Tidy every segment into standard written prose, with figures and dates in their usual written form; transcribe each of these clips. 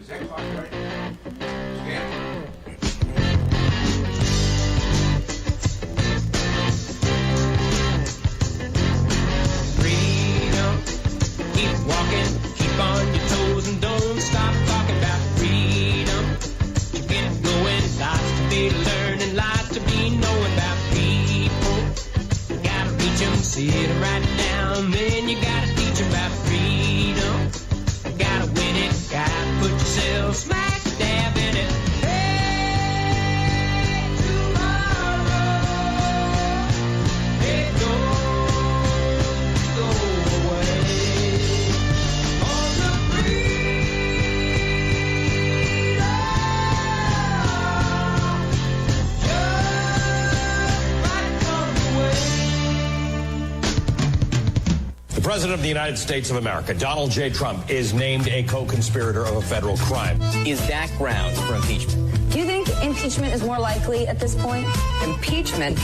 Is that clock right? Stand. Freedom, keep walking, keep on your toes and don't stop talking about freedom. Keep it going, lots to be learning, lots to be knowing about people. You gotta reach them, sit them right down, then you gotta teach them about freedom. You gotta win it, gotta put yourself smack dab in it. Hey, tomorrow, it don't go away. On the freedom, just right from the way. The President of the United States of America, Donald J. Trump, is named a co-conspirator of a federal crime. Is that grounds for impeachment? Do you think impeachment is more likely at this point? Impeachment.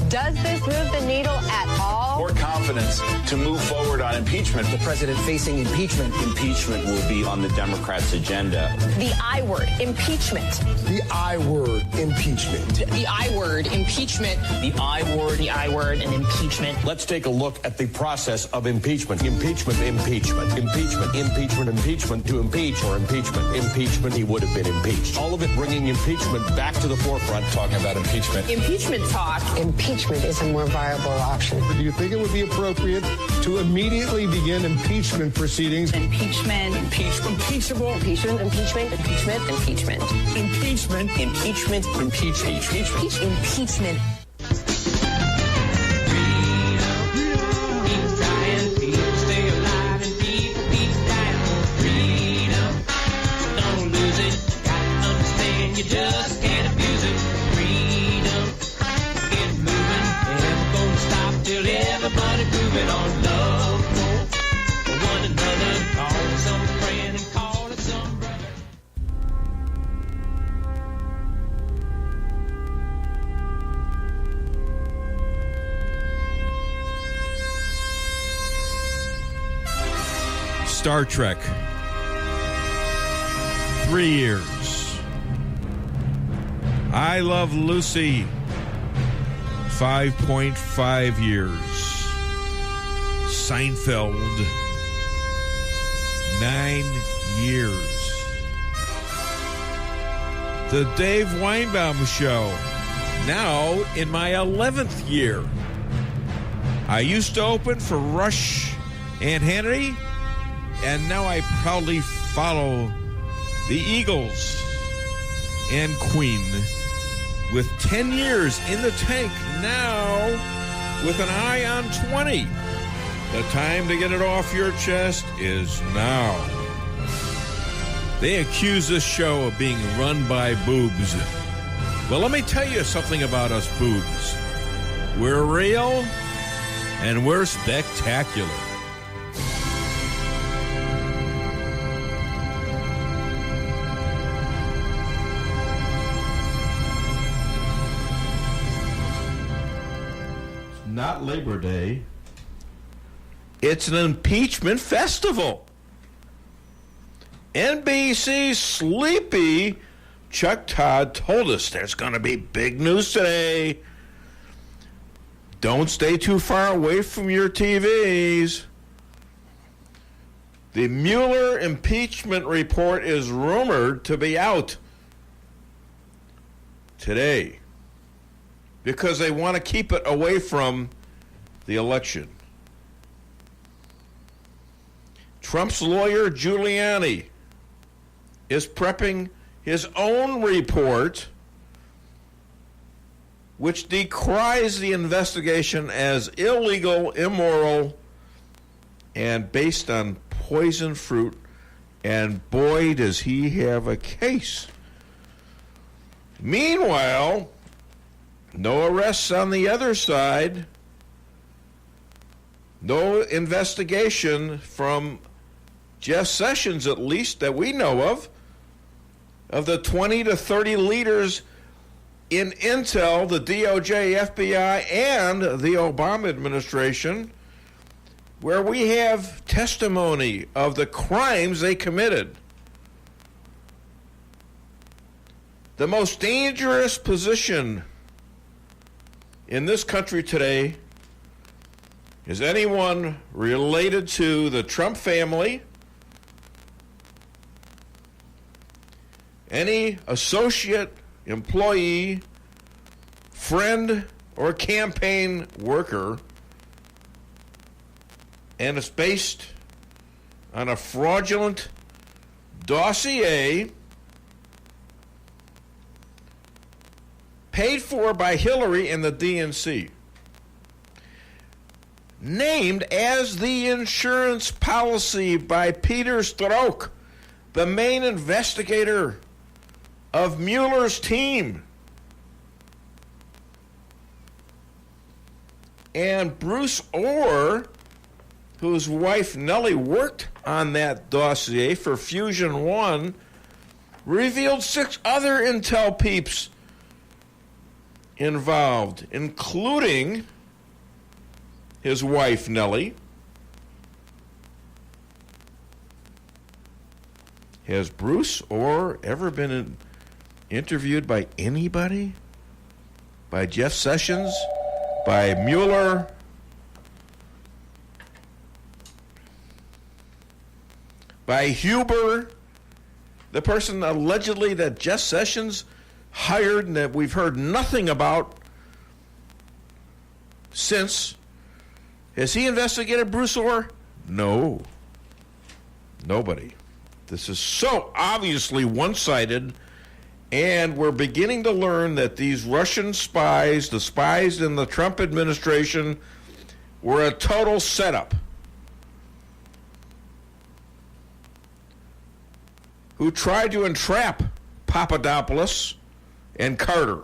Does this move the needle at all? More confidence to move forward on impeachment. The president facing impeachment. Impeachment will be on the Democrats' agenda. The I word, impeachment. The I word, impeachment. The I word, impeachment. The I word. The I word, and impeachment. Let's take a look at the process of impeachment. Impeachment, impeachment, impeachment, impeachment, impeachment, to impeach or impeachment. Impeachment, he would have been impeached. All of it bringing impeachment back to the forefront, talking about impeachment. Impeachment talk. Impeachment is a more viable option. Do you think it would be appropriate to immediately begin impeachment proceedings? Impeachment. Impeachable. Impeachment. Impeachment. Impeachment. Impeachment. Impeachment. Impeachment. Impeachment. Impeachment. You just can't abuse it. Freedom, get moving, never gonna stop till everybody moving on. Love for one another, call it some friend and call it some brother. Star Trek. 3 years. I Love Lucy, 5.5 years. Seinfeld, 9 years. The Dave Weinbaum Show, now in my 11th year. I used to open for Rush and Hannity, and now I proudly follow the Eagles and Queen. With 10 years in the tank now, with an eye on 20. The time to get it off your chest is now. They accuse this show of being run by boobs. Well, let me tell you something about us boobs. We're real and we're spectacular. Not Labor Day. It's an impeachment festival. NBC's sleepy Chuck Todd told us there's going to be big news today. Don't stay too far away from your TVs. The Mueller impeachment report is rumored to be out today, because they want to keep it away from the election. Trump's lawyer, Giuliani, is prepping his own report, which decries the investigation as illegal, immoral, and based on poison fruit. And boy, does he have a case. Meanwhile, no arrests on the other side. No investigation from Jeff Sessions, at least that we know of the 20 to 30 leaders in Intel, the DOJ, FBI, and the Obama administration where we have testimony of the crimes they committed. The most dangerous position in this country today is anyone related to the Trump family, any associate, employee, friend, or campaign worker, and it's based on a fraudulent dossier paid for by Hillary and the DNC, named as the insurance policy by Peter Strzok, the main investigator of Mueller's team. And Bruce Orr, whose wife Nellie worked on that dossier for Fusion One, revealed 6 other intel peeps involved, including his wife Nellie. Has Bruce Orr ever been interviewed by anybody? By Jeff Sessions? By Mueller? By Huber? The person allegedly that Jeff Sessions hired and that we've heard nothing about since. Has he investigated Bruce Orr? No. Nobody. This is so obviously one-sided, and we're beginning to learn that these Russian spies, the spies in the Trump administration, were a total setup. Who tried to entrap Papadopoulos and Carter.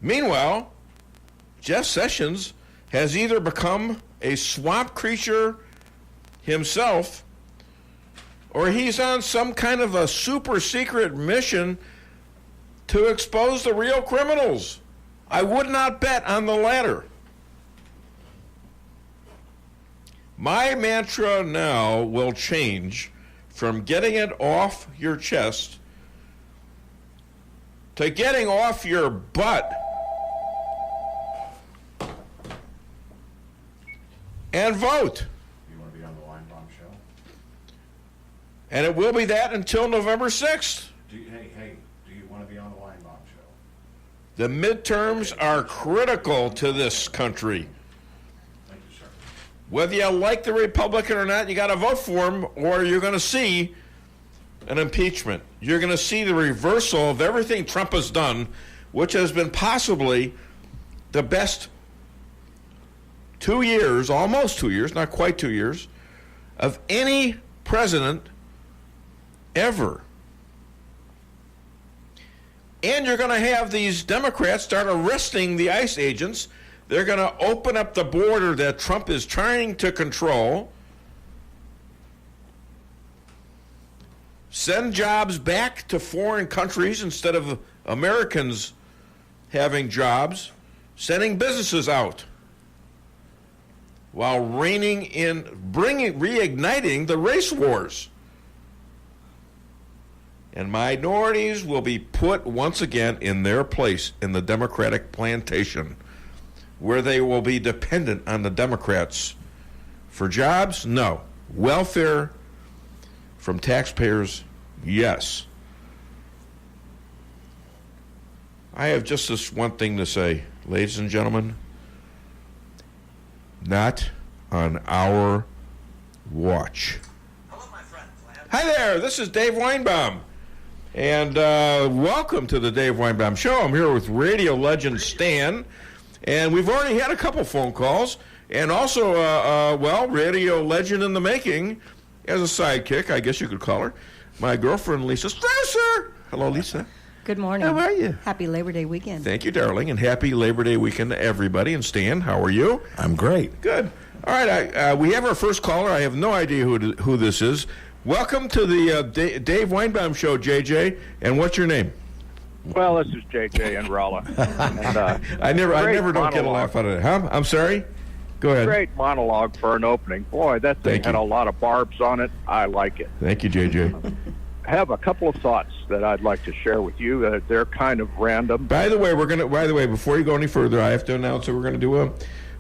Meanwhile, Jeff Sessions has either become a swamp creature himself, or he's on some kind of a super secret mission to expose the real criminals. I would not bet on the latter. My mantra now will change from getting it off your chest to getting off your butt and vote. You want to be on the Weinbaum show? And it will be that until November 6th. Do you want to be on the Weinbaum show? The midterms are critical to this country. Thank you, sir. Whether you like the Republican or not, you got to vote for him, or you're going to see an impeachment. You're going to see the reversal of everything Trump has done, which has been possibly the best 2 years, almost 2 years, not quite 2 years, of any president ever. And you're going to have these Democrats start arresting the ICE agents. They're going to open up the border that Trump is trying to control, send jobs back to foreign countries instead of Americans having jobs, sending businesses out, while reigniting the race wars. And minorities will be put once again in their place in the Democratic plantation, where they will be dependent on the Democrats for jobs. No. Welfare from taxpayers. Yes. I have just this one thing to say, ladies and gentlemen. Not on our watch. Hello, my friend. Hi there, this is Dave Weinbaum. And welcome to the Dave Weinbaum Show. I'm here with radio legend Stan. And we've already had a couple phone calls. And also, radio legend in the making, as a sidekick, I guess you could call her, my girlfriend, Lisa Strasser. Hello, Lisa. Good morning. How are you? Happy Labor Day weekend. Thank you, darling, and happy Labor Day weekend to everybody. And Stan, how are you? I'm great. Good. All right, we have our first caller. I have no idea who this is. Welcome to the Dave Weinbaum Show, JJ. And what's your name? Well, this is JJ and Rolla. And, I never don't get a monologue. laugh out of it. Huh? I'm sorry? Go ahead. Great monologue for an opening. Boy, that thing had a lot of barbs on it. I like it. Thank you, JJ. I have a couple of thoughts that I'd like to share with you. They're kind of random. By the way, before you go any further, I have to announce that we're going to do a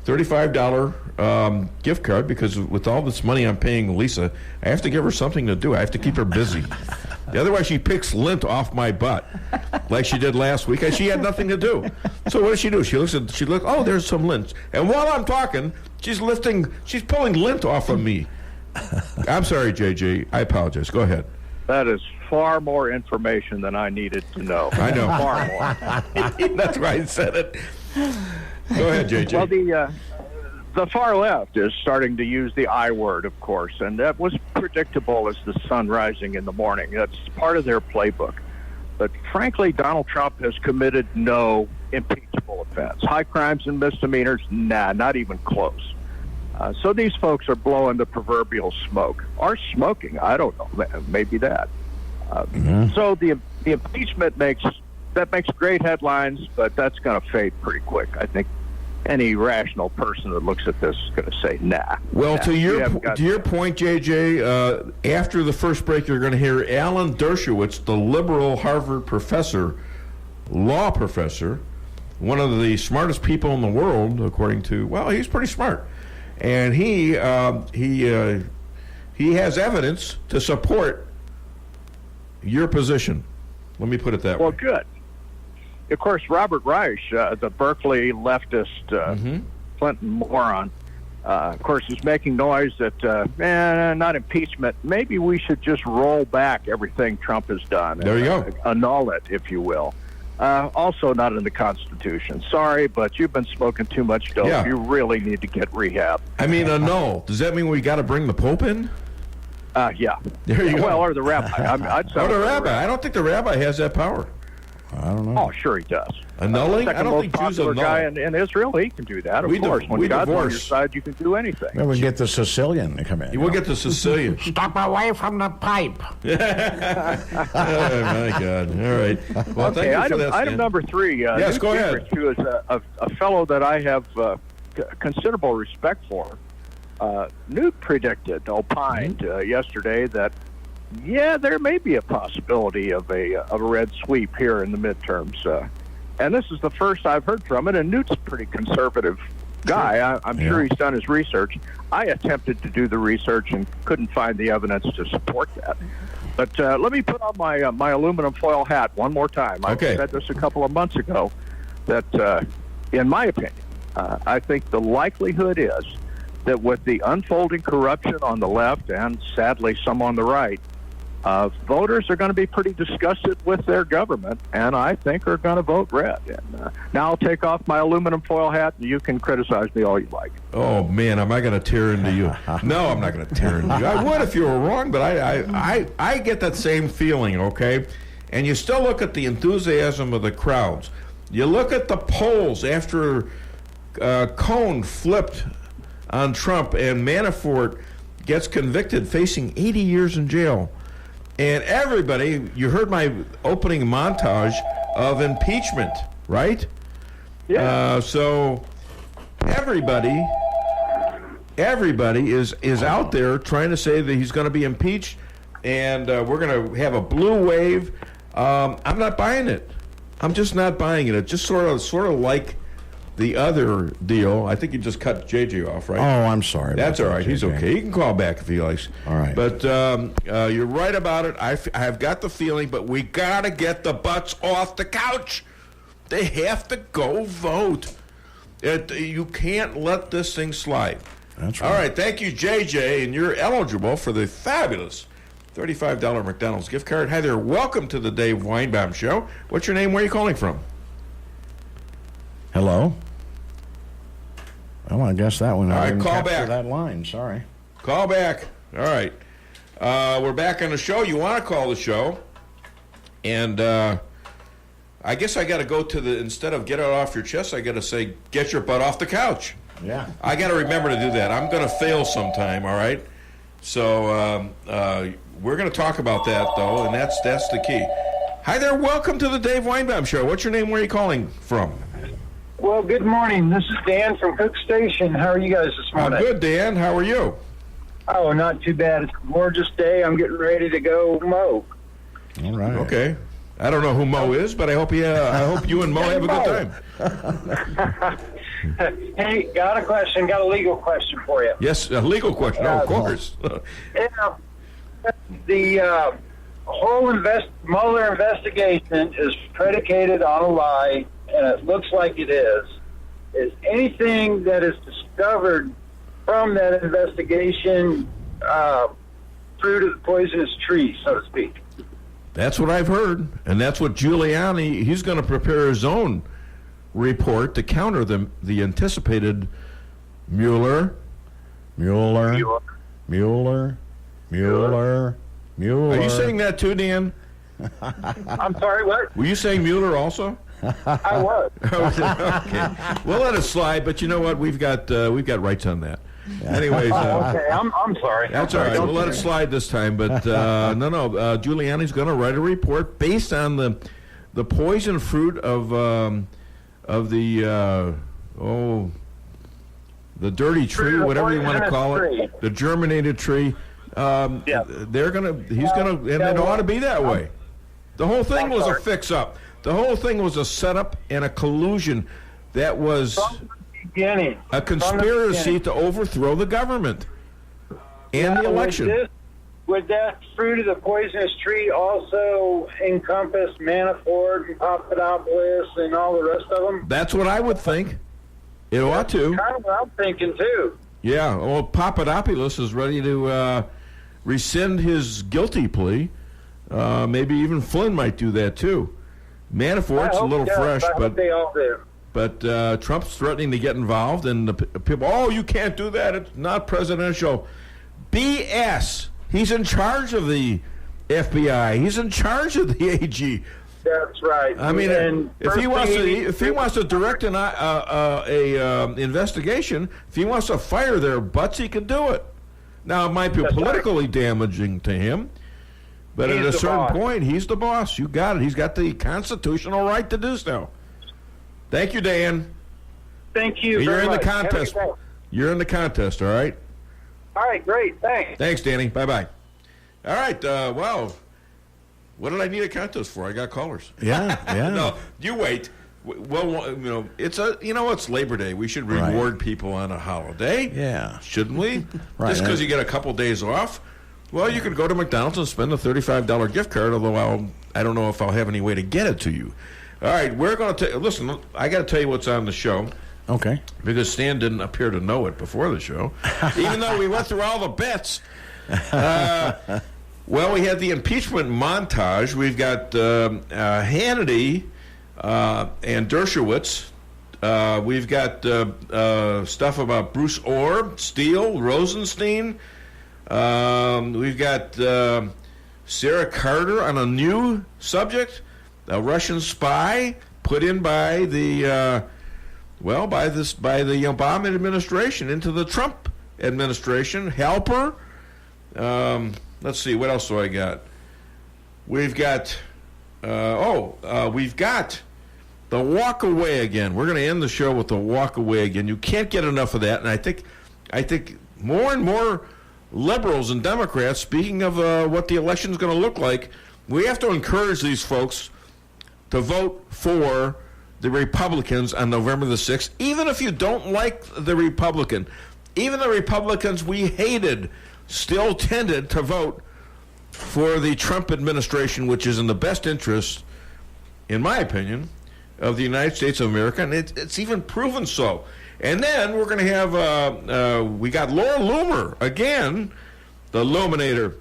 $35 gift card because with all this money I'm paying Lisa, I have to give her something to do. I have to keep her busy. Otherwise, she picks lint off my butt like she did last week, and she had nothing to do. So what does she do? She looks, oh, there's some lint. And while I'm talking, she's pulling lint off of me. I'm sorry, JJ. I apologize. Go ahead. That is far more information than I needed to know. I know. Far more. That's why I said it. Go ahead, JJ. Well, the far left is starting to use the I word, of course, and that was predictable as the sun rising in the morning. That's part of their playbook. But frankly, Donald Trump has committed no impeachable offense. High crimes and misdemeanors, nah, not even close. So these folks are blowing the proverbial smoke. Or smoking, I don't know, maybe that. So the impeachment makes great headlines, but that's going to fade pretty quick. I think any rational person that looks at this is going to say, nah. Well, nah, to your point, JJ, after the first break, you're going to hear Alan Dershowitz, the liberal Harvard professor, law professor, one of the smartest people in the world, according to, well, he's pretty smart. And he has evidence to support your position. Let me put it that way. Well, good. Of course, Robert Reich, the Berkeley leftist Clinton moron, of course, is making noise that, not impeachment. Maybe we should just roll back everything Trump has done. There you go. Annul it, if you will. Also not in the Constitution. Sorry, but you've been smoking too much dope. Yeah. You really need to get rehab. I mean, annul. Does that mean we got to bring the Pope in? Yeah. There you go. Well, or the rabbi. I'd say or the rabbi. I don't think the rabbi has that power. I don't know. Oh, sure he does. Annulling? I Second don't most think Jews popular annul. guy in Israel, he can do that, of course. When we God's on your divorce. side, you can do anything. Maybe we can get the Sicilian to come in. We'll get the Sicilian. Stop away from the pipe. Oh, my God. All right. Well, thank you for that, item Stan. number 3. Yes, Newt go ahead. Gingrich, who is a fellow that I have considerable respect for. Newt opined yesterday that, there may be a possibility of a red sweep here in the midterms. And this is the first I've heard from it, and Newt's a pretty conservative guy. I'm sure he's done his research. I attempted to do the research and couldn't find the evidence to support that. But let me put on my aluminum foil hat one more time. Okay. I said this a couple of months ago, that in my opinion, I think the likelihood is that with the unfolding corruption on the left and sadly some on the right, voters are going to be pretty disgusted with their government, and I think are going to vote red. And now I'll take off my aluminum foil hat, and you can criticize me all you like. Oh, man, am I going to tear into you? No, I'm not going to tear into you. I would if you were wrong, but I get that same feeling, okay? And you still look at the enthusiasm of the crowds. You look at the polls after Cohn flipped on Trump and Manafort gets convicted, facing 80 years in jail. And everybody, you heard my opening montage of impeachment, right? Yeah. So everybody is out there trying to say that he's going to be impeached, and we're going to have a blue wave. I'm not buying it. I'm just not buying it. It's just sort of like the other deal. I think you just cut JJ off, right? Oh, I'm sorry. That's all right. JJ. He's okay. He can call back if he likes. All right. But you're right about it. I've got the feeling, but we got to get the butts off the couch. They have to go vote. You can't let this thing slide. That's right. All right. Thank you, JJ, and you're eligible for the fabulous $35 McDonald's gift card. Hi there. Welcome to the Dave Weinbaum Show. What's your name? Where are you calling from? Hello? Well, I guess that one. All I right, didn't call capture back. that line. Sorry. Call back. All right. We're back on the show. You want to call the show. And I guess I got to go to instead of get it off your chest, I got to say, get your butt off the couch. Yeah. I got to remember to do that. I'm going to fail sometime, all right? So we're going to talk about that, though, and that's the key. Hi there. Welcome to the Dave Weinbaum Show. What's your name? Where are you calling from? Well, good morning. This is Dan from Cook Station. How are you guys this morning? Good, Dan. How are you? Oh, not too bad. It's a gorgeous day. I'm getting ready to go mow. All right. Okay. I don't know who Mo is, but I hope you and Mo have a good time. Hey, got a question. Got a legal question for you. Yes, a legal question. Of course. Yeah, the whole Mueller investigation is predicated on a lie, and it looks like it is. Is anything that is discovered from that investigation fruit of the poisonous tree, so to speak? That's what I've heard, and that's what Giuliani, he's going to prepare his own report to counter the anticipated Mueller. Are you saying that too, Dan? I'm sorry, what? Were you saying Mueller also? I was. Okay. We'll let it slide, but you know what? We've got rights on that. Anyways, okay. I'm sorry. That's all right. We'll let it slide this time. But no. Giuliani's going to write a report based on the poison fruit of the dirty tree, whatever you want to call it, the germinated tree. They're gonna. He's gonna, and it ought to be that way. The whole thing was a fix-up. The whole thing was a setup and a collusion that was a conspiracy to overthrow the government and the election. Would that fruit of the poisonous tree also encompass Manafort and Papadopoulos and all the rest of them? That's what I would think. It ought to. That's kind of what I'm thinking, too. Yeah, well, Papadopoulos is ready to rescind his guilty plea. Maybe even Flynn might do that, too. Manafort's a little fresh, but they all do. But Trump's threatening to get involved, and the people, you can't do that. It's not presidential. BS. He's in charge of the FBI. He's in charge of the AG. That's right. I mean, if he wants to direct an investigation, if he wants to fire their butts, he can do it. Now, it might be politically damaging to him, but at a certain point, he's the boss. You got it. He's got the constitutional right to do so. Thank you, Dan. Thank you. You're in the contest. You're in the contest, all right? All right, great. Thanks. Thanks, Danny. Bye-bye. All right, well, what did I need a contest for? I got callers. Yeah. No, you wait. Well, it's Labor Day. We should reward people on a holiday. Yeah. Shouldn't we? Right. Just because you get a couple days off. Well, you could go to McDonald's and spend a $35 gift card, although I don't know if I'll have any way to get it to you. All right, we're going to listen, I got to tell you what's on the show. Okay. Because Stan didn't appear to know it before the show, even though we went through all the bits. Well, we had the impeachment montage. We've got Hannity and Dershowitz. We've got stuff about Bruce Orr, Steele, Rosenstein. We've got Sarah Carter on a new subject, a Russian spy put in by the by the Obama administration into the Trump administration. Helper. Let's see, what else do I got? We've got we've got the walk away again. We're going to end the show with the walk away again. You can't get enough of that, and I think more and more liberals and Democrats, speaking of what the election is going to look like, we have to encourage these folks to vote for the Republicans on November the 6th, even if you don't like the Republican. Even the Republicans we hated still tended to vote for the Trump administration, which is in the best interest, in my opinion, of the United States of America, and it's even proven so. And then we're going to have, we got Laura Loomer, again, the Luminator.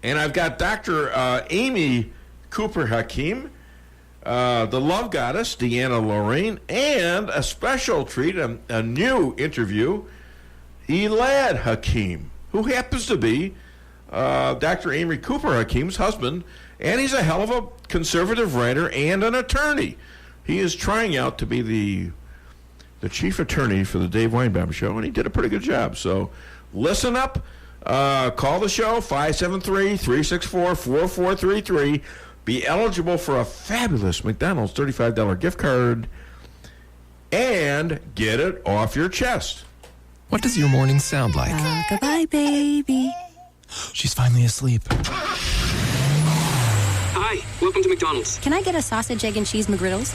And I've got Dr. Amy Cooper Hakim, the Love Goddess, Deanna Lorraine, and a special treat, a new interview, Elad Hakim, who happens to be Dr. Amy Cooper Hakim's husband, and he's a hell of a conservative writer and an attorney. He is trying out to be the chief attorney for the Dave Weinbaum Show, and he did a pretty good job. So listen up. Call the show, 573-364-4433. be eligible for a fabulous McDonald's $35 gift card, and get it off your chest. What does your morning sound like? Goodbye, baby. She's finally asleep. Hi, welcome to McDonald's. Can I get a sausage, egg, and cheese McGriddles?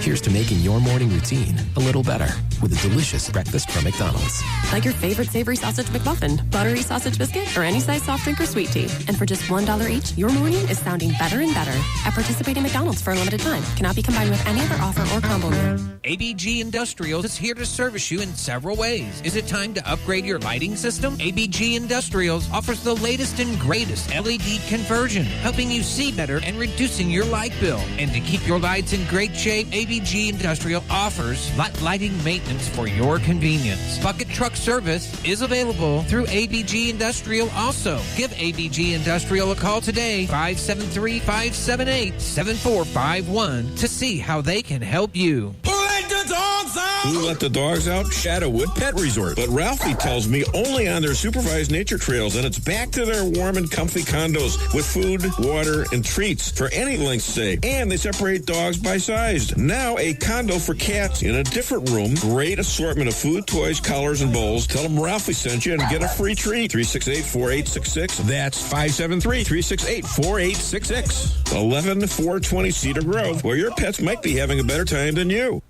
Here's to making your morning routine a little better with a delicious breakfast from McDonald's. Like your favorite savory sausage McMuffin, buttery sausage biscuit, or any size soft drink or sweet tea. And for just $1 each, your morning is sounding better and better at participating McDonald's for a limited time. Cannot be combined with any other offer or combo meal. ABG Industrials is here to service you in several ways. Is it time to upgrade your lighting system? ABG Industrials offers the latest and greatest LED conversion, helping you see better and reducing your light bill. And to keep your lights in great shape, ABG Industrial offers lighting maintenance for your convenience. Bucket truck service is available through ABG Industrial also. Give ABG Industrial a call today, 573-578-7451, to see how they can help you. Who let the dogs out? Shadowwood Pet Resort. But Ralphie tells me only on their supervised nature trails, and it's back to their warm and comfy condos with food, water, and treats for any length stay. And they separate dogs by size. Now a condo for cats in a different room. Great assortment of food, toys, collars, and bowls. Tell them Ralphie sent you and get a free treat. 368-4866. That's 573-368-4866. 11420 Cedar Grove, where your pets might be having a better time than you.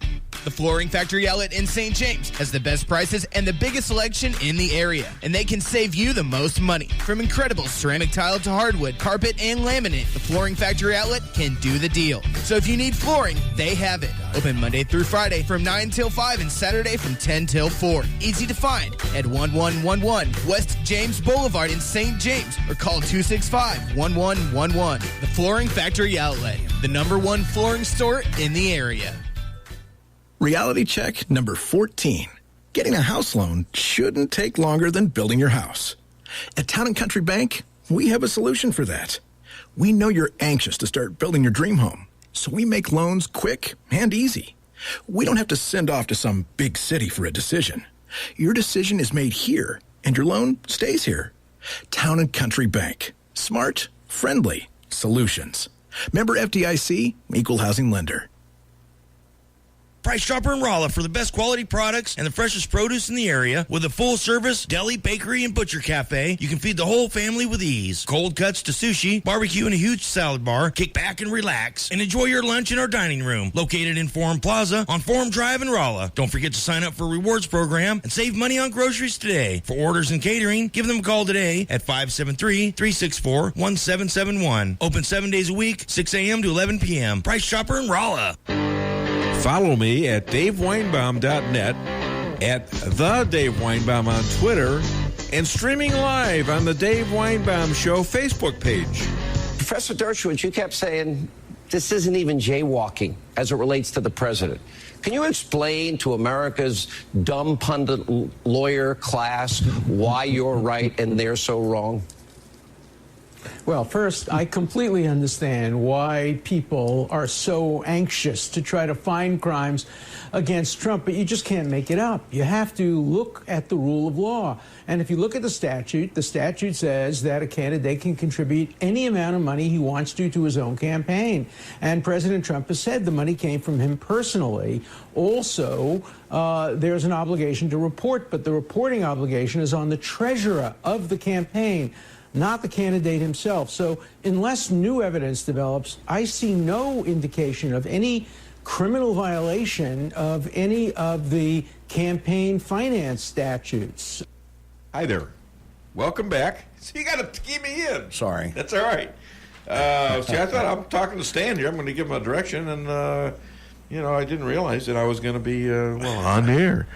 The Flooring Factory Outlet in St. James has the best prices and the biggest selection in the area, and they can save you the most money. From incredible ceramic tile to hardwood, carpet, and laminate, the Flooring Factory Outlet can do the deal. So if you need flooring, they have it. Open Monday through Friday from 9 till 5 and Saturday from 10 till 4. Easy to find at 1111 West James Boulevard in St. James or call 265-1111. The Flooring Factory Outlet, the #1 flooring store in the area. Reality check number 14. Getting a house loan shouldn't take longer than building your house. At Town & Country Bank, we have a solution for that. We know you're anxious to start building your dream home, so we make loans quick and easy. We don't have to send off to some big city for a decision. Your decision is made here, and your loan stays here. Town & Country Bank. Smart, friendly solutions. Member FDIC, Equal Housing Lender. Price Chopper and Rolla for the best quality products and the freshest produce in the area. With a full-service deli, bakery, and butcher cafe, you can feed the whole family with ease. Cold cuts to sushi, barbecue, and a huge salad bar. Kick back and relax, and enjoy your lunch in our dining room, located in Forum Plaza on Forum Drive in Rolla. Don't forget to sign up for a rewards program and save money on groceries today. For orders and catering, give them a call today at 573-364-1771. Open 7 days a week, 6 a.m. to 11 p.m. Price Chopper and Rolla. Follow me at DaveWeinbaum.net, at The Dave Weinbaum on Twitter, and streaming live on the Dave Weinbaum Show Facebook page. Professor Dershowitz, you kept saying this isn't even jaywalking as it relates to the president. Can you explain to America's dumb pundit lawyer class why you're right and they're so wrong? Well, first, I completely understand why people are so anxious to try to find crimes against Trump, but you just can't make it up. You have to look at the rule of law. And if you look at the statute says that a candidate can contribute any amount of money he wants to his own campaign. And President Trump has said the money came from him personally. Also, there's an obligation to report, but the reporting obligation is on the treasurer of the campaign, not the candidate himself. So unless new evidence develops, I see no indication of any criminal violation of any of the campaign finance statutes. Hi there. Welcome back. So you got to keep me in. Sorry. That's all right. See, I thought I'm talking to Stan here. I'm going to give him a direction, and I didn't realize that I was going to be on air.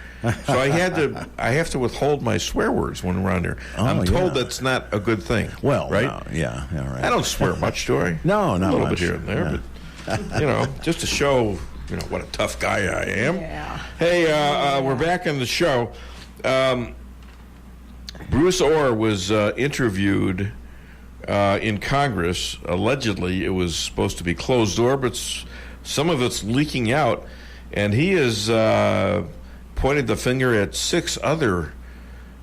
So I have to withhold my swear words when we're on there. I'm told that's not a good thing. Well, right? No, yeah, right. I don't swear much, do I? No, not a little much. bit here and there, Yeah. but just to show what a tough guy I am. Yeah. Hey, we're back on the show. Bruce Orr was interviewed in Congress. Allegedly, it was supposed to be closed door, but some of it's leaking out, and he has pointed the finger at 6 other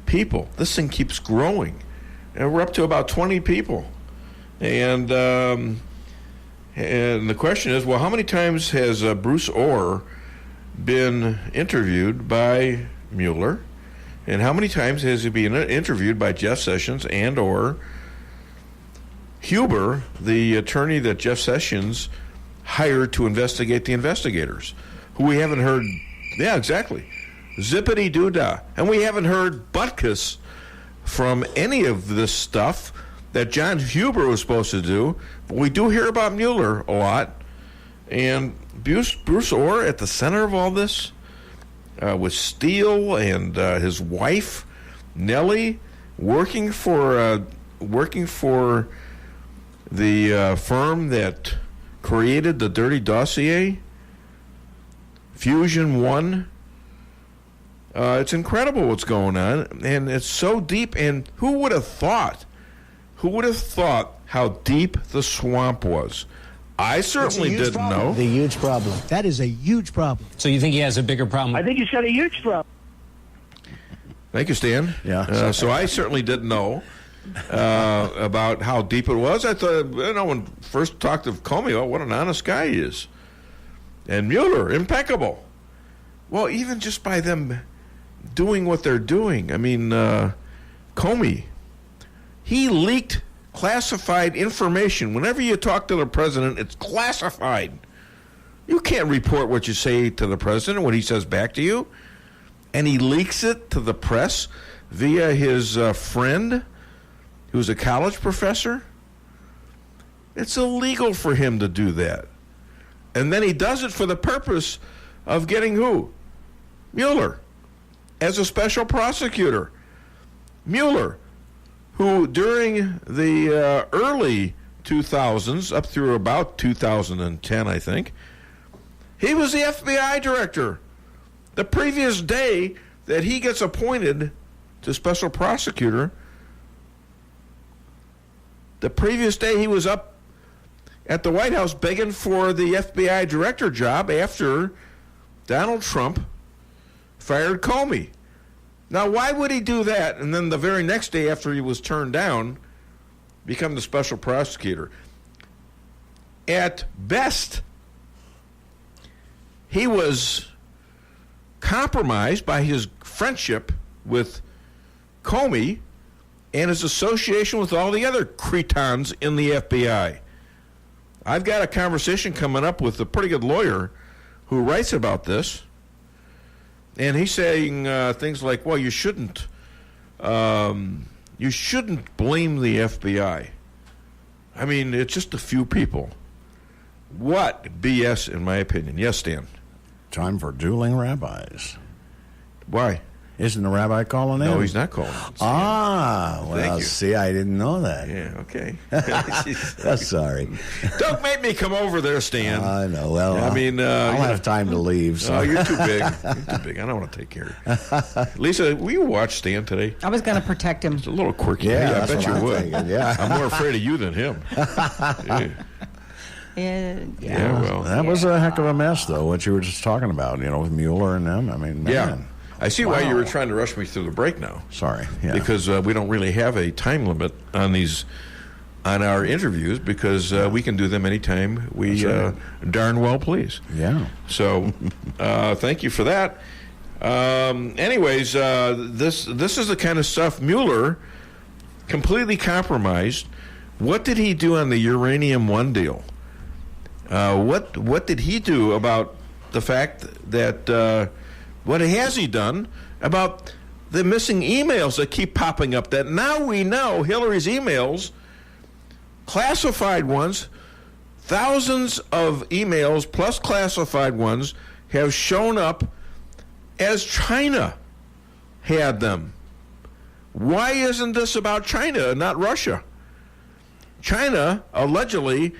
people. This thing keeps growing. And we're up to about 20 people. And the question is, well, how many times has Bruce Orr been interviewed by Mueller? And how many times has he been interviewed by Jeff Sessions and or Huber, the attorney that Jeff Sessions hired to investigate the investigators, who we haven't heard. Yeah, exactly. Zippity doo-dah. And we haven't heard Butkus from any of this stuff that John Huber was supposed to do. But we do hear about Mueller a lot. And Bruce Orr at the center of all this, with Steele and his wife, Nellie, working for the firm that created the dirty dossier, Fusion One. It's incredible what's going on, and it's so deep. And who would have thought how deep the swamp was? I certainly didn't know. The huge problem. That is a huge problem. So you think he has a bigger problem? I think he's got a huge problem. Thank you, Stan. Yeah. So I certainly didn't know about how deep it was. I thought, when first talked to Comey, oh, what an honest guy he is. And Mueller, impeccable. Well, even just by them doing what they're doing, I mean, Comey, he leaked classified information. Whenever you talk to the president, it's classified. You can't report what you say to the president, what he says back to you. And he leaks it to the press via his friend, who's a college professor. It's illegal for him to do that. And then he does it for the purpose of getting who? Mueller, as a special prosecutor. Mueller, who during the early 2000s, up through about 2010, I think, he was the FBI director. The previous day that he gets appointed to special prosecutor, the previous day he was up at the White House begging for the FBI director job after Donald Trump fired Comey. Now, why would he do that and then the very next day after he was turned down, become the special prosecutor? At best, he was compromised by his friendship with Comey and his association with all the other cretins in the FBI. I've got a conversation coming up with a pretty good lawyer who writes about this. And he's saying things like, well, you shouldn't blame the FBI. I mean, it's just a few people. What BS, in my opinion. Yes, Stan. Time for dueling rabbis. Why? Isn't the rabbi calling in? No, he's not calling. Well, see, I didn't know that. Yeah, okay. Sorry. Don't make me come over there, Stan. I know. Well, I mean, I'll have time to leave. So. Oh, you're too big. You're too big. I don't want to take care of you. Lisa, will you watch Stan today? I was going to protect him. It's a little quirky. Yeah, I bet you would. Thinking, yeah. I'm more afraid of you than him. Yeah, well. That was a heck of a mess, though, what you were just talking about, with Mueller and them. I mean, man. Yeah. I see why you were trying to rush me through the break now. Sorry. Yeah. Because we don't really have a time limit on our interviews because we can do them anytime we darn well please. Yeah. So thank you for that. Anyways, this is the kind of stuff Mueller completely compromised. What did he do on the Uranium One deal? What did he do about the fact that what has he done about the missing emails that keep popping up? That now we know Hillary's emails, classified ones, thousands of emails plus classified ones have shown up as China had them. Why isn't this about China and not Russia? China allegedly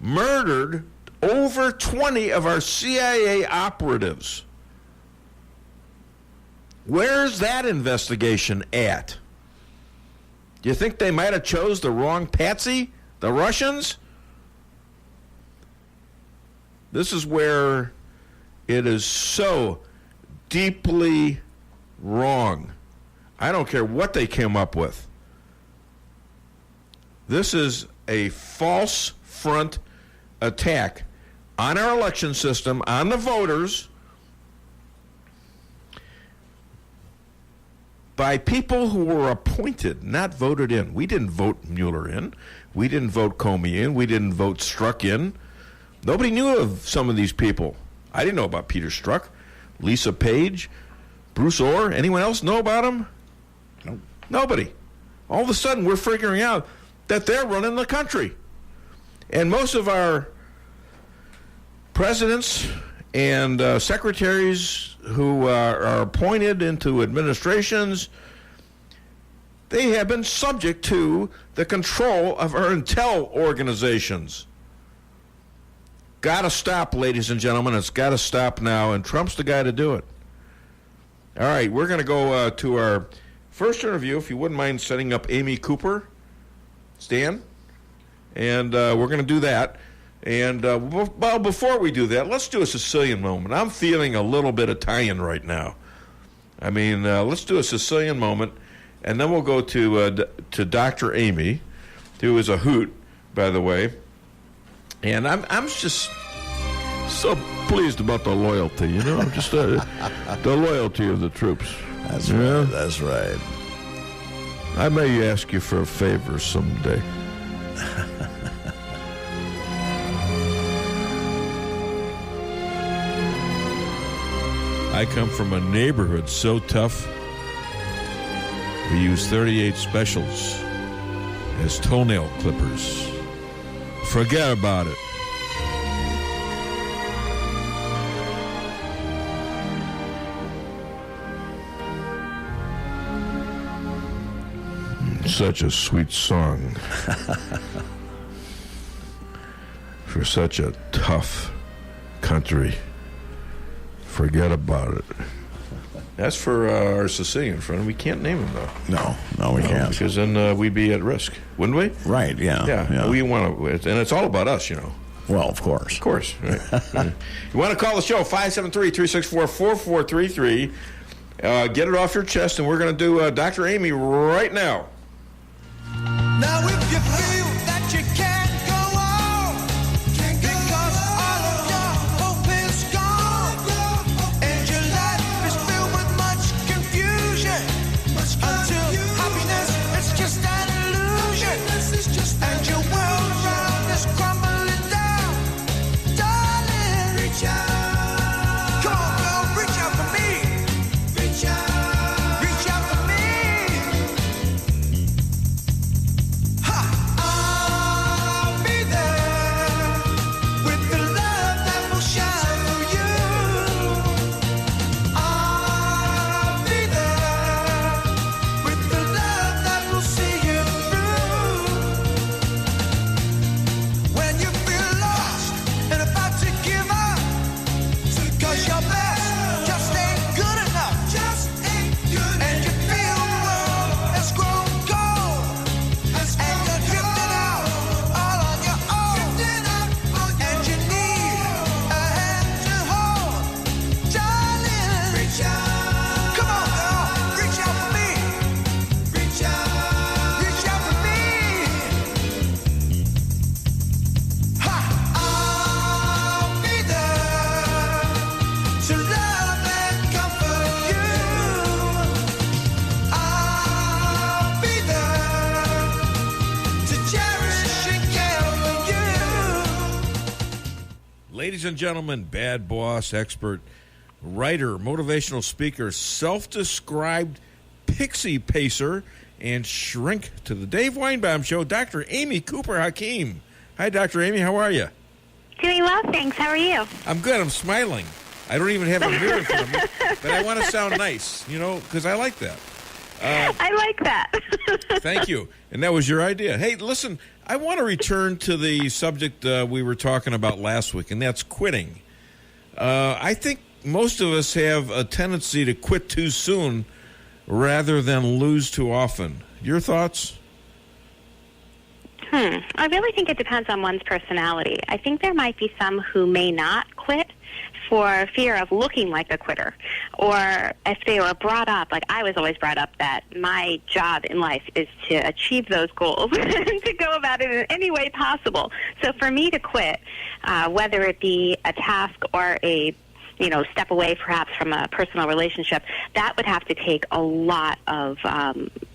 murdered over 20 of our CIA operatives. Where's that investigation at? Do you think they might have chose the wrong patsy, the Russians? This is where it is so deeply wrong. I don't care what they came up with. This is a false front attack on our election system, on the voters, by people who were appointed, not voted in. We didn't vote Mueller in. We didn't vote Comey in. We didn't vote Strzok in. Nobody knew of some of these people. I didn't know about Peter Strzok, Lisa Page, Bruce Orr. Anyone else know about him? Nope. Nobody. All of a sudden, we're figuring out that they're running the country. And most of our presidents and secretaries who are appointed into administrations, they have been subject to the control of our intel organizations. Got to stop, ladies and gentlemen. It's got to stop now, and Trump's the guy to do it. All right, we're going to go to our first interview, if you wouldn't mind setting up Amy Cooper, Stan, and we're going to do that. And, well, before we do that, let's do a Sicilian moment. I'm feeling a little bit Italian right now. I mean, let's do a Sicilian moment, and then we'll go to Dr. Amy, who is a hoot, by the way. And I'm just so pleased about the loyalty, you know, just the loyalty of the troops. That's right. That's right. I may ask you for a favor someday. I come from a neighborhood so tough, we use 38 specials as toenail clippers. Forget about it. Such a sweet song for such a tough country. Forget about it. That's for our Sicilian friend. We can't name him, though. No, we can't. Because then we'd be at risk, wouldn't we? Right, yeah. We want to, and it's all about us, you know. Well, of course. Of course. Right. You want to call the show, 573-364-4433. Get it off your chest, and we're going to do Dr. Amy right now. Now if you feel that you can't go on, because all of your hope is gone, and your life is filled with much confusion, until happiness is just an illusion, and your world around is crumbling down, darling, reach out. Come on, girl, reach out for me. Reach out. Reach out for me. I'll be there with the love that will shine for you. I'll be there with the love that will see you through. When you feel lost and about to give up, because your best just ain't good enough, and you feel the world has grown cold, and you're drifting out all on your own, and you need a hand to hold, darling. Reach out. Come on, girl, reach out for me. Reach out for me. I'll be there to love and comfort you. I'll be there to cherish and care for you. Ladies and gentlemen, bad boss, expert, writer, motivational speaker, self-described pixie pacer, and shrink to the Dave Weinbaum Show, Dr. Amy Cooper Hakeem. Hi, Dr. Amy. How are you? Doing well, thanks. How are you? I'm good. I'm smiling. I don't even have a mirror in front of me, but I want to sound nice, you know, because I like that. I like that. Thank you. And that was your idea. Hey, listen, I want to return to the subject we were talking about last week, and that's quitting. I think most of us have a tendency to quit too soon rather than lose too often. Your thoughts? I really think it depends on one's personality. I think there might be some who may not quit for fear of looking like a quitter, or if they were brought up, like I was always brought up, that my job in life is to achieve those goals and to go about it in any way possible. So for me to quit, whether it be a task or a step away perhaps from a personal relationship, that would have to take a lot of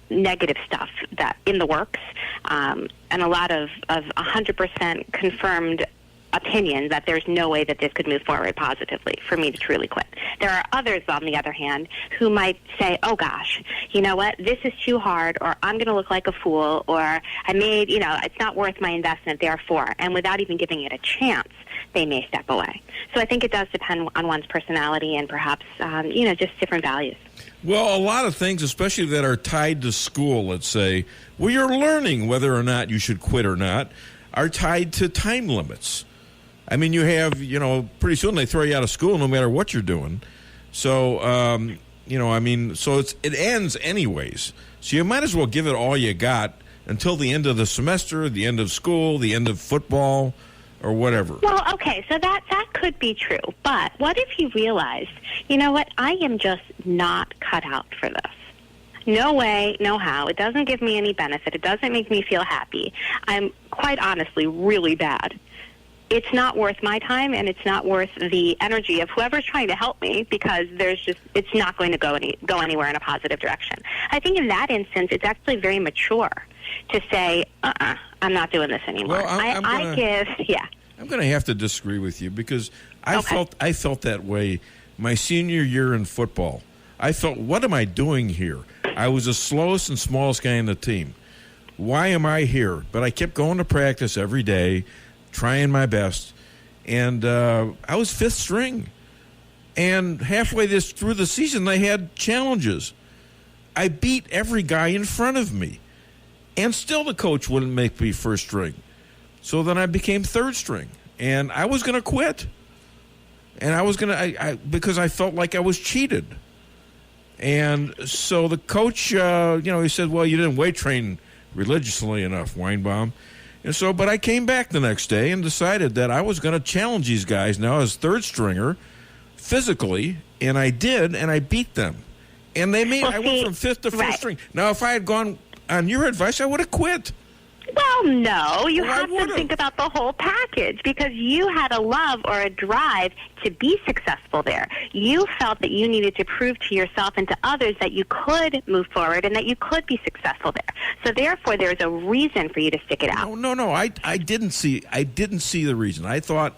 negative stuff that in the works, and a lot of 100% confirmed opinion that there's no way that this could move forward positively for me to truly quit. There are others, on the other hand, who might say, oh gosh, you know what, this is too hard, or I'm going to look like a fool, or I made, it's not worth my investment, therefore, and without even giving it a chance, they may step away. So I think it does depend on one's personality and perhaps, just different values. Well, a lot of things, especially that are tied to school, let's say, where you're learning whether or not you should quit or not, are tied to time limits. I mean, you have, pretty soon they throw you out of school no matter what you're doing. So, so it ends anyways. So you might as well give it all you got until the end of the semester, the end of school, the end of football, or whatever. Well, okay, so that could be true. But what if you realized, you know what, I am just not cut out for this. No way, no how. It doesn't give me any benefit. It doesn't make me feel happy. I'm quite honestly really bad. It's not worth my time, and it's not worth the energy of whoever's trying to help me, because it's not going to go anywhere in a positive direction. I think in that instance, it's actually very mature to say, I'm not doing this anymore. Well, I'm going to have to disagree with you, because I felt that way my senior year in football. I felt, what am I doing here? I was the slowest and smallest guy on the team. Why am I here? But I kept going to practice every day, trying my best, and I was fifth string. And halfway through the season, they had challenges. I beat every guy in front of me, and still the coach wouldn't make me first string. So then I became third string, and I was going to quit. And I was going to, because I felt like I was cheated. And so the coach, he said, well, you didn't weight train religiously enough, Weinbaum. And so, but I came back the next day and decided that I was going to challenge these guys now as third stringer physically, and I did, and I beat them. And they made, I went from fifth to first string. Now, if I had gone on your advice, I would have quit. Well, no, you have to think about the whole package, because you had a love or a drive to be successful there. You felt that you needed to prove to yourself and to others that you could move forward and that you could be successful there. So therefore, there's a reason for you to stick it out. No. I didn't see the reason. I thought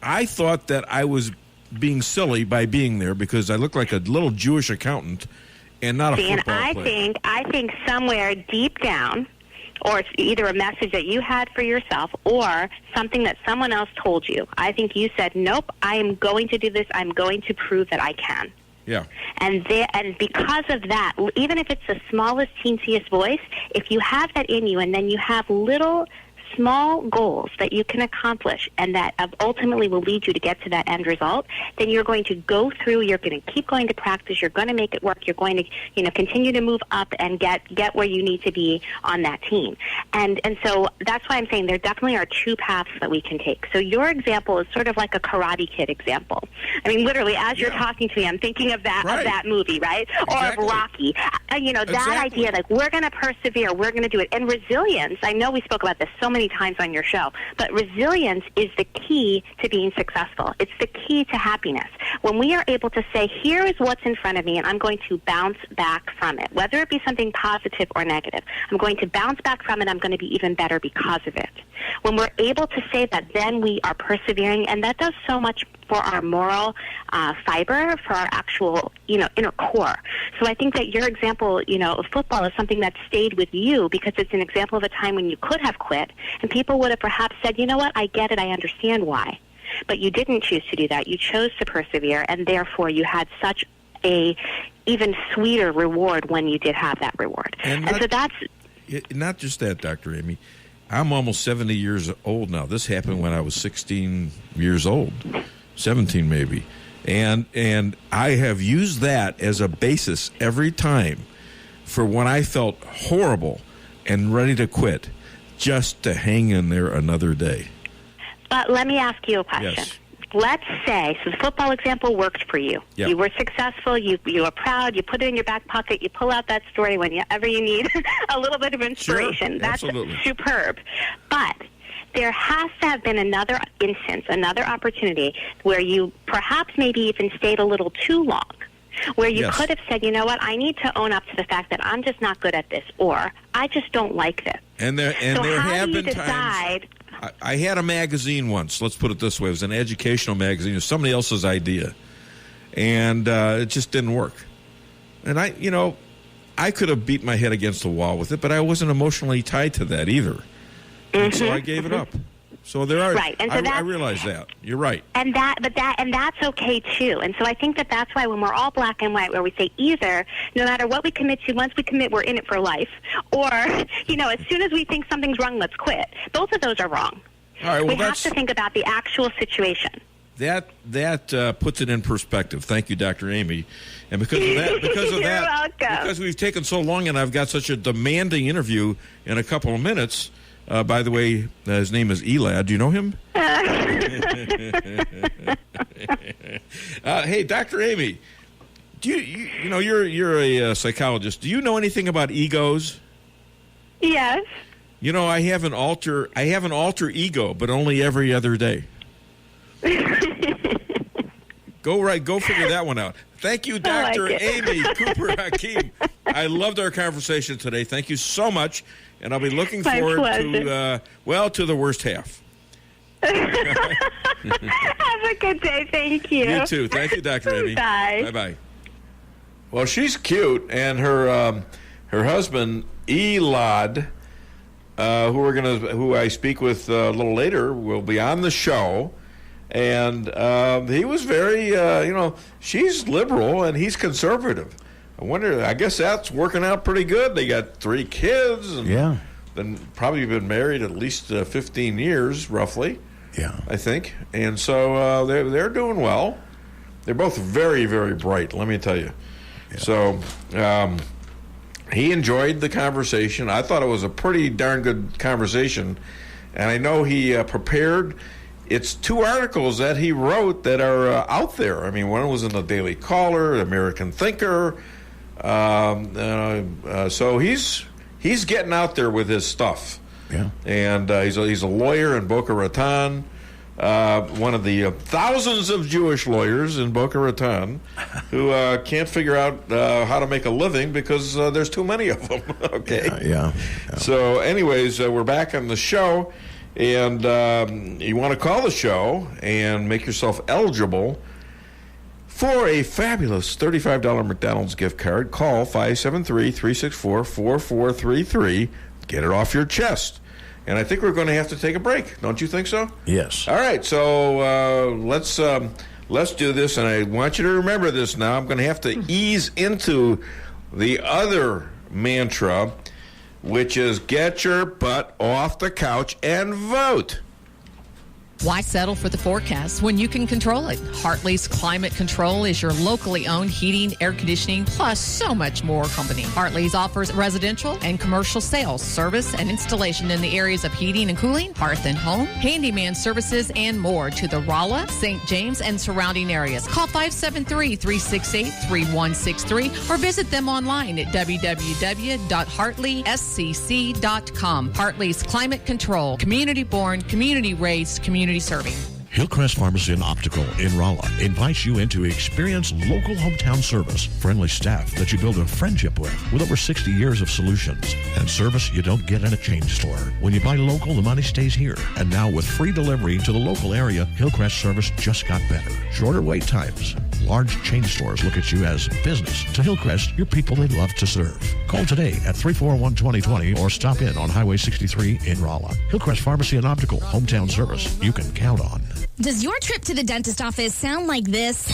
that I was being silly by being there because I looked like a little Jewish accountant and not a football player. I think somewhere deep down, or it's either a message that you had for yourself or something that someone else told you. I think you said, nope, I am going to do this. I'm going to prove that I can. Yeah. And because of that, even if it's the smallest, teensiest voice, if you have that in you and then you have little small goals that you can accomplish and that ultimately will lead you to get to that end result, then you're going to go through, you're going to keep going to practice, you're going to make it work, you're going to continue to move up and get where you need to be on that team. And so that's why I'm saying there definitely are two paths that we can take. So your example is sort of like a Karate Kid example. I mean, literally, as you're talking to me, I'm thinking of that movie, right? Exactly. Or of Rocky. That idea, like, we're going to persevere, we're going to do it. And resilience, I know we spoke about this so many times on your show, but resilience is the key to being successful. It's the key to happiness. When we are able to say, here is what's in front of me, and I'm going to bounce back from it, whether it be something positive or negative, I'm going to bounce back from it, I'm going to be even better because of it. When we're able to say that, then we are persevering, and that does so much for our moral fiber, for our actual, inner core. So I think that your example, of football is something that stayed with you because it's an example of a time when you could have quit, and people would have perhaps said, you know what, I get it, I understand why. But you didn't choose to do that. You chose to persevere, and therefore you had such a even sweeter reward when you did have that reward. And so that's... Not just that, Dr. Amy. I'm almost 70 years old now. This happened when I was 16 years old. 17 maybe, and I have used that as a basis every time for when I felt horrible and ready to quit. just to hang in there another day. But let me ask you a question. Yes. Let's say, so the football example worked for you. Yeah. You were successful. You were proud. You put it in your back pocket. You pull out that story whenever you need a little bit of inspiration. Sure, That's absolutely. superb. But there has to have been another instance, another opportunity where you perhaps maybe even stayed a little too long, where you Yes. could have said, you know what, I need to own up to the fact that I'm just not good at this, or I just don't like this. And there So there how have do you been times. decide? I had a magazine once. Let's put it this way: it was an educational magazine. It was somebody else's idea, and it just didn't work. And I could have beat my head against the wall with it, but I wasn't emotionally tied to that either. And so I gave it up. So there are. Right, and so I realize that. You're right. And that's okay too. And so I think that's why when we're all black and white, where we say either, no matter what we commit to, once we commit, we're in it for life, or as soon as we think something's wrong, let's quit. Both of those are wrong. All right. Well, we have to think about the actual situation. That puts it in perspective. Thank you, Dr. Amy. And because of that, You're welcome. because we've taken so long, and I've got such a demanding interview in a couple of minutes. By the way, his name is Elad. Do you know him? Hey, Dr. Amy, do you're a psychologist? Do you know anything about egos? Yes. I have an alter ego, but only every other day. Go figure that one out. Thank you, Dr. Amy Cooper Hakeem. I loved our conversation today. Thank you so much, and I'll be looking forward to the worst half. Have a good day. Thank you. You too. Thank you, Dr. Amy. Bye. Bye-bye. Well, she's cute, and her husband Elad, who I speak with a little later, will be on the show. And he was very, she's liberal and he's conservative. I guess that's working out pretty good. They got 3 kids. And then probably been married at least 15 years, roughly. Yeah. I think. And so they're doing well. They're both very, very bright, let me tell you. Yeah. So he enjoyed the conversation. I thought it was a pretty darn good conversation. And I know he prepared. It's 2 articles that he wrote that are out there. I mean, one was in the Daily Caller, American Thinker. So he's getting out there with his stuff. Yeah. And he's a lawyer in Boca Raton, one of the thousands of Jewish lawyers in Boca Raton who can't figure out how to make a living because there's too many of them. Okay. Yeah. So, anyways, we're back on the show. And you want to call the show and make yourself eligible for a fabulous $35 McDonald's gift card. Call 573-364-4433. Get it off your chest. And I think we're going to have to take a break. Don't you think so? Yes. All right. So let's do this. And I want you to remember this now. I'm going to have to ease into the other mantra, which is get your butt off the couch and vote. Why settle for the forecast when you can control it? Hartley's Climate Control is your locally owned heating, air conditioning, plus so much more company. Hartley's offers residential and commercial sales, service, and installation in the areas of heating and cooling, hearth and home, handyman services, and more to the Rolla, St. James, and surrounding areas. Call 573-368-3163 or visit them online at www.hartleyscc.com. Hartley's Climate Control, community-born, community-raised, community serving. Hillcrest Pharmacy and Optical in Rolla invites you in to experience local hometown service, friendly staff that you build a friendship with over 60 years of solutions, and service you don't get in a chain store. When you buy local, the money stays here. And now with free delivery to the local area, Hillcrest service just got better. Shorter wait times. Large chain stores look at you as business. To Hillcrest, you're people they love to serve. Call today at 341-2020 or stop in on Highway 63 in Rolla. Hillcrest Pharmacy and Optical, hometown service you can count on. Does your trip to the dentist office sound like this?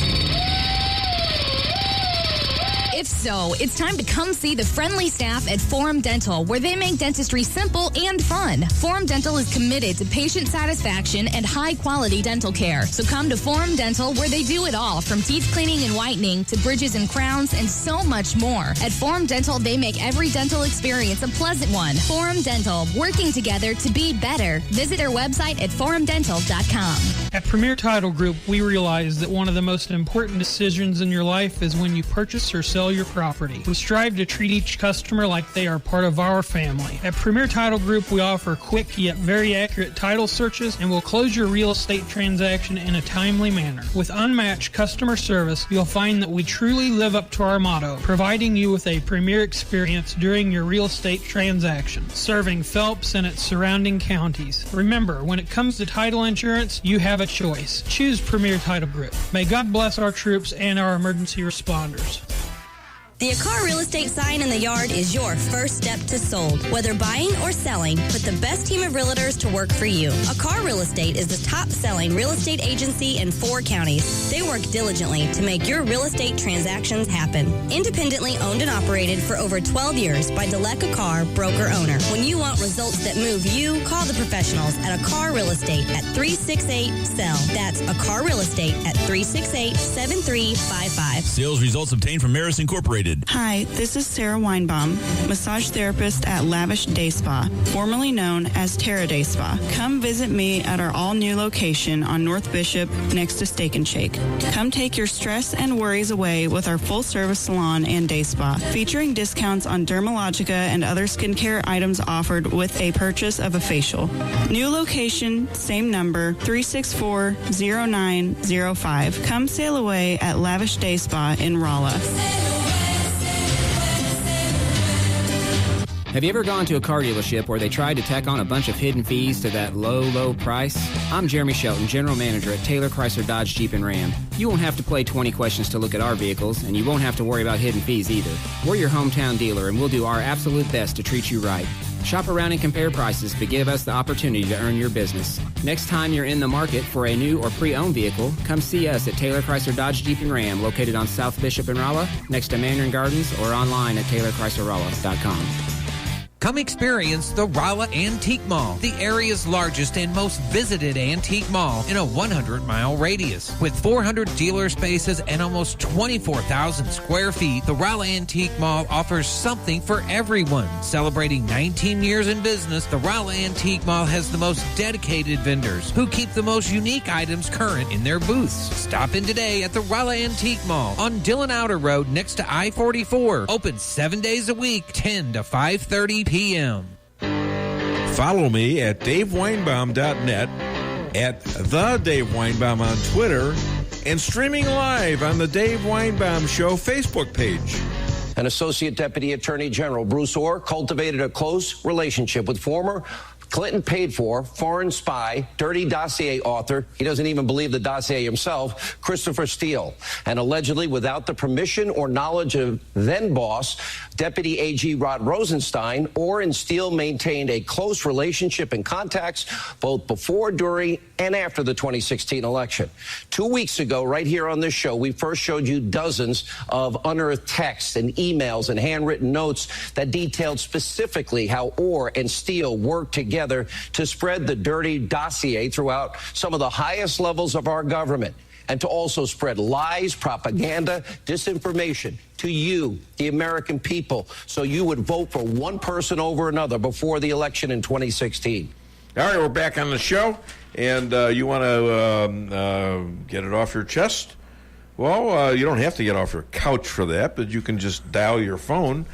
If so, it's time to come see the friendly staff at Forum Dental, where they make dentistry simple and fun. Forum Dental is committed to patient satisfaction and high-quality dental care. So come to Forum Dental, where they do it all, from teeth cleaning and whitening to bridges and crowns and so much more. At Forum Dental, they make every dental experience a pleasant one. Forum Dental, working together to be better. Visit their website at forumdental.com. At Premier Title Group, we realize that one of the most important decisions in your life is when you purchase or sell your property. We strive to treat each customer like they are part of our family. At Premier Title Group, we offer quick yet very accurate title searches and will close your real estate transaction in a timely manner. With unmatched customer service, you'll find that we truly live up to our motto, providing you with a premier experience during your real estate transaction, serving Phelps and its surrounding counties. Remember, when it comes to title insurance, you have a choice. Choose Premier Title Group. May God bless our troops and our emergency responders. The Akar Real Estate sign in the yard is your first step to sold. Whether buying or selling, put the best team of realtors to work for you. Akar Real Estate is the top-selling real estate agency in 4 counties. They work diligently to make your real estate transactions happen. Independently owned and operated for over 12 years by Delek Akar, broker-owner. When you want results that move you, call the professionals at Akar Real Estate at 368-SELL. That's Akar Real Estate at 368-7355. Sales results obtained from Maris Incorporated. Hi, this is Sarah Weinbaum, massage therapist at Lavish Day Spa, formerly known as Terra Day Spa. Come visit me at our all-new location on North Bishop next to Steak and Shake. Come take your stress and worries away with our full-service salon and day spa, featuring discounts on Dermalogica and other skincare items offered with a purchase of a facial. New location, same number, 364-0905. Come sail away at Lavish Day Spa in Rolla. Have you ever gone to a car dealership where they tried to tack on a bunch of hidden fees to that low price? I'm Jeremy Shelton, General Manager at Taylor Chrysler Dodge Jeep and Ram. You won't have to play 20 questions to look at our vehicles, and you won't have to worry about hidden fees either. We're your hometown dealer, and we'll do our absolute best to treat you right. Shop around and compare prices, but give us the opportunity to earn your business. Next time you're in the market for a new or pre-owned vehicle, come see us at Taylor Chrysler Dodge Jeep and Ram, located on South Bishop and Rolla, next to Mandarin Gardens, or online at TaylorChryslerRolla.com. Come experience the Rolla Antique Mall, the area's largest and most visited antique mall in a 100-mile radius. With 400 dealer spaces and almost 24,000 square feet, the Rolla Antique Mall offers something for everyone. Celebrating 19 years in business, the Rolla Antique Mall has the most dedicated vendors who keep the most unique items current in their booths. Stop in today at the Rolla Antique Mall on Dillon Outer Road next to I-44. Open 7 days a week, 10 to 5:30 p.m. Follow me at DaveWeinbaum.net, at The Dave Weinbaum on Twitter, and streaming live on the Dave Weinbaum Show Facebook page. An Associate Deputy Attorney General, Bruce Orr, cultivated a close relationship with former Clinton paid-for foreign spy, dirty dossier author, he doesn't even believe the dossier himself, Christopher Steele. And allegedly, without the permission or knowledge of then-boss, Deputy AG Rod Rosenstein, Orr and Steele maintained a close relationship and contacts both before, during, and after the 2016 election. 2 weeks ago, right here on this show, we first showed you dozens of unearthed texts and emails and handwritten notes that detailed specifically how Orr and Steele worked together to spread the dirty dossier throughout some of the highest levels of our government, and to also spread lies, propaganda, disinformation to you, the American people, so you would vote for one person over another before the election in 2016. All right, we're back on the show, and you want to get it off your chest? Well, you don't have to get off your couch for that, but you can just dial your phone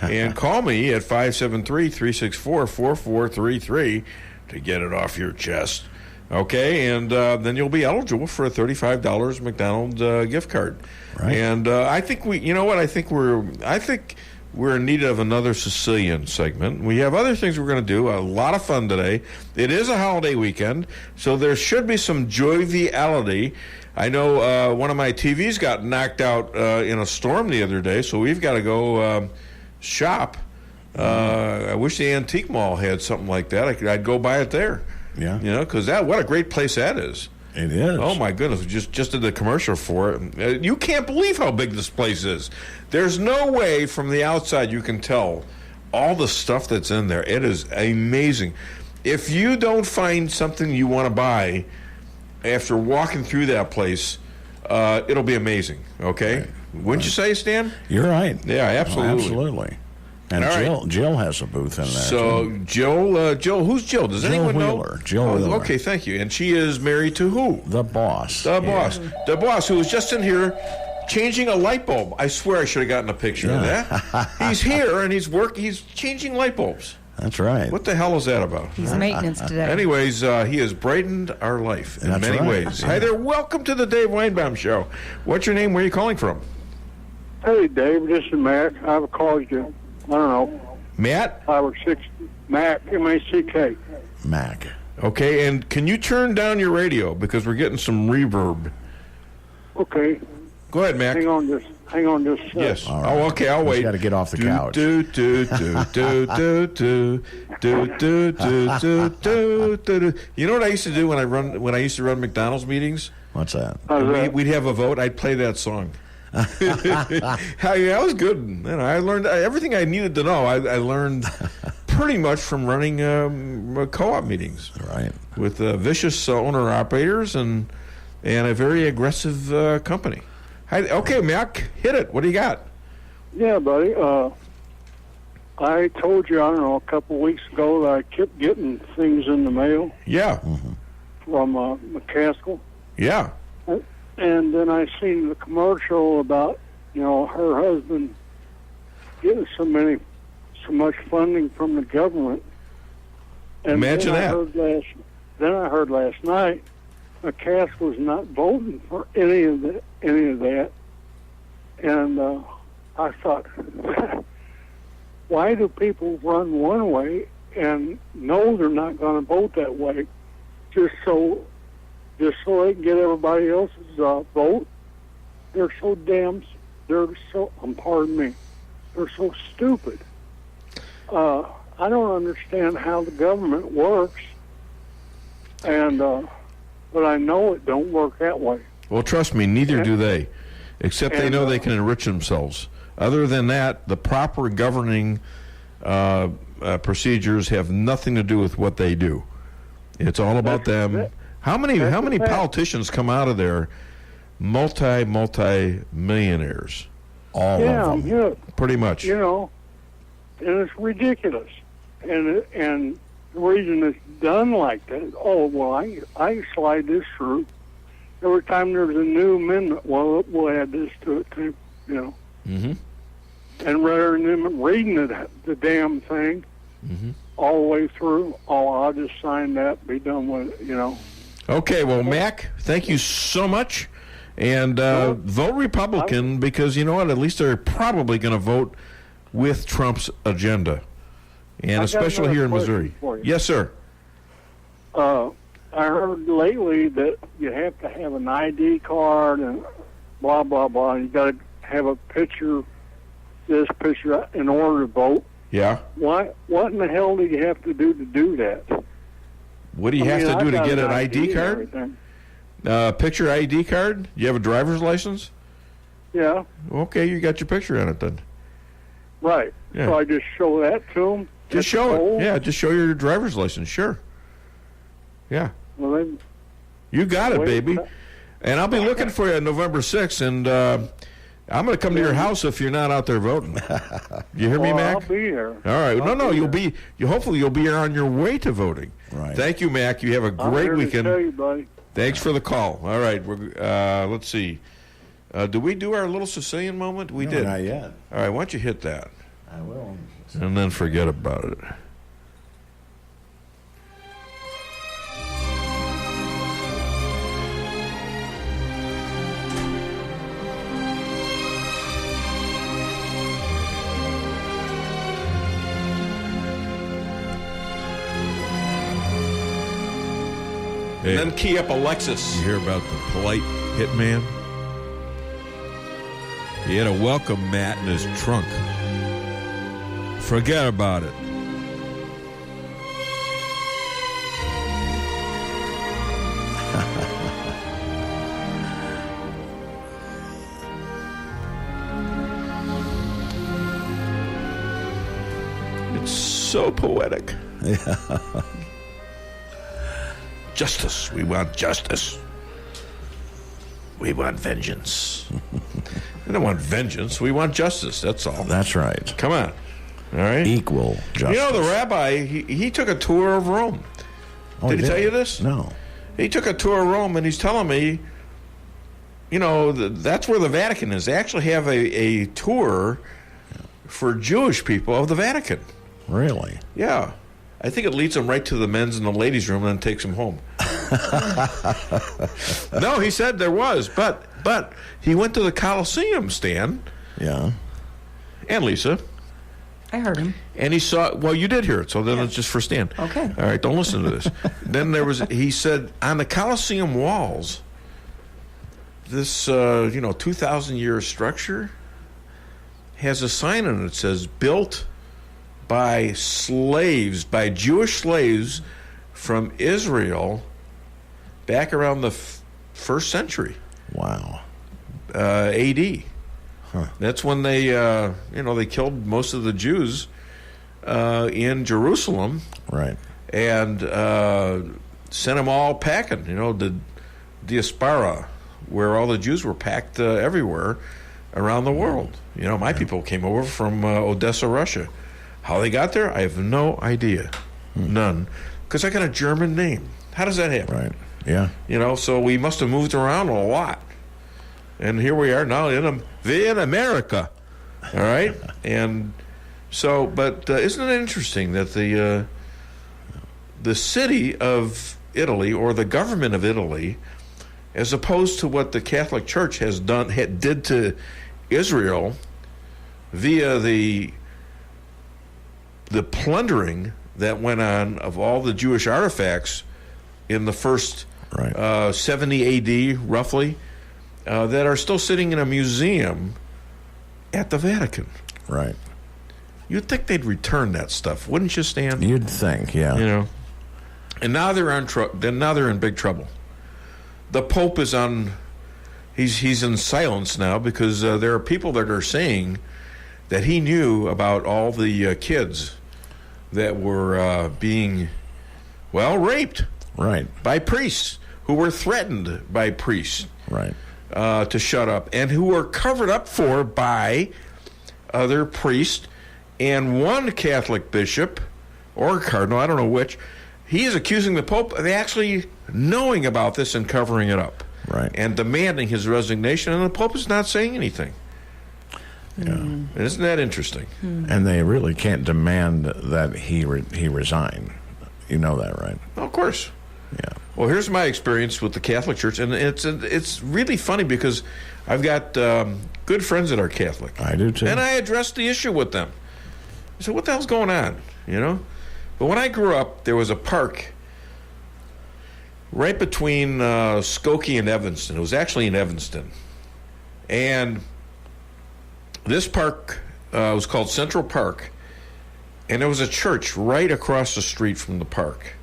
and call me at 573-364-4433 to get it off your chest. Okay, and then you'll be eligible for a $35 McDonald's gift card. Right. And I think we're in need of another Sicilian segment. We have other things we're going to do. A lot of fun today. It is a holiday weekend, so there should be some joviality. I know one of my TVs got knocked out in a storm the other day, so we've got to go shop. I wish the Antique Mall had something like that. I'd go buy it there. Yeah. You know, because what a great place that is. It is. Oh, my goodness. Just did the commercial for it. You can't believe how big this place is. There's no way from the outside you can tell all the stuff that's in there. It is amazing. If you don't find something you want to buy after walking through that place, it'll be amazing, okay? Right. Wouldn't you say, Stan? You're right. Yeah, absolutely. Oh, absolutely. And Jill has a booth in there. So, Jill, who's Jill? Does anyone know? Jill Wheeler. Okay, thank you. And she is married to who? The boss. The boss, who was just in here changing a light bulb. I swear I should have gotten a picture of that. He's here, and he's changing light bulbs. That's right. What the hell is that about? He's maintenance today. Anyways, he has brightened our life in many ways. Hi there. Welcome to the Dave Weinbaum Show. What's your name? Where are you calling from? Hey, Dave. This is Mac. I've called you. I don't know. Matt? 5 or 6. Mac. M-A-C-K. Mac. Okay, and can you turn down your radio because we're getting some reverb? Okay. Go ahead, Mac. Hang on just Yes. All right. Oh, okay. I'll wait. Got to get off the couch. You know what I used to do when I used to run McDonald's meetings? What's that? We'd have a vote. I'd play that song. That was good. You know, I learned everything I needed to know. I learned pretty much from running co-op meetings. Right. With vicious owner-operators and a very aggressive company. Okay, Mac, hit it. What do you got? Yeah, buddy. I told you, I don't know, a couple weeks ago that I kept getting things in the mail. Yeah. From McCaskill. Yeah. And then I seen the commercial about, her husband getting so much funding from the government. And imagine that. Then I heard last night McCaskill's not voting for any of that. And I thought, why do people run one way and know they're not going to vote that way just so they can get everybody else's vote? They're so stupid. I don't understand how the government works, and but I know it don't work that way. Well, trust me, neither do they, except they know they can enrich themselves. Other than that, the proper governing procedures have nothing to do with what they do. It's all about them. How many politicians come out of there multi-millionaires? All of them. Yeah, pretty much. And it's ridiculous. And the reason it's done like that, I slide this through. Every time there's a new amendment, we'll add this to it too, Mm-hmm. And rather than them reading the damn thing all the way through, I'll just sign that, be done with it, Okay, well, Mac, thank you so much. And vote Republican because, you know what, at least they're probably going to vote with Trump's agenda. And especially here in Missouri. Yes, sir. I heard lately that you have to have an ID card and blah, blah, blah. You got to have a picture in order to vote. Yeah. What in the hell do you have to do that? What do you have to do to get an ID card? Picture ID card? Do you have a driver's license? Yeah. Okay, you got your picture on it then. Right. Yeah. So I just show that to them? Just show it. Yeah, just show your driver's license. Sure. Yeah. Well, then, you got it, baby. And I'll be looking for you on November 6th, and I'm going to come to your house if you're not out there voting. You hear me, Mac? I'll be there. All right. Hopefully you'll be here on your way to voting. Right. Thank you, Mac. You have a great weekend. To tell you, buddy. Thanks for the call. All right. Let's see. Did we do our little Sicilian moment? We did. Not yet. All right. Why don't you hit that? I will. And then forget about it. And then key up Alexis. You hear about the polite hitman? He had to welcome Matt in his trunk. Forget about it. so poetic. Yeah. Justice. We want justice. We want vengeance. We don't want vengeance. We want justice. That's all. That's right. Come on. All right? Equal justice. You know, the rabbi, he took a tour of Rome. Oh, did he tell you this? No. He took a tour of Rome, and he's telling me, you know, that's where the Vatican is. They actually have a tour for Jewish people of the Vatican. Really? Yeah. I think it leads them right to the men's and the ladies' room and then takes them home. No, he said there was, but he went to the Colosseum, Stan. Yeah. And Lisa. I heard him. And he saw, well, you did hear it, so then it's just for Stan. Okay. All right, don't listen to this. Then he said, on the Colosseum walls, this, 2,000-year structure has a sign on it that says, built by Jewish slaves from Israel back around the first century. Wow. AD. Huh. That's when they, they killed most of the Jews in Jerusalem. Right. And sent them all packing, the diaspora, where all the Jews were packed everywhere around the world. My people came over from Odessa, Russia. How they got there, I have no idea. None. Because I got a German name. How does that happen? Right. Yeah. So we must have moved around a lot. And here we are now in America. All right? And so, but isn't it interesting that the city of Italy, or the government of Italy, as opposed to what the Catholic Church did to Israel via the plundering that went on of all the Jewish artifacts in the first 70 AD, roughly, that are still sitting in a museum at the Vatican. Right. You'd think they'd return that stuff, wouldn't you, Stan? You'd think, yeah. And now they're in big trouble. The Pope is he's in silence now, because there are people that are saying that he knew about all the kids that were being, raped. Right. By priests, who were threatened by priests. Right. To shut up, and who were covered up for by other priests. And one Catholic bishop, or cardinal, I don't know which, he is accusing the Pope of actually knowing about this and covering it up. Right. And demanding his resignation, and the Pope is not saying anything. Yeah. Isn't that interesting? And they really can't demand that he resign. You know that, right? Of course. Yeah. Well, here's my experience with the Catholic Church, and it's really funny because I've got good friends that are Catholic. I do too. And I addressed the issue with them. I said, what the hell's going on, But when I grew up, there was a park right between Skokie and Evanston. It was actually in Evanston. And this park was called Central Park, and there was a church right across the street from the park.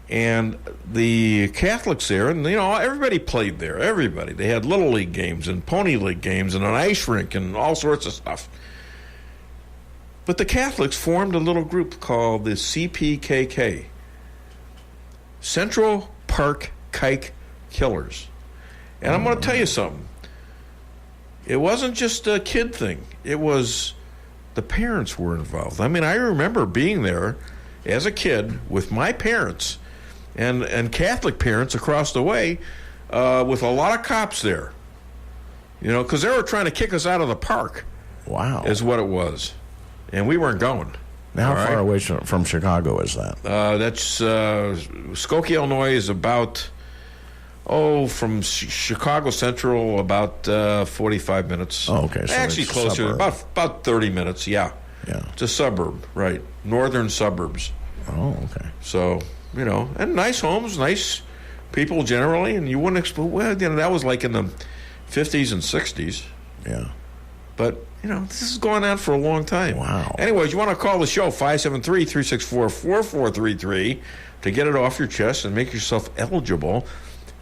And the Catholics there, and everybody played there. Everybody. They had Little League games and Pony League games and an ice rink and all sorts of stuff. But the Catholics formed a little group called the CPKK, Central Park Kike Killers. And I'm going to tell you something. It wasn't just a kid thing. It was the parents were involved. I mean, I remember being there as a kid with my parents and Catholic parents across the way with a lot of cops there. Because they were trying to kick us out of the park. Wow. Is what it was. And we weren't going. Now, how far away from Chicago is that? That's Skokie, Illinois is about, from Chicago Central, about 45 minutes. Oh, okay. So actually closer, about 30 minutes, yeah. Yeah. It's a suburb, right. Northern suburbs. Oh, okay. So, and nice homes, nice people generally, and you wouldn't expect, that was like in the 50s and 60s. Yeah. But, this is going on for a long time. Wow. Anyways, you want to call the show, 573-364-4433, to get it off your chest and make yourself eligible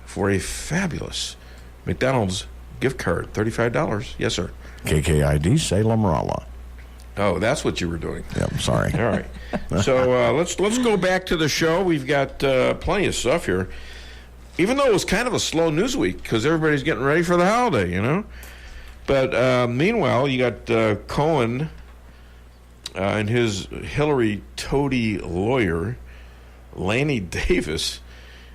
for a fabulous McDonald's gift card, $35. Yes, sir. KKID, Salem, Rolla. Oh, that's what you were doing. Yep, sorry. All right. So let's go back to the show. We've got plenty of stuff here. Even though it was kind of a slow news week because everybody's getting ready for the holiday, you know. But meanwhile, you got Cohen and his Hillary toady lawyer, Lanny Davis,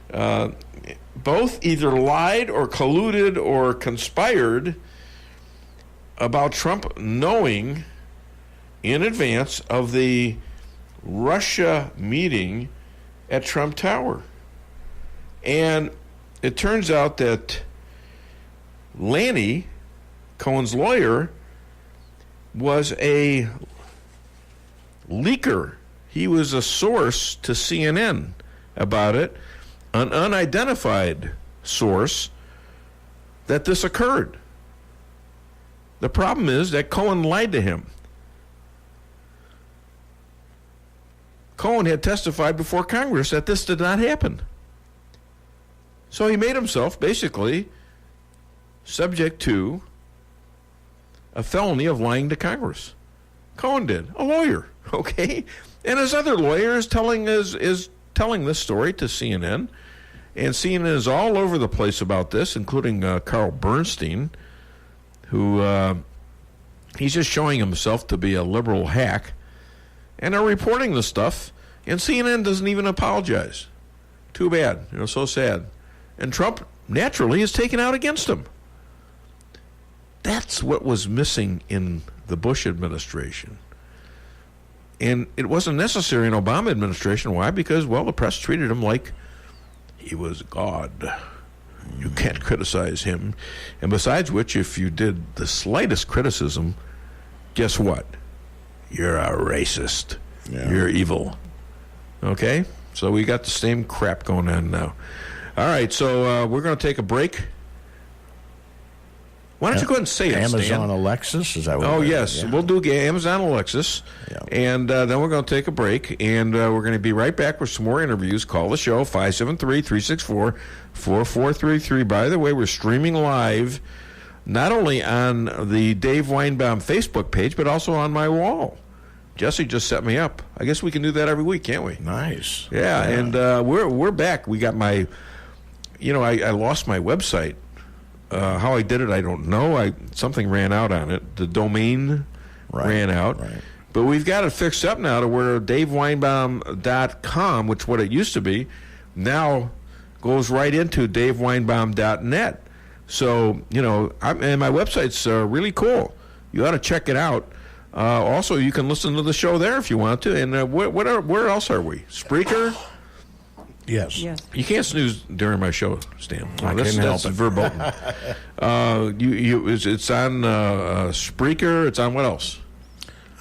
both either lied or colluded or conspired about Trump knowing in advance of the Russia meeting at Trump Tower. And it turns out that Lanny, Cohen's lawyer, was a leaker. He was a source to CNN about it, an unidentified source, that this occurred. The problem is that Cohen lied to him. Cohen had testified before Congress that this did not happen. So he made himself basically subject to a felony of lying to Congress. Cohen did, a lawyer, okay? And his other lawyer is telling this story to CNN, and CNN is all over the place about this, including Carl Bernstein, who he's just showing himself to be a liberal hack, and they're reporting the stuff, and CNN doesn't even apologize. Too bad, so sad. And Trump, naturally, is taken out against him. That's what was missing in the Bush administration. And it wasn't necessary in Obama administration. Why? Because, well, the press treated him like he was God. You can't criticize him. And besides which, if you did the slightest criticism, guess what? You're a racist. Yeah. You're evil. Okay? So we got the same crap going on now. All right, so we're going to take a break. Why don't you go ahead and say it, Amazon Stan? Alexis? Is that what Oh, it is? yes. Yeah. We'll do Amazon Alexis. Yeah. And then we're going to take a break. And we're going to be right back with some more interviews. Call the show, 573-364-4433. By the way, we're streaming live not only on the Dave Weinbaum Facebook page, but also on my wall. Jesse just set me up. I guess we can do that every week, can't we? Nice. Yeah, and we're back. We got my, I lost my website. How I did it, I don't know. Something ran out on it. The domain ran out. Right. But we've got it fixed up now to where DaveWeinbaum.com, which what it used to be, now goes right into DaveWeinbaum.net. So, and my website's really cool. You ought to check it out. Also, you can listen to the show there if you want to. And where else are we? Spreaker? Yes. You can't snooze during my show, Stan. That's verboten. It's on Spreaker. It's on what else?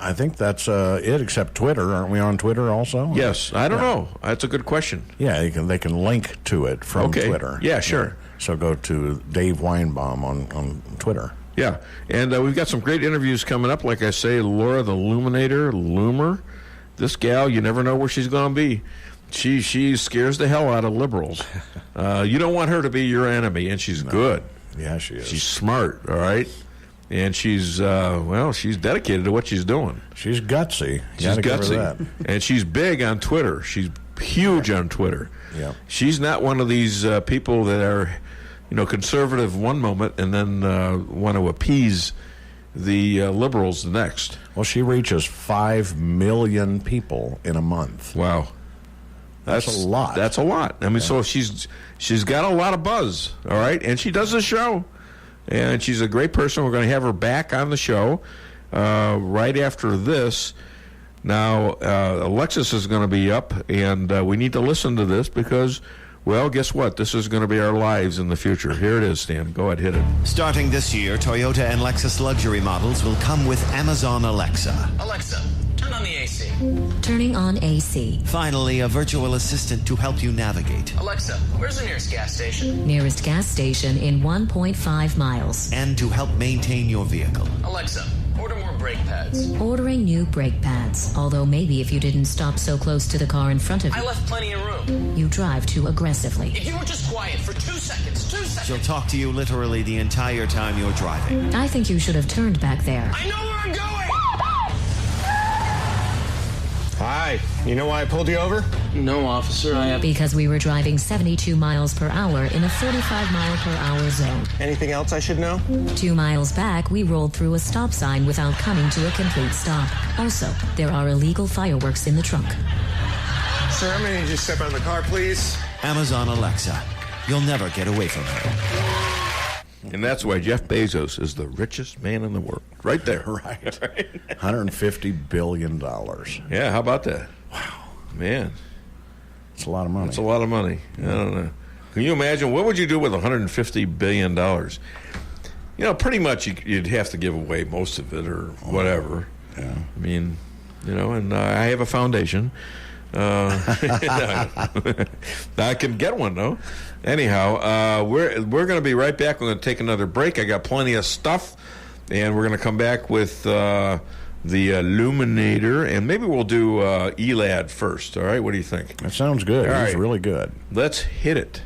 I think that's it, except Twitter. Aren't we on Twitter also? Yes. I don't know. That's a good question. Yeah, they can link to it from Twitter. Yeah, sure. Yeah. So go to Dave Weinbaum on Twitter. Yeah, and we've got some great interviews coming up. Like I say, Laura the Loomer. This gal, you never know where she's going to be. She scares the hell out of liberals. You don't want her to be your enemy, and she's good. Yeah, she is. She's smart, all right? And she's, she's dedicated to what she's doing. She's gutsy. She's gutsy. And she's big on Twitter. She's huge on Twitter. Yeah. She's not one of these people that are, conservative one moment and then want to appease the liberals the next. Well, she reaches 5 million people in a month. Wow. That's a lot. That's a lot. I mean, so she's got a lot of buzz, all right? And she does the show. And she's a great person. We're going to have her back on the show right after this. Now, Alexis is going to be up, and we need to listen to this because, well, guess what? This is going to be our lives in the future. Here it is, Stan. Go ahead, hit it. Starting this year, Toyota and Lexus luxury models will come with Amazon Alexa. Alexa, turn on the AC. Turning on AC. Finally, a virtual assistant to help you navigate. Alexa, where's the nearest gas station? Nearest gas station in 1.5 miles. And to help maintain your vehicle. Alexa, order more brake pads. Ordering new brake pads. Although maybe if you didn't stop so close to the car in front of you. I left plenty of room. You drive too aggressively. If you were just quiet for 2 seconds. She'll talk to you literally the entire time you're driving. I think you should have turned back there. I know where I'm going! Hi. You know why I pulled you over? No, officer. I have... Because we were driving 72 miles per hour in a 45-mile-per-hour zone. Anything else I should know? 2 miles back, we rolled through a stop sign without coming to a complete stop. Also, there are illegal fireworks in the trunk. Sir, I'm going to need you to step out of the car, please. Amazon Alexa. You'll never get away from her. And that's why Jeff Bezos is the richest man in the world. Right there. Right. $150 billion. Yeah, how about that? Wow. Man. It's a lot of money. It's a lot of money. I don't know. Can you imagine? What would you do with $150 billion? You know, pretty much you'd have to give away most of it or whatever. Yeah. I mean, you know, and I have a foundation. I can get one, though. Anyhow, we're going to be right back. We're going to take another break. I got plenty of stuff, and we're going to come back with the Illuminator, and maybe we'll do ELAD first. All right, what do you think? That sounds good. It's really good. Let's hit it.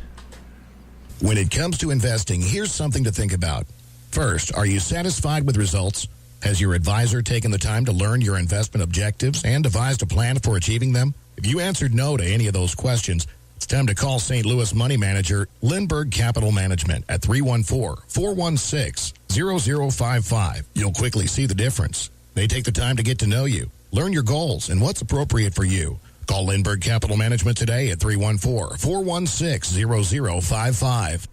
When it comes to investing, here's something to think about. First, are you satisfied with results? Has your advisor taken the time to learn your investment objectives and devised a plan for achieving them? If you answered no to any of those questions, it's time to call St. Louis money manager Lindbergh Capital Management at 314-416-0055. You'll quickly see the difference. They take the time to get to know you, learn your goals, and what's appropriate for you. Call Lindbergh Capital Management today at 314-416-0055.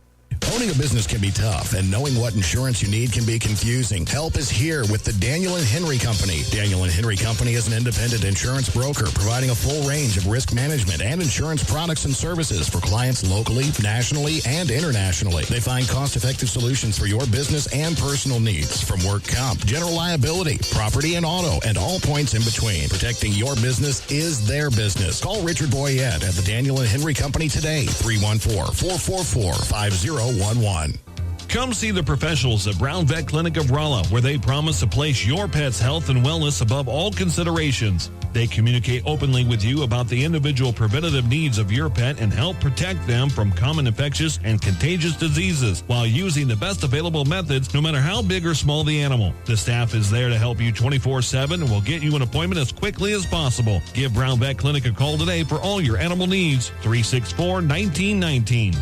Owning a business can be tough, and knowing what insurance you need can be confusing. Help is here with the Daniel & Henry Company. Daniel & Henry Company is an independent insurance broker providing a full range of risk management and insurance products and services for clients locally, nationally, and internationally. They find cost-effective solutions for your business and personal needs, from work comp, general liability, property and auto, and all points in between. Protecting your business is their business. Call Richard Boyette at the Daniel & Henry Company today, 314-444-5011. Come see the professionals at Brown Vet Clinic of Rolla, where they promise to place your pet's health and wellness above all considerations. They communicate openly with you about the individual preventative needs of your pet and help protect them from common infectious and contagious diseases while using the best available methods, no matter how big or small the animal. The staff is there to help you 24/7 and will get you an appointment as quickly as possible. Give Brown Vet Clinic a call today for all your animal needs. 364-1919.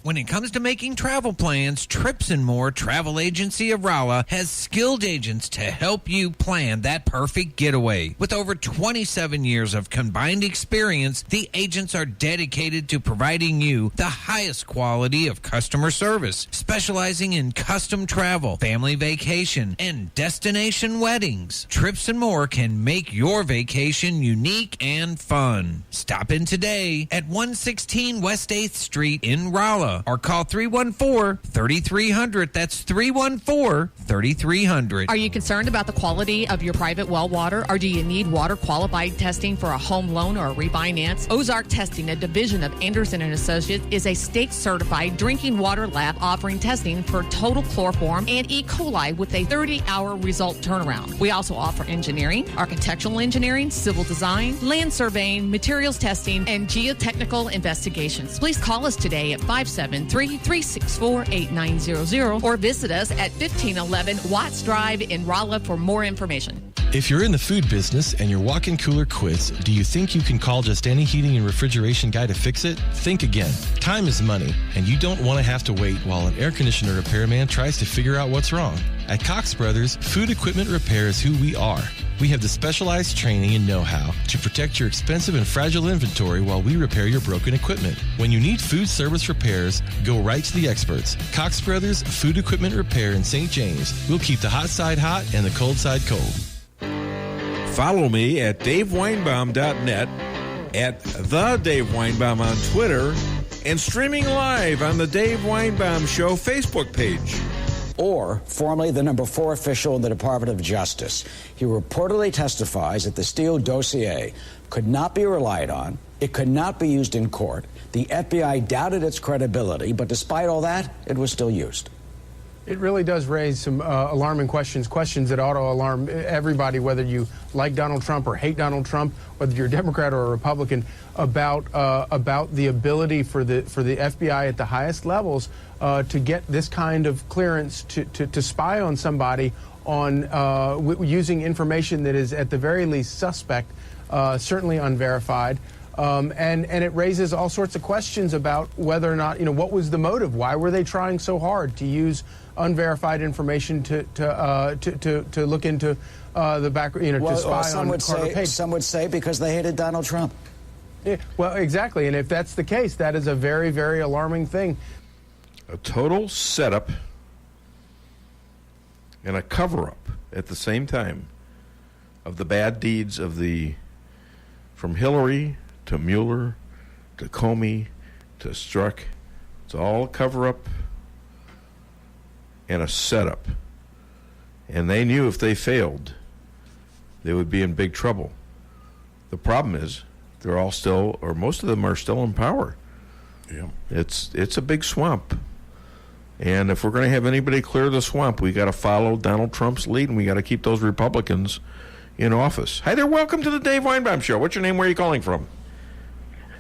When it comes to making travel plans, Trips and More Travel Agency of Rolla has skilled agents to help you plan that perfect getaway. With over 27 years of combined experience, the agents are dedicated to providing you the highest quality of customer service, specializing in custom travel, family vacation, and destination weddings. Trips and More can make your vacation unique and fun. Stop in today at 116 West 8th Street in Rolla, or call 314-3300. That's 314-3300. Are you concerned about the quality of your private well water, or do you need water qualified testing for a home loan or a refinance? Ozark Testing, a division of Anderson & Associates, is a state-certified drinking water lab offering testing for total chloroform and E. coli with a 30-hour result turnaround. We also offer engineering, architectural engineering, civil design, land surveying, materials testing, and geotechnical investigations. Please call us today at 573-364-8900 or visit us at 1511 Watts Drive in Rolla for more information. If you're in the food business and your walk-in cooler quits, do you think you can call just any heating and refrigeration guy to fix it? Think again. Time is money, and you don't want to have to wait while an air conditioner repairman tries to figure out what's wrong. At Cox Brothers, food equipment repair is who we are. We have the specialized training and know-how to protect your expensive and fragile inventory while we repair your broken equipment. When you need food service repairs, go right to the experts. Cox Brothers Food Equipment Repair in St. James. We'll keep the hot side hot and the cold side cold. Follow me at DaveWeinbaum.net, at The Dave Weinbaum on Twitter, and streaming live on the Dave Weinbaum Show Facebook page. Or formerly the number 4 official in the Department of Justice. He reportedly testifies that the Steele dossier could not be relied on. It could not be used in court. The FBI doubted its credibility, but despite all that, it was still used. It really does raise some alarming questions that ought to alarm everybody, whether you like Donald Trump or hate Donald Trump, whether you're a Democrat or a Republican, about the ability for the FBI at the highest levels to get this kind of clearance to spy on somebody on using information that is at the very least suspect, certainly unverified. And it raises all sorts of questions about whether or not, what was the motive? Why were they trying so hard to use unverified information to look into the back, to spy on Carter Page? Some would say because they hated Donald Trump. Yeah, well, exactly. And if that's the case, that is a very, very alarming thing. A total setup and a cover-up at the same time of the bad deeds of from Hillary to Mueller to Comey to Strzok. It's all a cover-up and a setup. And they knew if they failed, they would be in big trouble. The problem is they're all still, or most of them are still in power. Yeah. It's a big swamp. And if we're going to have anybody clear the swamp, we got to follow Donald Trump's lead, and we got to keep those Republicans in office. Hi there, welcome to the Dave Weinbaum Show. What's your name? Where are you calling from?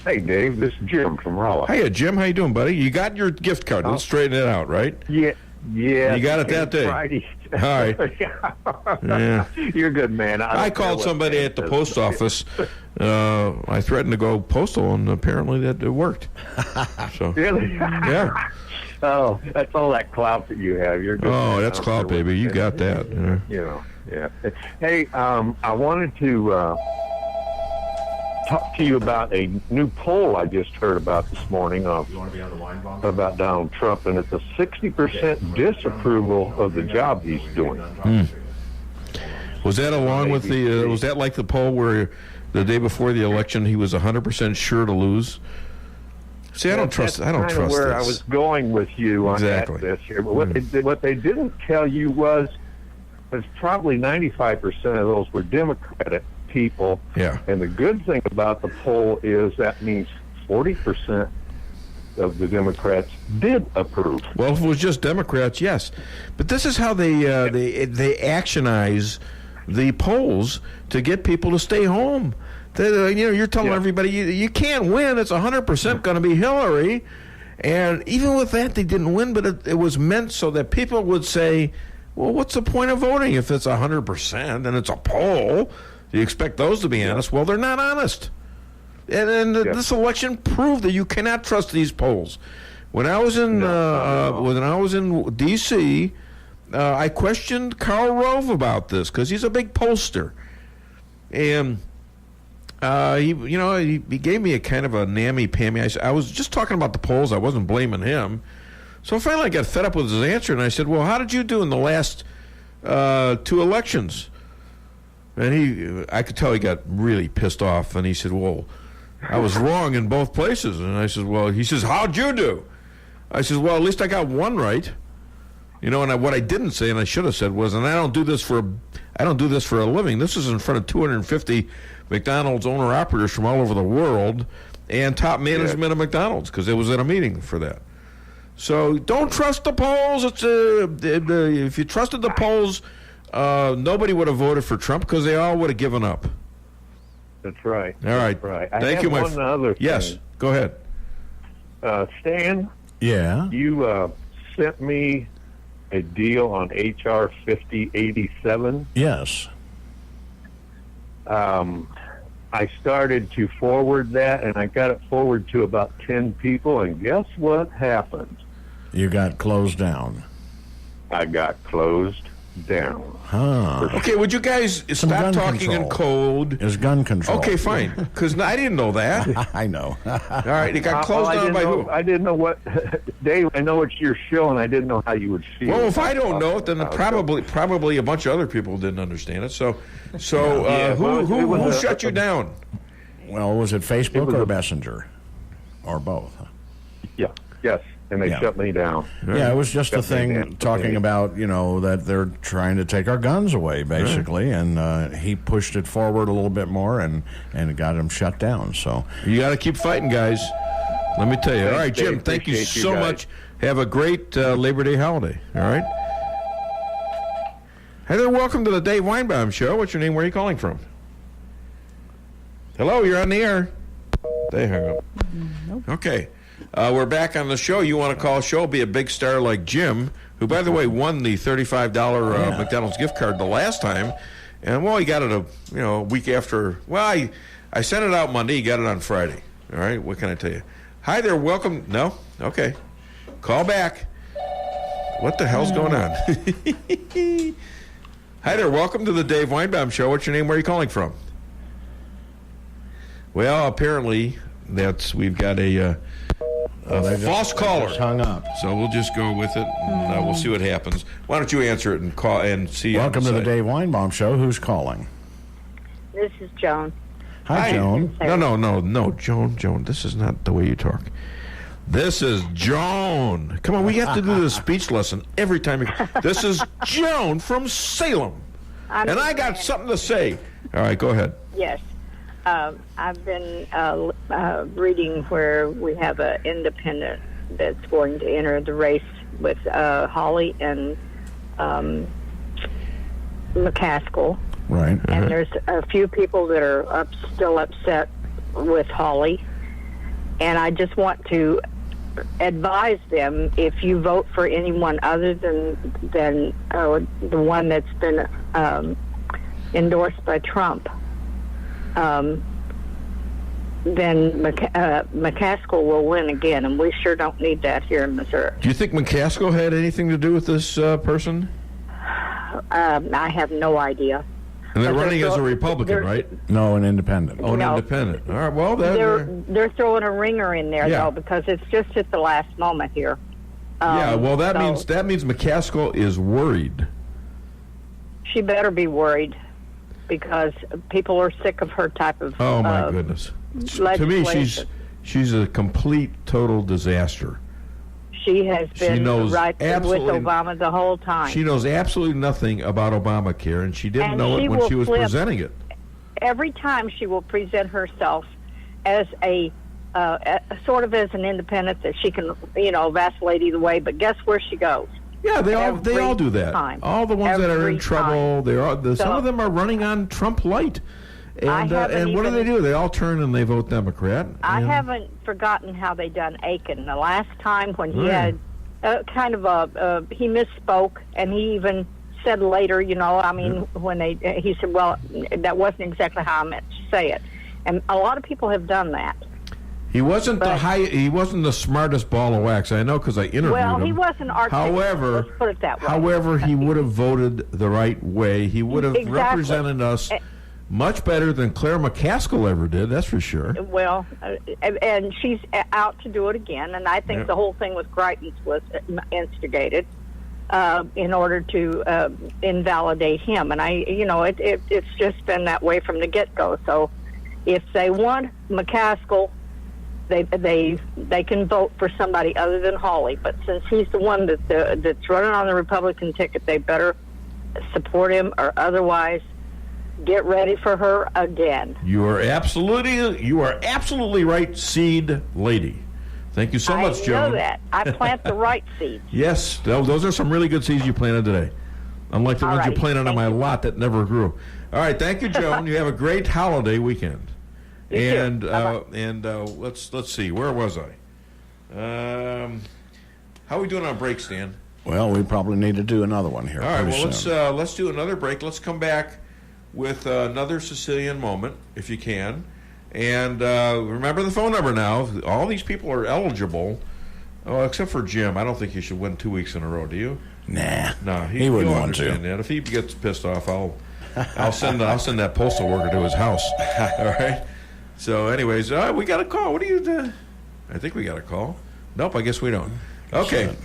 Hey, Dave, this is Jim from Rolla. Hiya, Jim. How you doing, buddy? You got your gift card. Let's straighten it out, right? Yeah. You got it that day. Friday. All right. Yeah. You're good, man. I called somebody at the post office. I threatened to go postal, and apparently that it worked. So, really? Yeah. Oh, that's all that clout that you have. You're good. Oh, that's clout, baby. You got that. Yeah. Hey, I wanted to talk to you about a new poll I just heard about this morning about Donald Trump, and it's a 60% disapproval of the job he's doing. Was that along with the? Was that like the poll where the day before the election he was 100% sure to lose? See, I don't trust where this. I was going with you on this here. But what they didn't tell you was probably 95% of those were Democratic people. Yeah. And the good thing about the poll is that means 40% of the Democrats did approve. Well, if it was just Democrats, yes. But this is how they actionize the polls to get people to stay home. You're telling everybody you can't win. It's 100% going to be Hillary. And even with that, they didn't win, but it was meant so that people would say, well, what's the point of voting if it's 100% and it's a poll? Do you expect those to be honest? Well, they're not honest. And this election proved that you cannot trust these polls. When I was in D.C., I questioned Karl Rove about this because he's a big pollster, and he gave me a kind of a nammy-pammy. I was just talking about the polls. I wasn't blaming him. So finally I got fed up with his answer, and I said, well, how did you do in the last 2 elections? And I could tell he got really pissed off, and he said, well, I was wrong in both places. And I said, well, he says, how'd you do? I said, well, at least I got one right. And what I didn't say, and I should have said, was, and I don't do this for a living. This is in front of 250 McDonald's owner-operators from all over the world and top management of McDonald's, because it was at a meeting for that. So don't trust the polls. If you trusted the polls, nobody would have voted for Trump because they all would have given up. That's right. All right. That's right. Thank you, my friend. Other thing. Yes, go ahead. Stan? Yeah? You sent me a deal on H.R. 5087. Yes. I started to forward that, and I got it forward to about 10 people, and guess what happened? You got closed down. I got closed down. Huh. Okay, would you guys stop talking in code? There's gun control. Okay, fine, because I didn't know that. I know. All right, it got closed down by who? I didn't know what... Dave, I know it's your show, and I didn't know how you would feel. Well, if I don't know it, then probably a bunch of other people didn't understand it. So who shut you down? Well, was it Facebook or Messenger? Or both? Yeah, yes. And they shut me down. Yeah, it was just a thing talking about, that they're trying to take our guns away, basically. And he pushed it forward a little bit more and it got him shut down. So you got to keep fighting, guys. Let me tell you. All right, Jim, thank you so much. Have a great Labor Day holiday. All right. Hey there, welcome to the Dave Weinbaum Show. What's your name? Where are you calling from? Hello, you're on the air. They hung up. Nope. Okay. We're back on the show. You want to call a show, be a big star like Jim, who, by the way, won the $35 McDonald's gift card the last time. And, well, he got it a week after. Well, I sent it out Monday. He got it on Friday. All right, what can I tell you? Hi there, welcome. No? Okay. Call back. What the hell's going on? Hi there, welcome to the Dave Weinbaum Show. What's your name? Where are you calling from? Well, apparently we've got a false caller. Just hung up. So we'll just go with it, and we'll see what happens. Why don't you answer it and call and see? Welcome to the Dave Weinbaum Show. Who's calling? This is Joan. Hi, Joan. No, Joan. This is not the way you talk. This is Joan. Come on, we have to do this speech lesson every time. This is Joan from Salem, and I got something to say. All right, go ahead. Yes. I've been reading where we have an independent that's going to enter the race with Hawley and McCaskill. Right. And there's a few people that are still upset with Hawley. And I just want to advise them, if you vote for anyone other than the one that's been endorsed by Trump, then McCaskill will win again, and we sure don't need that here in Missouri. Do you think McCaskill had anything to do with this person? I have no idea. And they're running as a Republican, right? No, an independent. Oh, an independent. All right, well, they're throwing a ringer in there, though, because it's just at the last moment here. Well, that means McCaskill is worried. She better be worried, because people are sick of her type of my goodness. To me, she's a complete, total disaster. She has been right with absolutely Obama the whole time. She knows absolutely nothing about Obamacare, and she didn't know it when she was presenting it. Every time she will present herself as a sort of as an independent that she can, vacillate either way. But guess where she goes? Yeah, they all do that. All the ones that are in trouble, some of them are running on Trump light. And what do they do? They all turn and they vote Democrat. I haven't forgotten how they done Aiken. The last time when he had he misspoke, and he even said later, when he said, well, that wasn't exactly how I meant to say it. And a lot of people have done that. He wasn't he wasn't the smartest ball of wax. I know because I interviewed him. Well, he wasn't articulate. Let's put it that way. However, he would have voted the right way. He would have represented us much better than Claire McCaskill ever did, that's for sure. Well, and she's out to do it again, and I think the whole thing with Greitens was instigated in order to invalidate him. And it's just been that way from the get-go. So if they want McCaskill, they can vote for somebody other than Hawley. But since he's the one that's running on the Republican ticket, they better support him, or otherwise get ready for her again. You are absolutely right, seed lady. Thank you so much, Joan. I know that. I plant the right seeds. Yes, those are some really good seeds you planted today. Unlike the ones you planted on my lot that never grew. All right, thank you, Joan. You have a great holiday weekend. You too. Let's see. Where was I? How are we doing on break, Stan? Well, we probably need to do another one here. All right. Well, let's do another break. Let's come back with another Sicilian moment, if you can. And remember the phone number now. All these people are eligible, except for Jim. I don't think he should win 2 weeks in a row. Do you? Nah. No, he wouldn't want to. That. If he gets pissed off, I'll send that postal worker to his house. All right. So, anyways, we got a call. What do you do? I think we got a call. Nope, I guess we don't. Okay.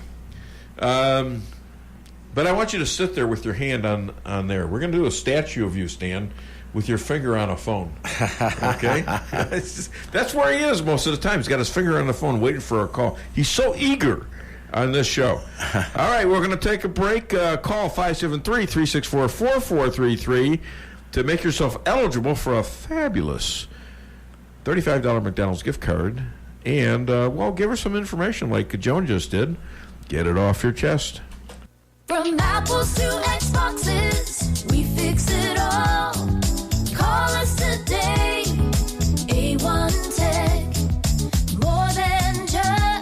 But I want you to sit there with your hand on there. We're going to do a statue of you, Stan, with your finger on a phone. Okay? That's where he is most of the time. He's got his finger on the phone waiting for a call. He's so eager on this show. All right, we're going to take a break. Call 573-364-4433 to make yourself eligible for a fabulous $35 McDonald's gift card. And, give her some information like Joan just did. Get it off your chest. From Apples to Xboxes, we fix it all. Call us today, A1 Tech. More than just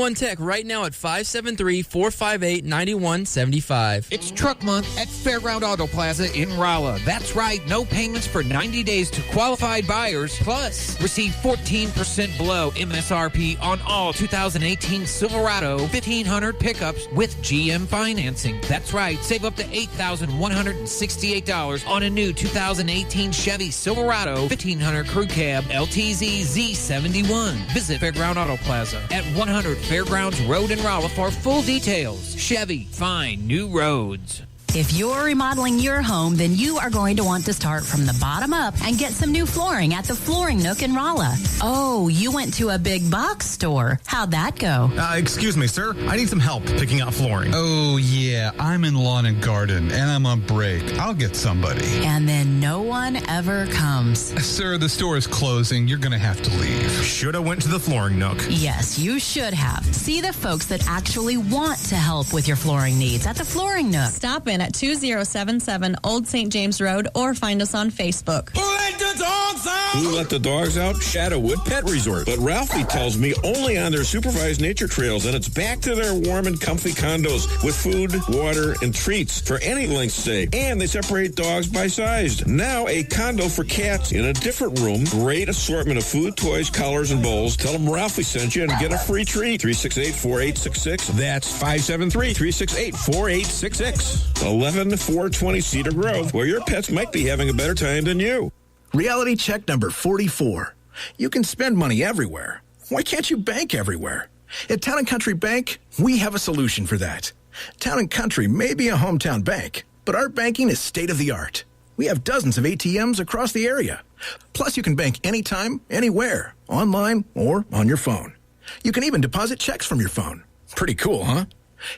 one tech right now at 573-458-9175. It's Truck Month at Fairground Auto Plaza in Rolla. That's right, no payments for 90 days to qualified buyers. Plus, receive 14% below MSRP on all 2018 Silverado 1500 pickups with GM financing. That's right, save up to $8,168 on a new 2018 Chevy Silverado 1500 Crew Cab LTZ Z71. Visit Fairground Auto Plaza at 100 Fairgrounds Road in Rolla for full details. Chevy, find new roads. If you're remodeling your home, then you are going to want to start from the bottom up and get some new flooring at the Flooring Nook in Rolla. Oh, you went to a big box store. How'd that go? Excuse me, sir. I need some help picking out flooring. Oh, yeah. I'm in lawn and garden, and I'm on break. I'll get somebody. And then no one ever comes. Sir, the store is closing. You're going to have to leave. Should have went to the Flooring Nook. Yes, you should have. See the folks that actually want to help with your flooring needs at the Flooring Nook. Stop in at 2077 Old St. James Road or find us on Facebook. Who let the dogs out? Who let the dogs out? Shadowwood Pet Resort. But Ralphie tells me only on their supervised nature trails, and it's back to their warm and comfy condos with food, water, and treats for any length stay. And they separate dogs by size. Now a condo for cats in a different room. Great assortment of food, toys, collars, and bowls. Tell them Ralphie sent you and get a free treat. 368-4866. That's 573-368-4866. 11420 Cedar Grove, where your pets might be having a better time than you. Reality check number 44. You can spend money everywhere. Why can't you bank everywhere? At Town & Country Bank, we have a solution for that. Town & Country may be a hometown bank, but our banking is state-of-the-art. We have dozens of ATMs across the area. Plus, you can bank anytime, anywhere, online or on your phone. You can even deposit checks from your phone. Pretty cool, huh?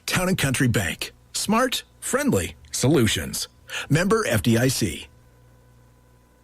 Town & Country Bank. Smart, friendly solutions. Member FDIC.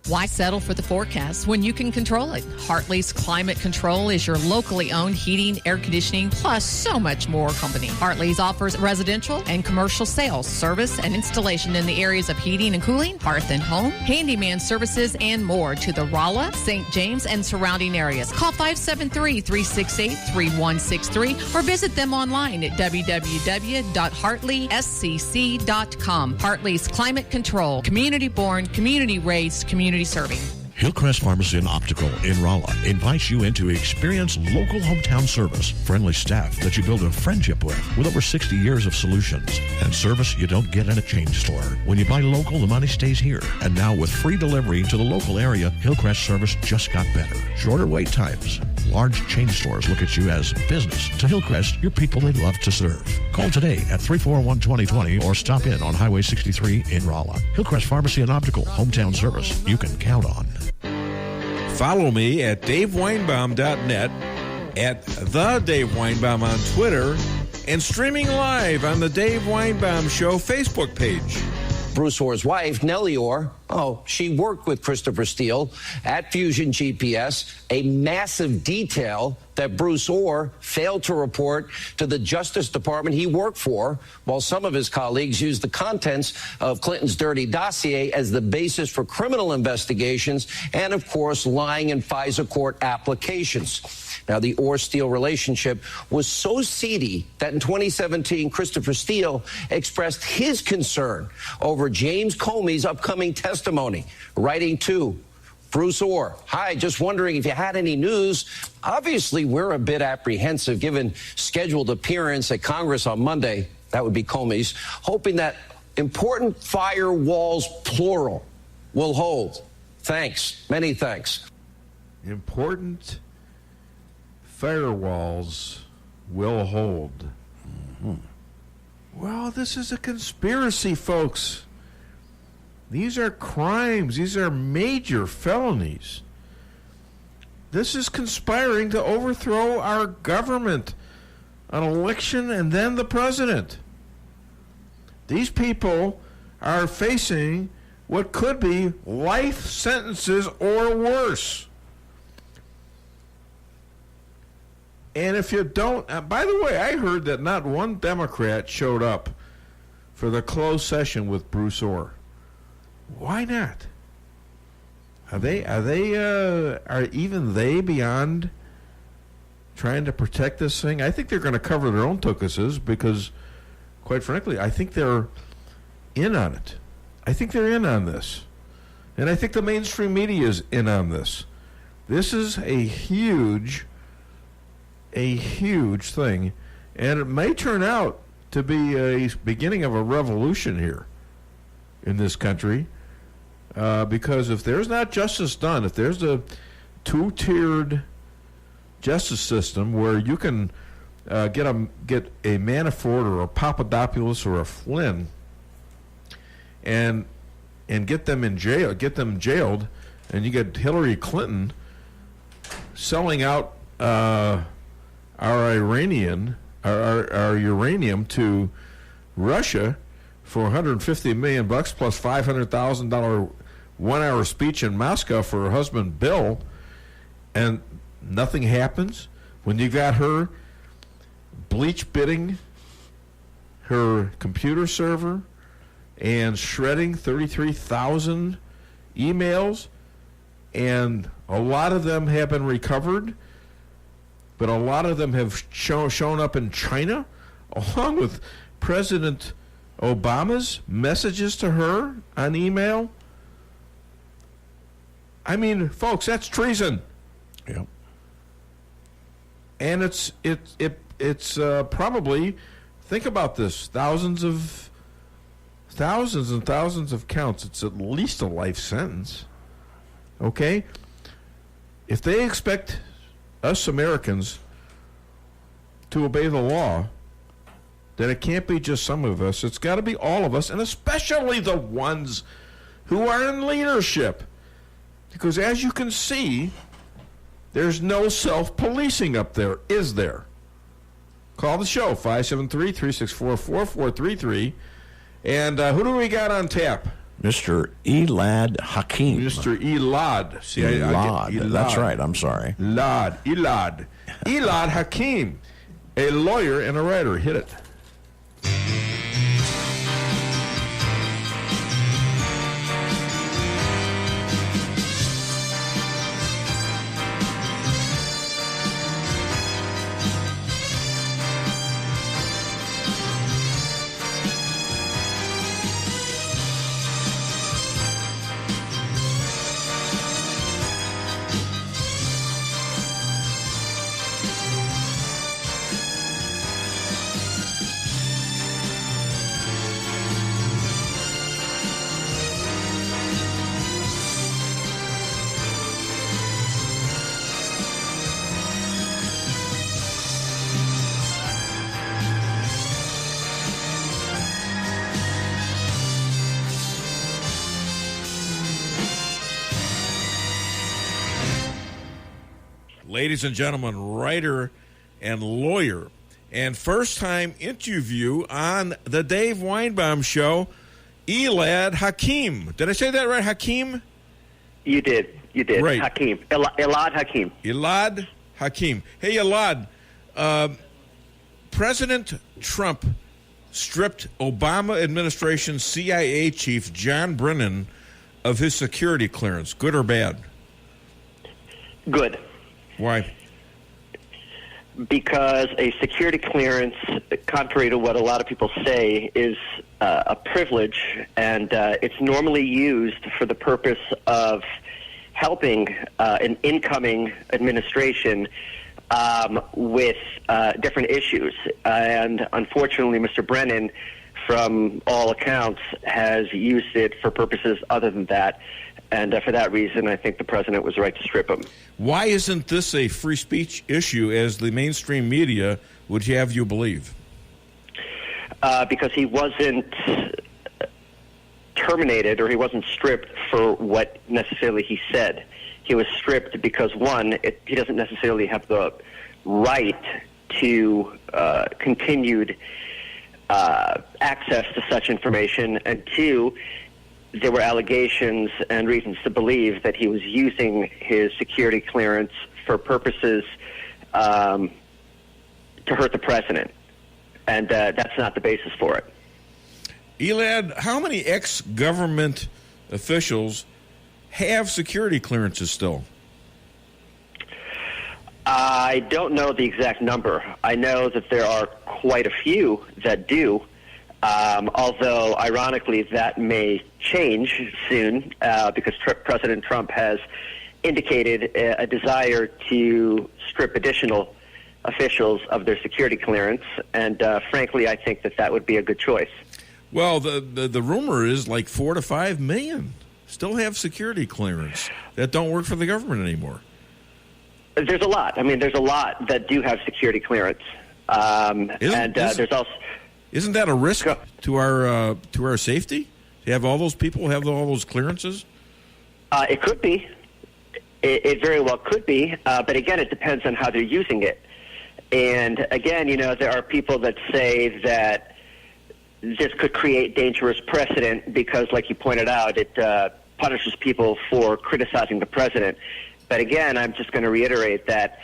Why settle for the forecast when you can control it? Hartley's Climate Control is your locally owned heating, air conditioning, plus so much more company. Hartley's offers residential and commercial sales, service, and installation in the areas of heating and cooling, hearth and home, handyman services, and more to the Rolla, St. James, and surrounding areas. Call 573-368-3163 or visit them online at www.hartleyscc.com. Hartley's Climate Control, community-born, community-raised, community serving. Hillcrest Pharmacy and Optical in Rolla invites you in to experience local hometown service, friendly staff that you build a friendship with over 60 years of solutions, and service you don't get in a chain store. When you buy local, the money stays here. And now with free delivery to the local area, Hillcrest service just got better. Shorter wait times. Large chain stores look at you as business. To Hillcrest, your people they love to serve. Call today at 341-2020 or stop in on Highway 63 in Rolla. Hillcrest Pharmacy and Optical, hometown service you can count on. Follow me at DaveWeinbaum.net, at The Dave Weinbaum on Twitter, and streaming live on the Dave Weinbaum Show Facebook page. Bruce Orr's wife, Nellie Orr, she worked with Christopher Steele at Fusion GPS, a massive detail that Bruce Orr failed to report to the Justice Department he worked for, while some of his colleagues used the contents of Clinton's dirty dossier as the basis for criminal investigations and, of course, lying in FISA court applications. Now, the Orr-Steele relationship was so seedy that in 2017, Christopher Steele expressed his concern over James Comey's upcoming testimony, writing to Bruce Orr. Hi, just wondering if you had any news. Obviously, we're a bit apprehensive given scheduled appearance at Congress on Monday. That would be Comey's, hoping that important firewalls, plural, will hold. Thanks. Many thanks. Important firewalls will hold. Mm-hmm. Well, this is a conspiracy, folks. These are crimes. These are major felonies. This is conspiring to overthrow our government, an election, and then the president. These people are facing what could be life sentences or worse. And if you don't, by the way, I heard that not one Democrat showed up for the closed session with Bruce Orr. Why not? Are even they beyond trying to protect this thing. I think they're going to cover their own tuchuses because, quite frankly, I think they're in on it. I think they're in on this. And I think the mainstream media is in on this. This is a huge thing. And it may turn out to be a beginning of a revolution here in this country. Because if there's not justice done, if there's a two-tiered justice system where you can get a Manafort or a Papadopoulos or a Flynn and get them in jail, get them jailed, and you get Hillary Clinton selling out our uranium to Russia for $150 million plus $500,000 one-hour speech in Moscow for her husband Bill, and nothing happens when you got her bleach bidding her computer server and shredding 33,000 emails, and a lot of them have been recovered, but a lot of them have shown up in China, along with President Obama's messages to her on email. I mean, folks, that's treason. Yep. And it's probably, think about this, thousands and thousands of counts. It's at least a life sentence. Okay? If they expect us Americans to obey the law, then it can't be just some of us. It's got to be all of us, and especially the ones who are in leadership. Because as you can see, there's no self-policing up there, is there? Call the show, 573-364-4433. And who do we got on tap? Mr. Elad Hakim. Mr. Elad. See, Elad. That's right. I'm sorry. Elad Hakim, a lawyer and a writer. Hit it. Ladies and gentlemen, writer and lawyer, and first-time interview on the Dave Weinbaum Show, Elad Hakim. Did I say that right, Hakim? You did. Right. Hakim. Elad Hakim. Elad Hakim. Hey, Elad, President Trump stripped Obama administration CIA chief John Brennan of his security clearance. Good or bad? Good. Why? Because a security clearance, contrary to what a lot of people say, is a privilege, and it's normally used for the purpose of helping an incoming administration with different issues. And unfortunately, Mr. Brennan, from all accounts, has used it for purposes other than that. And for that reason, I think the president was right to strip him. Why isn't this a free speech issue, as the mainstream media would have you believe? Because he wasn't terminated, or he wasn't stripped for what necessarily he said. He was stripped because, one, he doesn't necessarily have the right to continued access to such information, and two, there were allegations and reasons to believe that he was using his security clearance for purposes to hurt the president. And that's not the basis for it. Elad, how many ex-government officials have security clearances still? I don't know the exact number. I know that there are quite a few that do, although, ironically, that may change soon because President Trump has indicated a desire to strip additional officials of their security clearance, and frankly, I think that would be a good choice. Well, the rumor is like 4 to 5 million still have security clearance that don't work for the government anymore. There's a lot. I mean, there's a lot that do have security clearance, there's also. Isn't that a risk to our safety? To have all those people have all those clearances? It could be. It very well could be. But again, it depends on how they're using it. And again, there are people that say that this could create dangerous precedent because, like you pointed out, it punishes people for criticizing the president. But again, I'm just going to reiterate that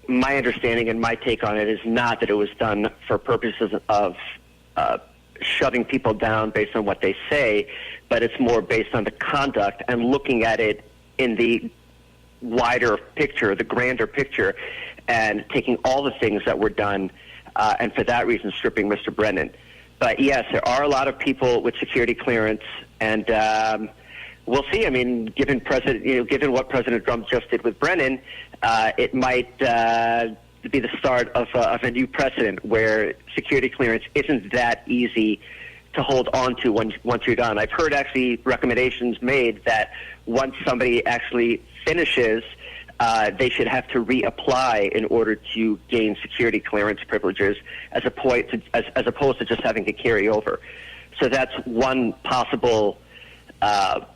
my understanding and my take on it is not that it was done for purposes of shoving people down based on what they say, but it's more based on the conduct and looking at it in the wider picture, the grander picture, and taking all the things that were done, and for that reason stripping Mr. Brennan. But yes, there are a lot of people with security clearance, and we'll see. I mean, given what President Trump just did with Brennan, it might be the start of a new precedent where security clearance isn't that easy to hold on to once you're done. I've heard actually recommendations made that once somebody actually finishes, they should have to reapply in order to gain security clearance privileges, as opposed to just having to carry over. So that's one possible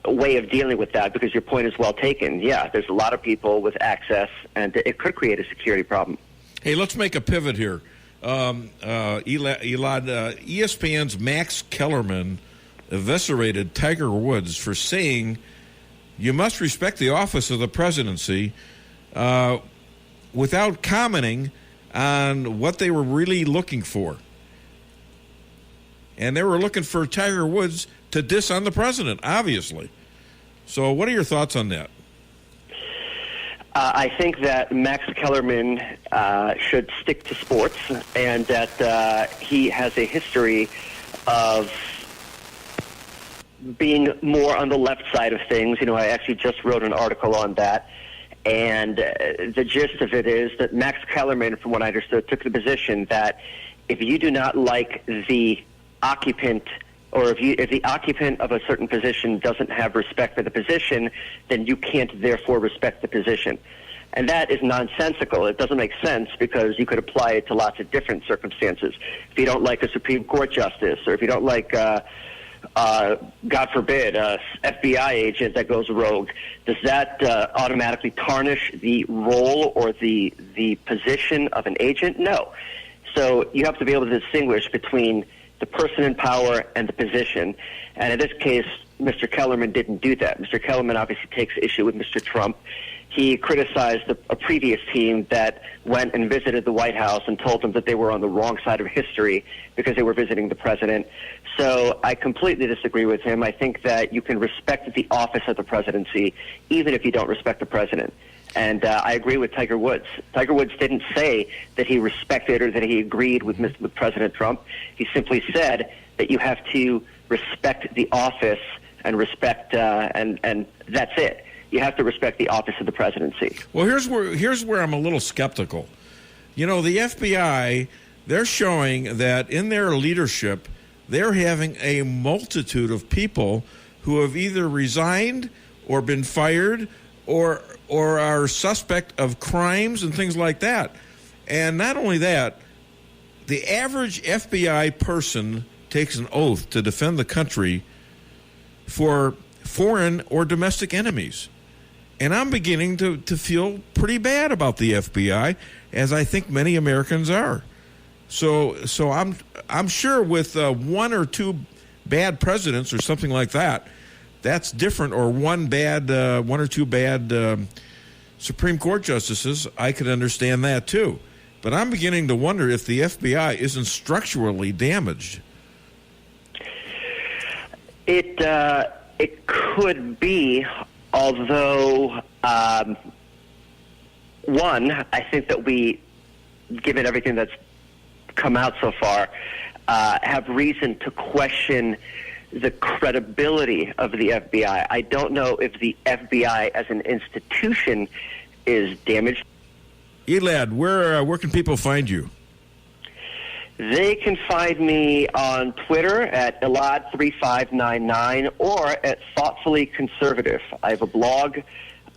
way of dealing with that, because your point is well taken. Yeah, there's a lot of people with access, and it could create a security problem. Hey, let's make a pivot here. ESPN's Max Kellerman eviscerated Tiger Woods for saying you must respect the office of the presidency without commenting on what they were really looking for. And they were looking for Tiger Woods to diss on the president, obviously. So what are your thoughts on that? I think that Max Kellerman should stick to sports, and that he has a history of being more on the left side of things. I actually just wrote an article on that, and the gist of it is that Max Kellerman, from what I understood, took the position that if you do not like the occupant, or if the occupant of a certain position doesn't have respect for the position, then you can't therefore respect the position. And that is nonsensical. It doesn't make sense, because you could apply it to lots of different circumstances. If you don't like a Supreme Court justice, or if you don't like, God forbid, a FBI agent that goes rogue, does that automatically tarnish the role or the position of an agent? No. So you have to be able to distinguish between the person in power and the position. And in this case, Mr. Kellerman didn't do that. Mr. Kellerman obviously takes issue with Mr. Trump. He criticized a previous team that went and visited the White House and told them that they were on the wrong side of history because they were visiting the president. So I completely disagree with him. I think that you can respect the office of the presidency even if you don't respect the president. And I agree with Tiger Woods. Tiger Woods didn't say that he respected or that he agreed with President Trump. He simply said that you have to respect the office and respect, and that's it. You have to respect the office of the presidency. Well, here's where I'm a little skeptical. The FBI, they're showing that in their leadership, they're having a multitude of people who have either resigned or been fired or are suspect of crimes and things like that. And not only that, the average FBI person takes an oath to defend the country for foreign or domestic enemies. And I'm beginning to feel pretty bad about the FBI, as I think many Americans are. So I'm sure with one or two bad presidents or something like that, that's different. Or one or two bad Supreme Court justices, I could understand that too. But I'm beginning to wonder if the FBI isn't structurally damaged. It could be, although one, I think that we, given everything that's come out so far, have reason to question the credibility of the FBI. I don't know if the FBI as an institution is damaged. Elad, where can people find you? They can find me on Twitter at Elad3599 or at Thoughtfully Conservative. I have a blog,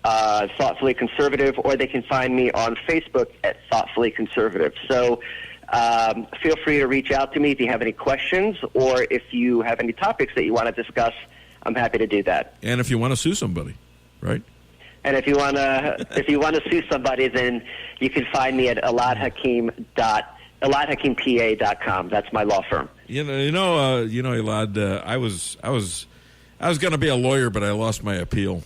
Thoughtfully Conservative, or they can find me on Facebook at Thoughtfully Conservative. So feel free to reach out to me if you have any questions or if you have any topics that you want to discuss. I'm happy to do that. And if you want to sue somebody, right? And if you want to sue somebody, then you can find me at eladhakimpa.com. That's my law firm. Elad, I was going to be a lawyer, but I lost my appeal.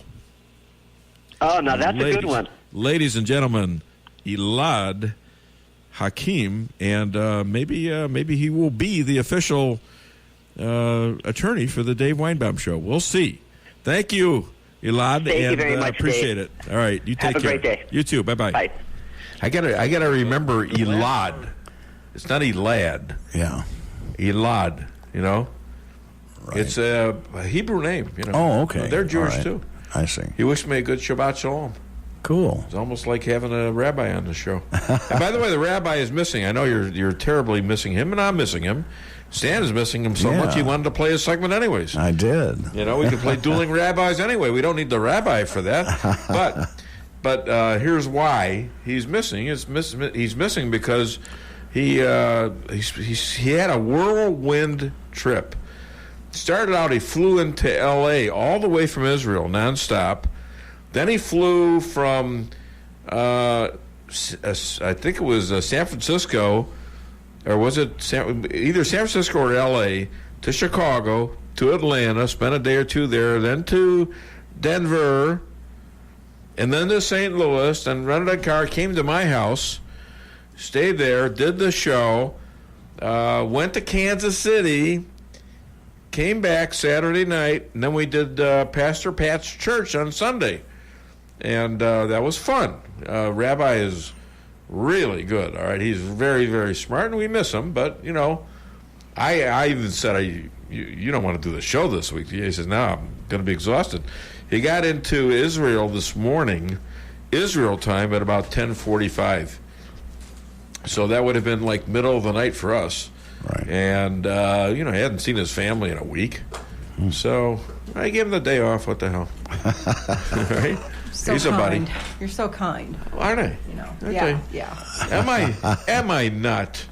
Oh, now that's a good one. Ladies and gentlemen, Elad Hakim, and maybe he will be the official attorney for the Dave Weinbaum Show. We'll see. Thank you, Elad. Thank you very much, appreciate Dave. it. All right, you take care. Have a great day. You too. Bye-bye. Bye. I gotta remember Elad. It's not Elad. Yeah. Elad, Right. It's a Hebrew name, Oh, okay. They're Jewish, All right. too. I see. He wished me a good Shabbat Shalom. Cool. It's almost like having a rabbi on the show. And by the way, the rabbi is missing. I know you're terribly missing him, and I'm missing him. Stan is missing him so much he wanted to play his segment anyways. I did. We could play dueling rabbis anyway. We don't need the rabbi for that. But here's why he's missing. He's missing because he had a whirlwind trip. Started out, he flew into L.A. all the way from Israel, nonstop. Then he flew from, I think it was San Francisco, or was it either San Francisco or L.A., to Chicago, to Atlanta, spent a day or two there, then to Denver, and then to St. Louis, then rented a car, came to my house, stayed there, did the show, went to Kansas City, came back Saturday night, and then we did Pastor Pat's church on Sunday. And that was fun. Rabbi is really good, all right? He's very, very smart, and we miss him. But, I even said, you don't want to do the show this week. He says, no, I'm going to be exhausted. He got into Israel this morning, Israel time, at about 10:45. So that would have been like middle of the night for us. Right. And, he hadn't seen his family in a week. So I gave him the day off. What the hell? Right? So He's kind. a buddy. You're so kind. Aren't I? Yeah, yeah. Am I not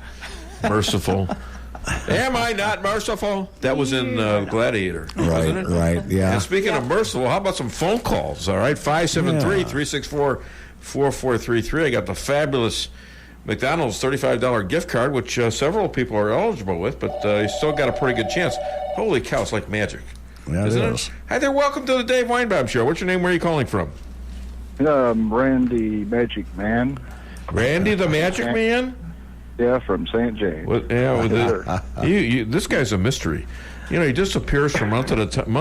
merciful? Am I not merciful? That was in Gladiator, wasn't it? Right, yeah. And speaking of merciful, how about some phone calls? All right, 573-364-4433. I got the fabulous McDonald's $35 gift card, which several people are eligible with, but you still got a pretty good chance. Holy cow, it's like magic. Yeah, Isn't it is. Hi there, welcome to the Dave Weinbaum Show. What's your name? Where are you calling from? Randy Magic Man. Randy the Magic Man? Yeah, from St. James. This guy's a mystery. He disappears for month at a time.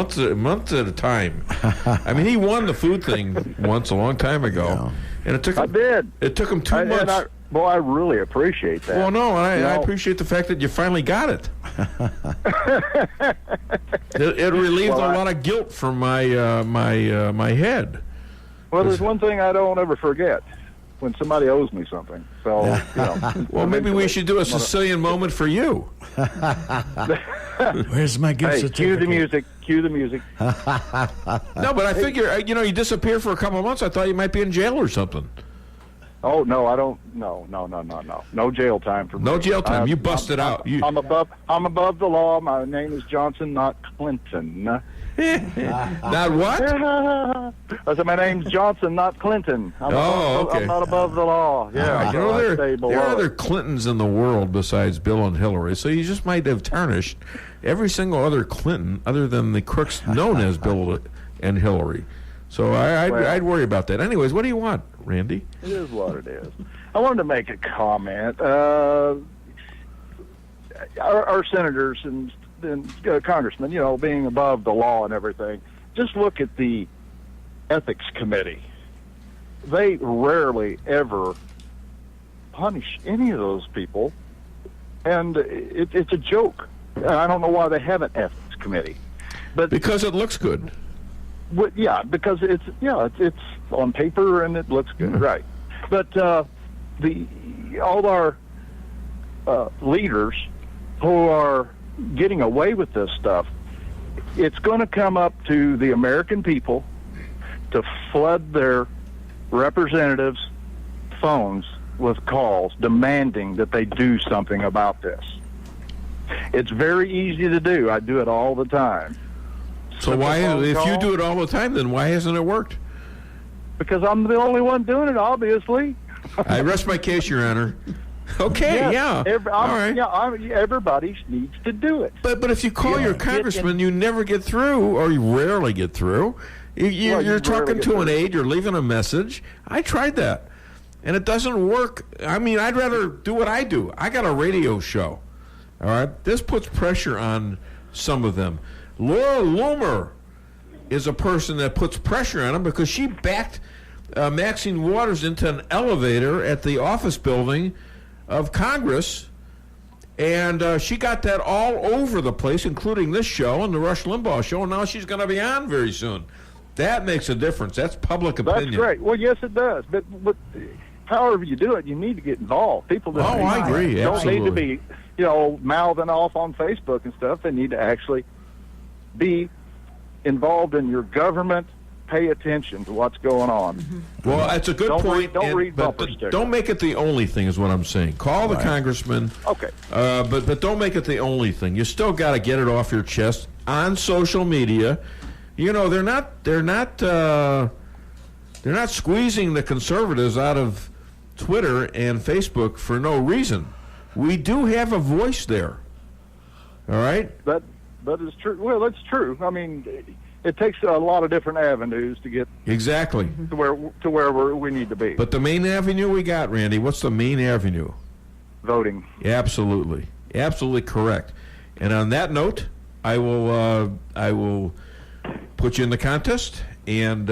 I mean, he won the food thing once a long time ago, and it took him. I did. It took him 2 months. I really appreciate that. Well, no, I appreciate the fact that you finally got it. It relieved a lot of guilt from my my head. Well, there's one thing I don't ever forget: when somebody owes me something. So, well, maybe we should do a Sicilian moment for you. Where's my gift certificate? Cue the music. Cue the music. No, but I figure, you disappeared for a couple of months. I thought you might be in jail or something. Oh no, I don't. No. No jail time for me. No jail time. You busted out. I'm above the law. My name is Johnson, not Clinton. Not what? I said my name's Johnson, not Clinton. Okay. I'm not above the law. Yeah, there are other Clintons in the world besides Bill and Hillary, so you just might have tarnished every single other Clinton other than the crooks known as Bill and Hillary. So I'd worry about that. Anyways, what do you want, Randy? It is what it is. I wanted to make a comment. Our senators and congressmen, being above the law and everything, just look at the ethics committee. they rarely ever punish any of those people, and it's a joke. I don't know why they have an ethics committee, but because it looks good. Yeah, because it's on paper and it looks good, right? But all our leaders who are getting away with this stuff, it's going to come up to the American people to flood their representatives' phones with calls demanding that they do something about this. It's very easy to do. I do it all the time. So why, if you do it all the time, then why hasn't it worked? Because I'm the only one doing it, obviously. I rest my case, Your Honor. Okay, yes, yeah. All right. Everybody needs to do it. But if you call your congressman, you never get through, or you rarely get through. You're talking to an aide, you're leaving a message. I tried that, and it doesn't work. I mean, I'd rather do what I do. I got a radio show. All right? This puts pressure on some of them. Laura Loomer is a person that puts pressure on them because she backed Maxine Waters into an elevator at the office building of Congress, and she got that all over the place, including this show and the Rush Limbaugh show, and now she's going to be on very soon. That makes a difference. That's public opinion. That's great. Well, yes, it does. But however you do it, you need to get involved. People I agree. Don't Absolutely. need to be, mouthing off on Facebook and stuff. They need to actually be involved in your government. Pay attention to what's going on. Well, that's a good point. Don't read bumper but stickers. don't make it the only thing, is what I'm saying. Call the congressman. Okay. But don't make it the only thing. You still got to get it off your chest on social media. You know, they're not squeezing the conservatives out of Twitter and Facebook for no reason. We do have a voice there. All right? That is true. Well, that's true. I mean, it takes a lot of different avenues to get exactly to where we need to be. But the main avenue we got, Randy, what's the main avenue? Voting. Absolutely. Absolutely correct. And on that note, I will put you in the contest and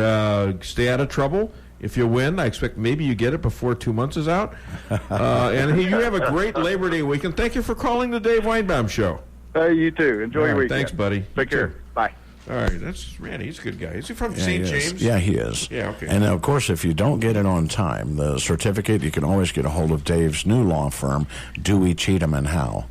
stay out of trouble. If you win, I expect maybe you get it before 2 months is out. And you have a great Labor Day weekend. Thank you for calling the Dave Weinbaum Show. You too. Enjoy your weekend. Thanks, buddy. Take care. Bye. All right, that's Randy. He's a good guy. Is he from St. James? Yeah, he is. Yeah, okay. And of course, if you don't get it on time, the certificate, you can always get a hold of Dave's new law firm, Dewey, Cheatham and Howe.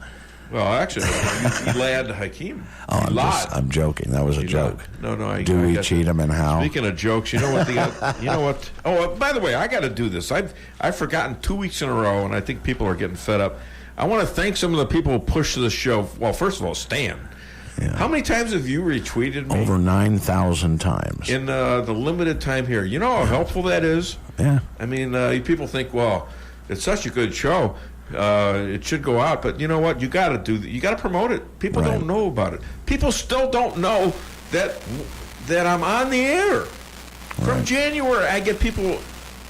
Well, actually, Elad Hakim. Oh, I'm joking. That was a joke. No, I Dewey, got Cheatham and Howe. Speaking of jokes, you know what? Oh, by the way, I got to do this. I've forgotten 2 weeks in a row, and I think people are getting fed up. I want to thank some of the people who pushed the show. Well, first of all, Stan. Yeah. How many times have you retweeted me? Over 9,000 times. In the limited time here. You know how helpful that is? Yeah. I mean, people think, well, it's such a good show. It should go out. But you know what? You got to do that. You got to promote it. People don't know about it. People still don't know that I'm on the air. From January, I get people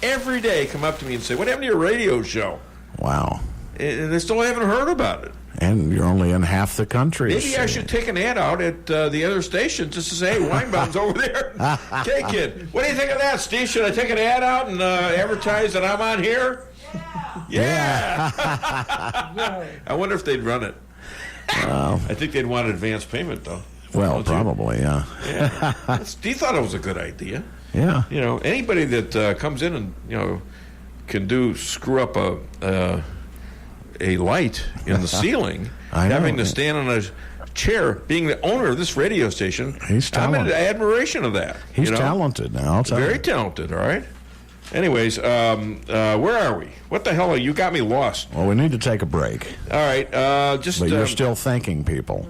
every day come up to me and say, what happened to your radio show? Wow. And they still haven't heard about it. And you're only in half the country. Maybe I should take an ad out at the other station just to say, hey, Weinbaum's over there. Take it. What do you think of that, Steve? Should I take an ad out and advertise that I'm on here? Yeah. I wonder if they'd run it. I think they'd want advance payment, though. Well, probably, yeah. Steve thought it was a good idea. Yeah. You know, anybody that comes in and, can screw up a light in the ceiling, having to stand on a chair, being the owner of this radio station, I'm in admiration of that. He's talented now, I'll tell you. Very talented, all right? Anyways, where are we? What the hell? You got me lost. Well, we need to take a break. All right. But you're still thanking people.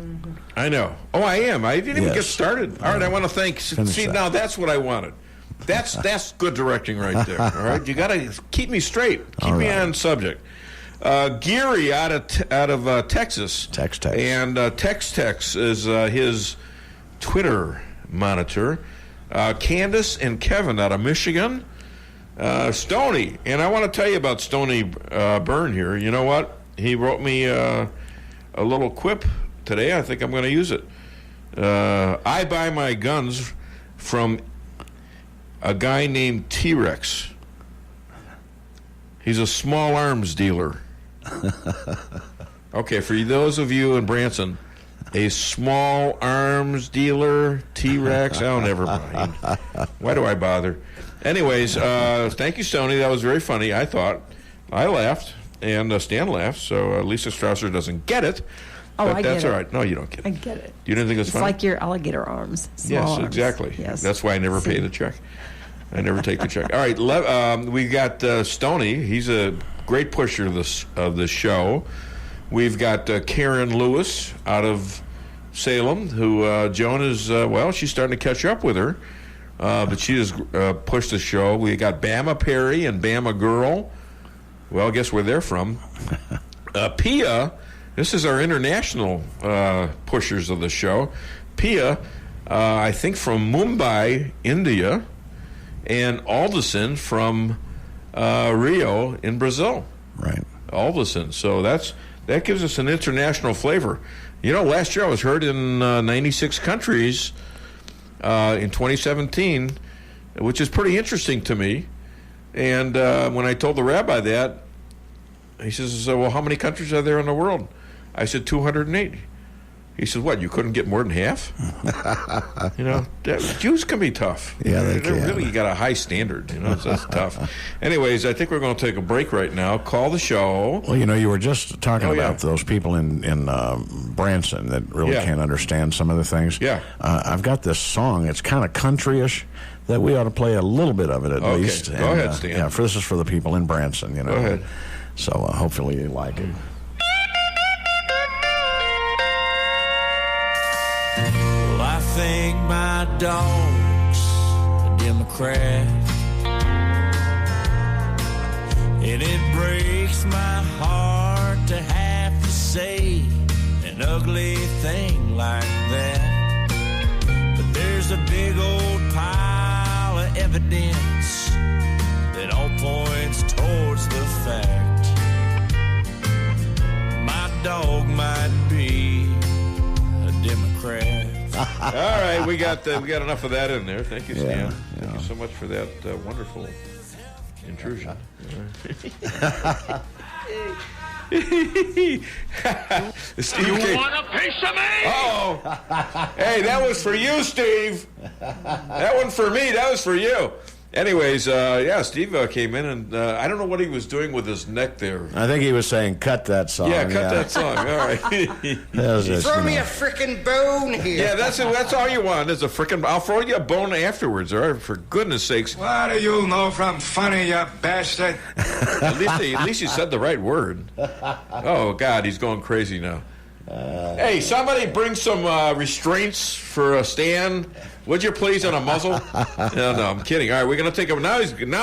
I know. Oh, I am. I didn't even get started. All right, I want to thank... See, now that's what I wanted. That's good directing right there, all right? You got to keep me straight. Keep me on subject. Geary out of Texas. Tex. And Tex is his Twitter monitor. Candace and Kevin out of Michigan. Stoney. And I want to tell you about Stoney Byrne here. You know what? He wrote me a little quip today. I think I'm going to use it. I buy my guns from a guy named T-Rex. He's a small arms dealer. Okay, for those of you in Branson, a small arms dealer, T-Rex, I don't ever mind. Why do I bother? Anyways, thank you, Stoney. That was very funny, I thought. I laughed, and Stan laughed, so Lisa Strausser doesn't get it. Oh, but I that's get all it. right. No, you don't get it. I get it. You didn't think it was It's funny? like your alligator arms. Small Yes, arms. exactly. Yes. That's why I never pay the check. I never take the check. All right, we got Stoney. He's a great pusher of the show. We've got Karen Lewis out of Salem, who Joan is, she's starting to catch up with her. But she has pushed the show. We got Bama Perry and Bama Girl. Well, guess where they're from. Pia, this is our international pushers of the show. Pia, I think from Mumbai, India, and Alderson from Rio in Brazil. Right. Alderson. So that gives us an international flavor. You know, last year I was heard in 96 countries in 2017, which is pretty interesting to me. And when I told the rabbi that, he says, well, how many countries are there in the world? I said 280. He said, what, you couldn't get more than half? You know, Jews can be tough. Yeah, they can. Really got a high standard, you know, so that's tough. Anyways, I think we're going to take a break right now. Call the show. Well, you know, you were just talking about those people in Branson that really can't understand some of the things. Yeah. I've got this song. It's kind of country-ish that we ought to play a little bit of it at least. Go ahead, Stan. Yeah, this is for the people in Branson, you know. Go ahead. So hopefully you like it. Well, I think my dog's a Democrat, and it breaks my heart to have to say an ugly thing like that. But there's a big old pile of evidence that all points towards the fact my dog might be a Democrat. All right, we got enough of that in there. Thank you, Stan. Thank you so much for that wonderful intrusion. Steve You came. want a piece of me? Oh, hey, that was for you, Steve. That wasn't for me. That was for you. Anyways, Steve came in, and I don't know what he was doing with his neck there. I think he was saying, cut that song. Yeah, cut that song. All right. Throw me a frickin' bone here. Yeah, that's all you want is a frickin'. I'll throw you a bone afterwards, all right? For goodness sakes. What do you know from funny, you bastard? At least you said the right word. Oh, God, he's going crazy now. Hey, somebody bring some restraints for Stan. Would you please, on a muzzle? No, I'm kidding. All right, we're going to take a... Now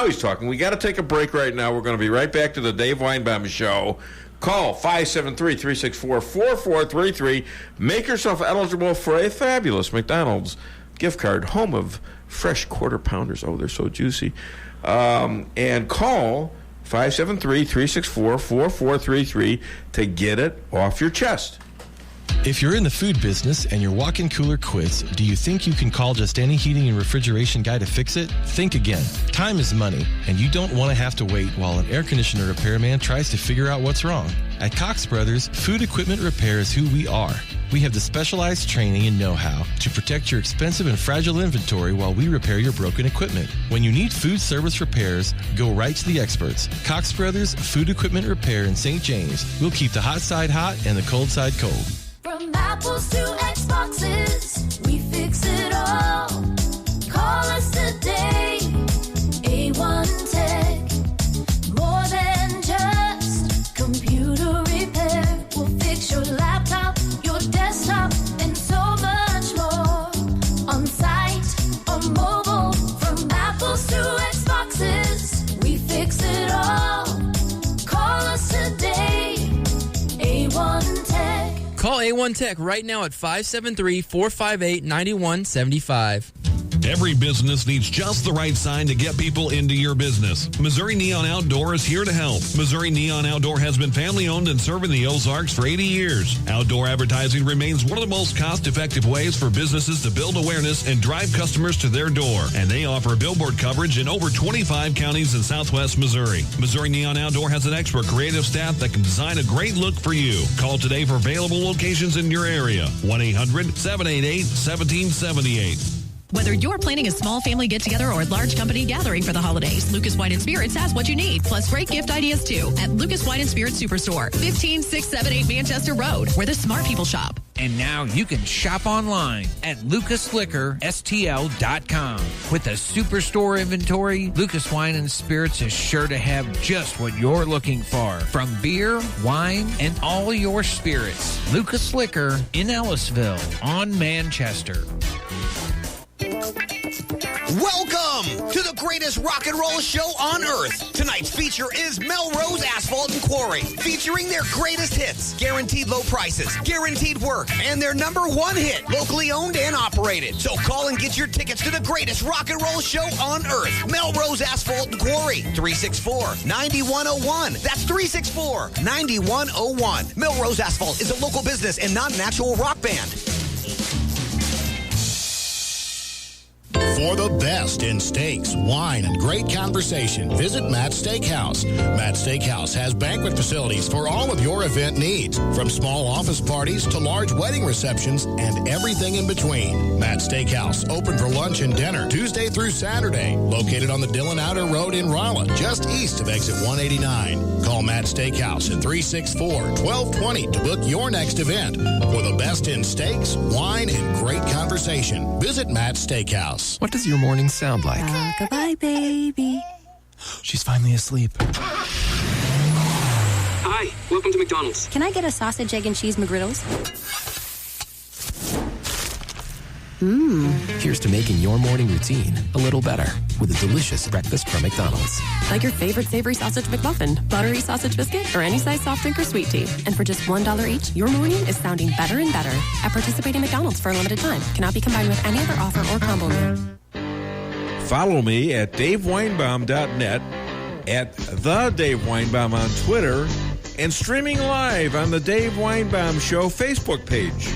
he's talking. We got to take a break right now. We're going to be right back to the Dave Weinbaum Show. Call 573-364-4433. Make yourself eligible for a fabulous McDonald's gift card, home of fresh quarter pounders. Oh, they're so juicy. And call 573-364-4433 to get it off your chest. If you're in the food business and your walk-in cooler quits, do you think you can call just any heating and refrigeration guy to fix it? Think again. Time is money, and you don't want to have to wait while an air conditioner repairman tries to figure out what's wrong. At Cox Brothers, food equipment repair is who we are. We have the specialized training and know-how to protect your expensive and fragile inventory while we repair your broken equipment. When you need food service repairs, go right to the experts. Cox Brothers Food Equipment Repair in St. James. We'll keep the hot side hot and the cold side cold. From apples to Xboxes, we fix it all. Call us today, A1 Tech. More than just computer repair. We'll fix your laptop, your desktop, and so much more. On site or mobile, from apples to Xboxes, we fix it all. Call us today, A1 Tech. Call A1 Tech right now at 573-458-9175. Every business needs just the right sign to get people into your business. Missouri Neon Outdoor is here to help. Missouri Neon Outdoor has been family-owned and serving the Ozarks for 80 years. Outdoor advertising remains one of the most cost-effective ways for businesses to build awareness and drive customers to their door. And they offer billboard coverage in over 25 counties in southwest Missouri. Missouri Neon Outdoor has an expert creative staff that can design a great look for you. Call today for available locations in your area. 1-800-788-1778. Whether you're planning a small family get-together or a large company gathering for the holidays, Lucas Wine & Spirits has what you need, plus great gift ideas, too, at Lucas Wine & Spirits Superstore, 15678 Manchester Road, where the smart people shop. And now you can shop online at lucasliquorstl.com. With a superstore inventory, Lucas Wine & Spirits is sure to have just what you're looking for, from beer, wine, and all your spirits. Lucas Liquor in Ellisville on Manchester. Welcome to the greatest rock and roll show on earth. Tonight's feature is Melrose Asphalt and Quarry, featuring their greatest hits, guaranteed low prices, guaranteed work, and their #1 hit, locally owned and operated. So call and get your tickets to the greatest rock and roll show on earth. Melrose Asphalt and Quarry, 364-9101. That's 364-9101. Melrose Asphalt is a local business and not an actual rock band. For the best in steaks, wine, and great conversation, visit Matt's Steakhouse. Matt's Steakhouse has banquet facilities for all of your event needs, from small office parties to large wedding receptions and everything in between. Matt's Steakhouse, open for lunch and dinner Tuesday through Saturday, located on the Dillon Outer Road in Rolla, just east of exit 189. Call Matt's Steakhouse at 364-1220 to book your next event. For the best in steaks, wine, and great conversation, visit Matt's Steakhouse. What does your morning sound like? Rock-a-bye, baby. She's finally asleep. Hi, welcome to McDonald's. Can I get a sausage, egg, and cheese McGriddles? Here's to making your morning routine a little better with a delicious breakfast from McDonald's. Like your favorite savory sausage McMuffin, buttery sausage biscuit, or any size soft drink or sweet tea. And for just $1 each, your morning is sounding better and better at participating McDonald's for a limited time. Cannot be combined with any other offer or combo meal. Follow me at DaveWeinbaum.net, at The Dave Weinbaum on Twitter, and streaming live on the Dave Weinbaum Show Facebook page.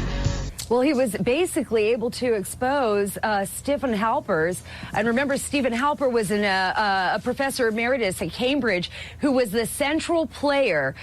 Well, he was basically able to expose Stephen Halpers. And remember, Stephen Halper was a professor emeritus at Cambridge who was the central player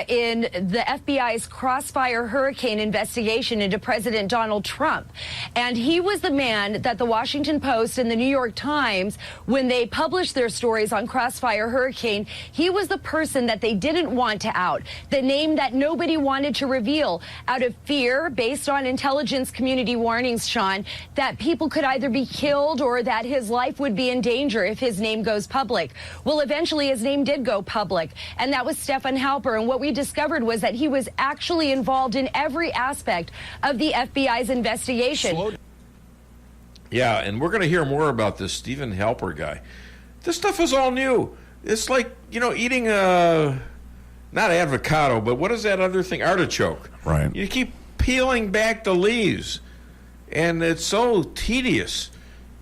in the FBI's Crossfire Hurricane investigation into President Donald Trump. And he was the man that the Washington Post and the New York Times, when they published their stories on Crossfire Hurricane, he was the person that they didn't want to out, the name that nobody wanted to reveal out of fear, based on intelligence community warnings, Sean, that people could either be killed or that his life would be in danger if his name goes public. Well, eventually his name did go public, and that was Stephen Halper. And what we discovered was that he was actually involved in every aspect of the FBI's investigation. Yeah, and we're going to hear more about this Stephen Halper guy. This stuff is all new. It's like, eating not avocado, but what is that other thing? Artichoke. Right. You keep peeling back the leaves, and it's so tedious.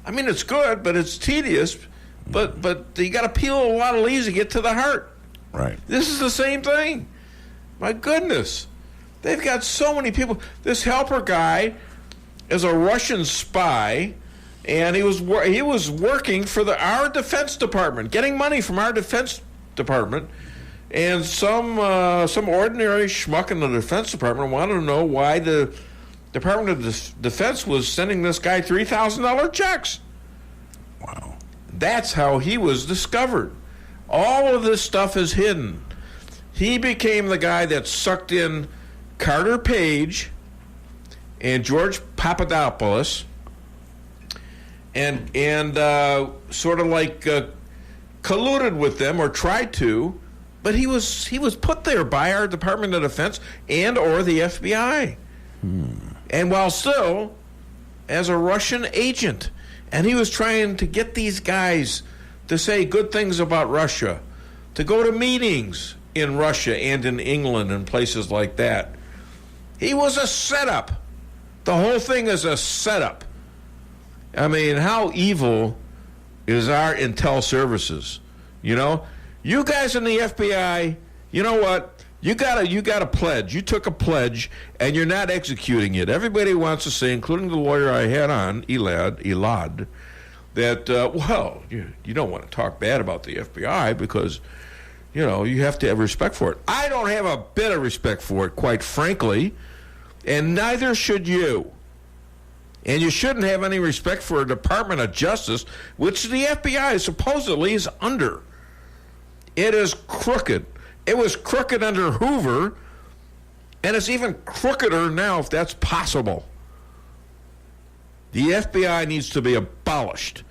I mean, it's good, but it's tedious. But you got to peel a lot of leaves to get to the heart. Right. This is the same thing. My goodness, they've got so many people. This Halper guy is a Russian spy, and he was working for our Defense Department, getting money from our Defense Department. And some ordinary schmuck in the Defense Department wanted to know why the Department of Defense was sending this guy $3,000 checks. Wow. That's how he was discovered. All of this stuff is hidden. He became the guy that sucked in Carter Page and George Papadopoulos and sort of like colluded with them, or tried to. But he was put there by our Department of Defense and or the FBI. And while still as a Russian agent. And he was trying to get these guys to say good things about Russia, to go to meetings in Russia and in England and places like that. He was a setup. The whole thing is a setup. I mean, how evil is our intel services? You know, you guys in the FBI, you know what? You got a pledge. You took a pledge, and you're not executing it. Everybody wants to say, including the lawyer I had on, Elad, that, well, you don't want to talk bad about the FBI because, you know, you have to have respect for it. I don't have a bit of respect for it, quite frankly, and neither should you. And you shouldn't have any respect for a Department of Justice, which the FBI supposedly is under. It is crooked. It was crooked under Hoover, and it's even crookeder now, if that's possible. The FBI needs to be abolished.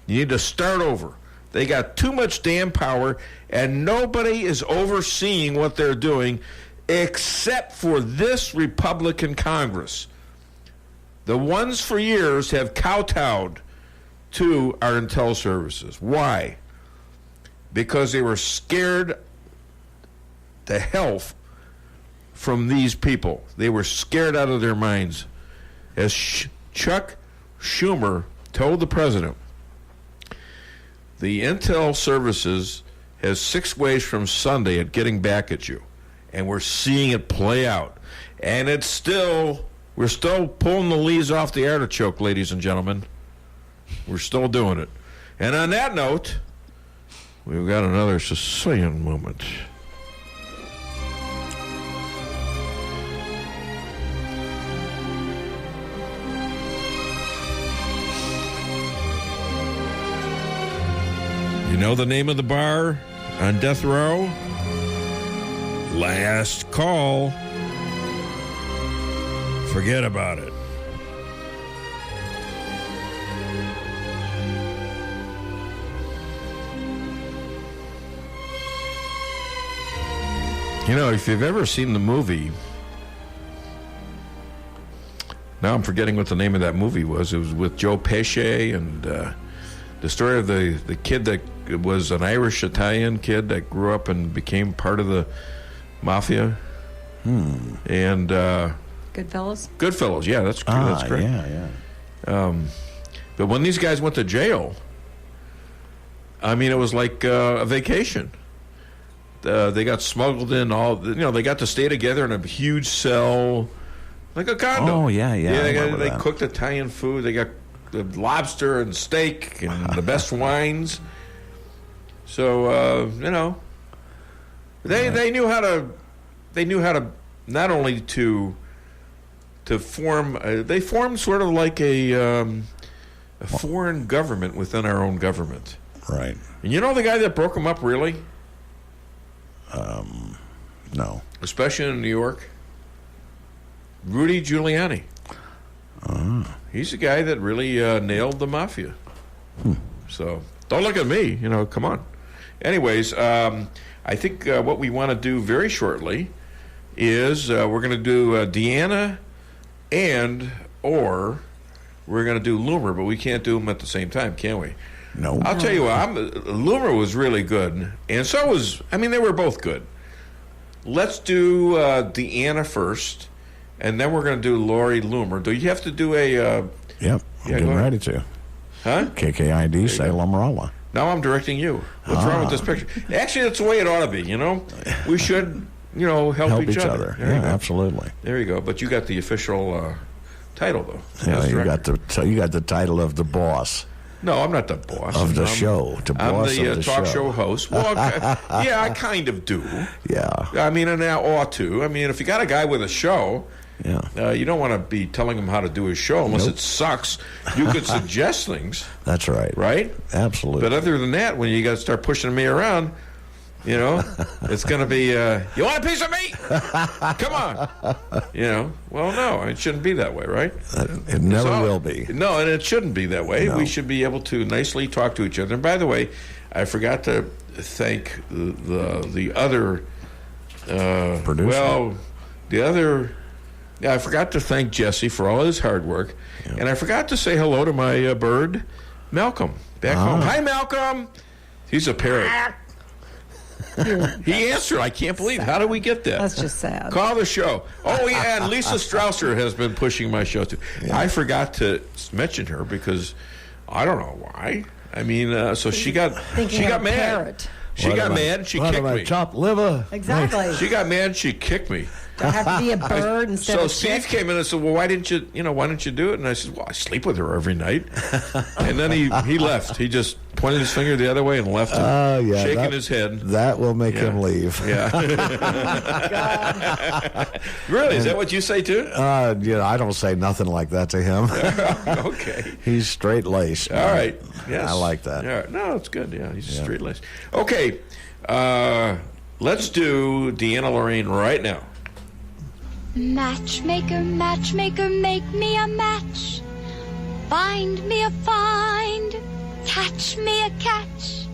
You need to start over. They got too much damn power, and nobody is overseeing what they're doing except for this Republican Congress. The ones for years have kowtowed to our intel services. Why? Because they were scared to hell from these people. They were scared out of their minds. As Chuck Schumer told the president, the intel services has 6 ways from Sunday at getting back at you. And we're seeing it play out. And it's still... We're still pulling the leaves off the artichoke, ladies and gentlemen. We're still doing it. And on that note, we've got another Sicilian moment. You know the name of the bar on death row? Last Call. Forget about it. You know, if you've ever seen the movie, now I'm forgetting what the name of that movie was. It was with Joe Pesci, and the story of the kid that was an Irish-Italian kid that grew up and became part of the mafia. And... Goodfellas, yeah, that's correct. Yeah. But when these guys went to jail, I mean, it was like a vacation. They got smuggled in they got to stay together in a huge cell, like a condo. Oh, yeah. They cooked Italian food. They got the lobster and steak and the best wines. So, they knew how to not only to form, they formed sort of like a foreign government within our own government. Right. And you know the guy that broke them up, really? No. Especially in New York? Rudy Giuliani. He's the guy that really nailed the mafia. So, don't look at me, come on. Anyways, I think what we want to do very shortly is we're going to do Deanna or we're going to do Loomer, but we can't do them at the same time, can we? No. I'll tell you what, Loomer was really good, and so was, they were both good. Let's do Deanna first, and then we're going to do Lori Loomer. Do you have to do a... Yep, I'm getting ready to. Huh? KKID, say Lomerala. Now I'm directing you. What's wrong with this picture? Actually, that's the way it ought to be, We should... help each other. Yeah, absolutely. There you go. But you got the official title, though. Yeah, you got the title of the boss. No, I'm not the boss of the show. I'm the talk show host. Well, yeah, I kind of do. Yeah. And I ought to. If you got a guy with a show, yeah, you don't want to be telling him how to do his show unless it sucks. You could suggest things. That's right. Right? Absolutely. But other than that, when you got to start pushing me around, it's going to be, you want a piece of meat? Come on. Well, no, it shouldn't be that way, right? It never will be. No, and it shouldn't be that way. No. We should be able to nicely talk to each other. And by the way, I forgot to thank the other producer. Well, I forgot to thank Jesse for all his hard work. Yeah. And I forgot to say hello to my bird, Malcolm, back home. Hi, Malcolm. He's a parrot. He answered. I can't believe. How did we get that? That's just sad. Call the show. Oh, yeah, and Lisa Strausser has been pushing my show, too. Yeah. I forgot to mention her because I don't know why. I mean, so she got mad. She got mad and she kicked me. Chopped liver. Exactly. She got mad and she kicked me. Do I have to be a bird instead of a So chick? Steve came in and said, well, why didn't you do it? And I said, well, I sleep with her every night. And then he left. He just pointed his finger the other way and left him, shaking his head. That will make him leave. Yeah. Really? Is that what you say, too? I don't say nothing like that to him. Okay. He's straight-laced. All right. Yes. I like that. Yeah. No, it's good. Yeah, he's straight-laced. Okay. Let's do Deanna Lorraine right now. Matchmaker, matchmaker, make me a match. Find me a find, catch me a catch.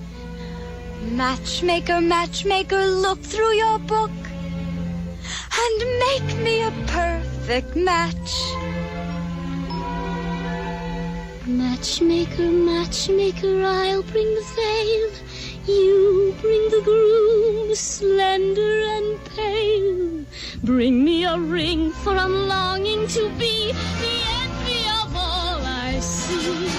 Matchmaker, matchmaker, look through your book and make me a perfect match. Matchmaker, matchmaker, I'll bring the veil. You bring the groom, slender and pale. Bring me a ring, for I'm longing to be the envy of all I see.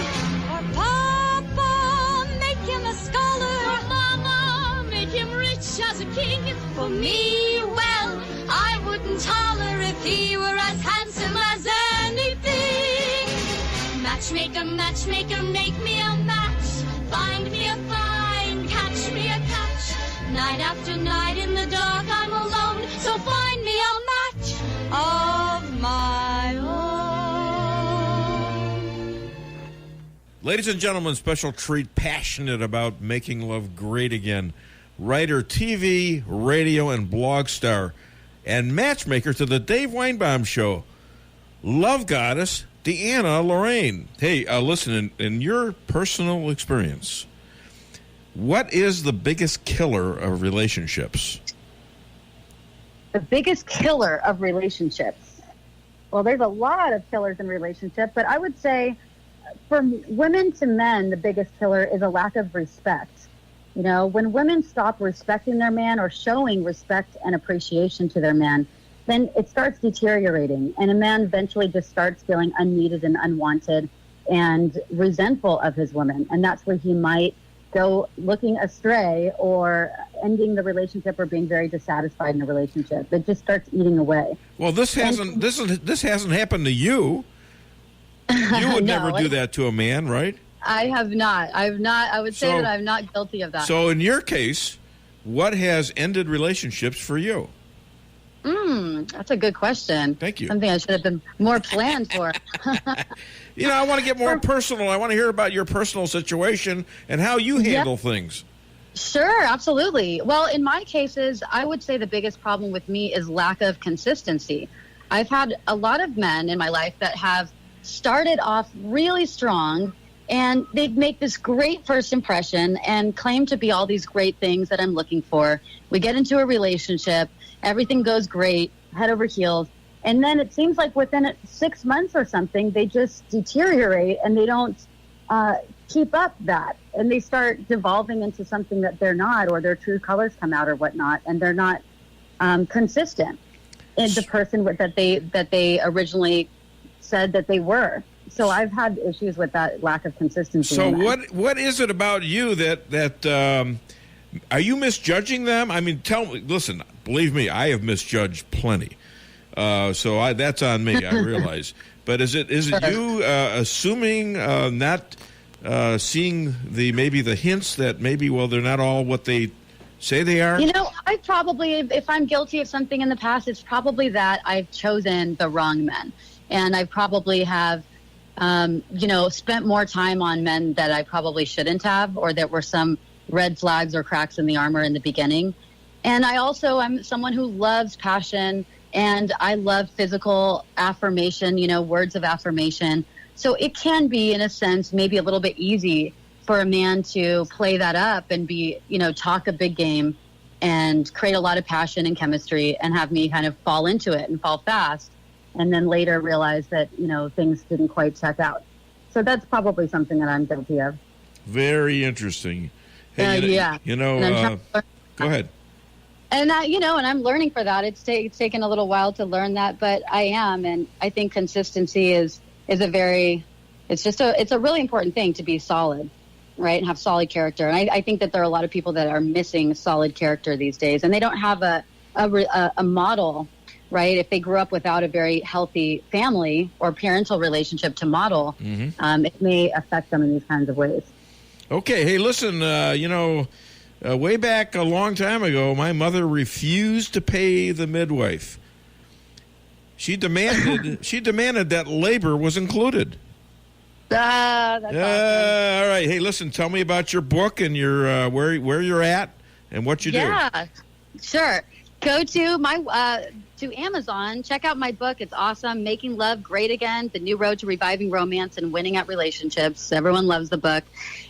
For Papa, make him a scholar. For Mama, make him rich as a king. For me, well, I wouldn't holler if he were as handsome as anything. Matchmaker, matchmaker, make me a match. Find me a find, catch me a catch. Night after night in the dark I'm alone, so find me a match of my own. Ladies and gentlemen, special treat, passionate about making love great again. Writer, TV, radio, and blog star, and matchmaker to the Dave Weinbaum Show, love goddess, Deanna Lorraine. Hey, listen, in your personal experience, what is the biggest killer of relationships? The biggest killer of relationships? Well, there's a lot of killers in relationships, but I would say from women to men, the biggest killer is a lack of respect. You know, when women stop respecting their man or showing respect and appreciation to their man, then it starts deteriorating, and a man eventually just starts feeling unneeded and unwanted and resentful of his woman, and that's where he might go looking astray or ending the relationship or being very dissatisfied in the relationship. It just starts eating away. Well, this hasn't happened to you. You would never do that to a man, right? I have not. I would say that I'm not guilty of that. So in your case, what has ended relationships for you? That's a good question. Thank you. Something I should have been more planned for. You know, I want to get more personal. I want to hear about your personal situation and how you handle things. Sure, absolutely. Well, in my cases, I would say the biggest problem with me is lack of consistency. I've had a lot of men in my life that have started off really strong, and they'd make this great first impression and claim to be all these great things that I'm looking for. We get into a relationship, everything goes great, head over heels, and then it seems like within 6 months or something, they just deteriorate and they don't keep up that. And they start devolving into something that they're not, or their true colors come out or whatnot, and they're not consistent in the person that they originally said that they were. So I've had issues with that lack of consistency. So what is it about you that are you misjudging them? I mean, listen, believe me, I have misjudged plenty. So that's on me, I realize. But is it you assuming not seeing maybe the hints that maybe, well, they're not all what they say they are? You know, I probably, if I'm guilty of something in the past, it's probably that I've chosen the wrong men. And I probably have, spent more time on men that I probably shouldn't have, or that were some red flags or cracks in the armor in the beginning. And I'm someone who loves passion, and I love physical affirmation, words of affirmation. So it can be, in a sense, maybe a little bit easy for a man to play that up and be, talk a big game and create a lot of passion and chemistry and have me kind of fall into it and fall fast. And then later realize that, things didn't quite check out. So that's probably something that I'm guilty of. Very interesting. Hey, yeah. Go Go ahead. And and I'm learning for that. It's taken a little while to learn that, but I am, and I think consistency is a really important thing to be solid, right, and have solid character. And I think that there are a lot of people that are missing solid character these days, and they don't have a model, right? If they grew up without a very healthy family or parental relationship to model, it may affect them in these kinds of ways. Okay, hey, listen, way back a long time ago, my mother refused to pay the midwife. She demanded that labor was included. That's awesome. All right. Hey, listen, tell me about your book and your where you're at and what you do. Yeah, sure. Go to to Amazon. Check out my book. It's awesome. Making Love Great Again: The New Road to Reviving Romance and Winning at Relationships. Everyone loves the book.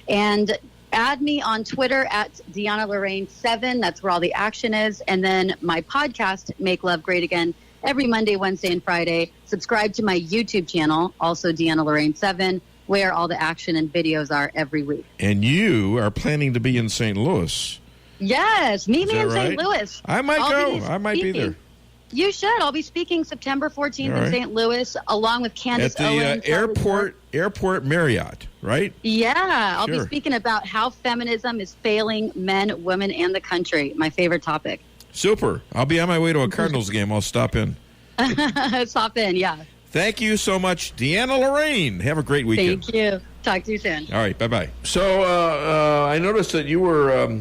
And add me on Twitter at Deanna Lorraine 7. That's where all the action is. And then my podcast, Make Love Great Again, every Monday, Wednesday, and Friday. Subscribe to my YouTube channel, also Deanna Lorraine 7, where all the action and videos are every week. And you are planning to be in St. Louis. Yes, meet me in right? St. Louis. I might go. I might be there. You should. I'll be speaking September 14th in St. Louis, along with Candace Owens. At the Airport Marriott, right? Yeah, I'll be speaking about how feminism is failing men, women, and the country. My favorite topic. Super. I'll be on my way to a Cardinals game. I'll stop in. Stop in, yeah. Thank you so much, Deanna Lorraine. Have a great weekend. Thank you. Talk to you soon. All right, bye-bye. So I noticed that you were...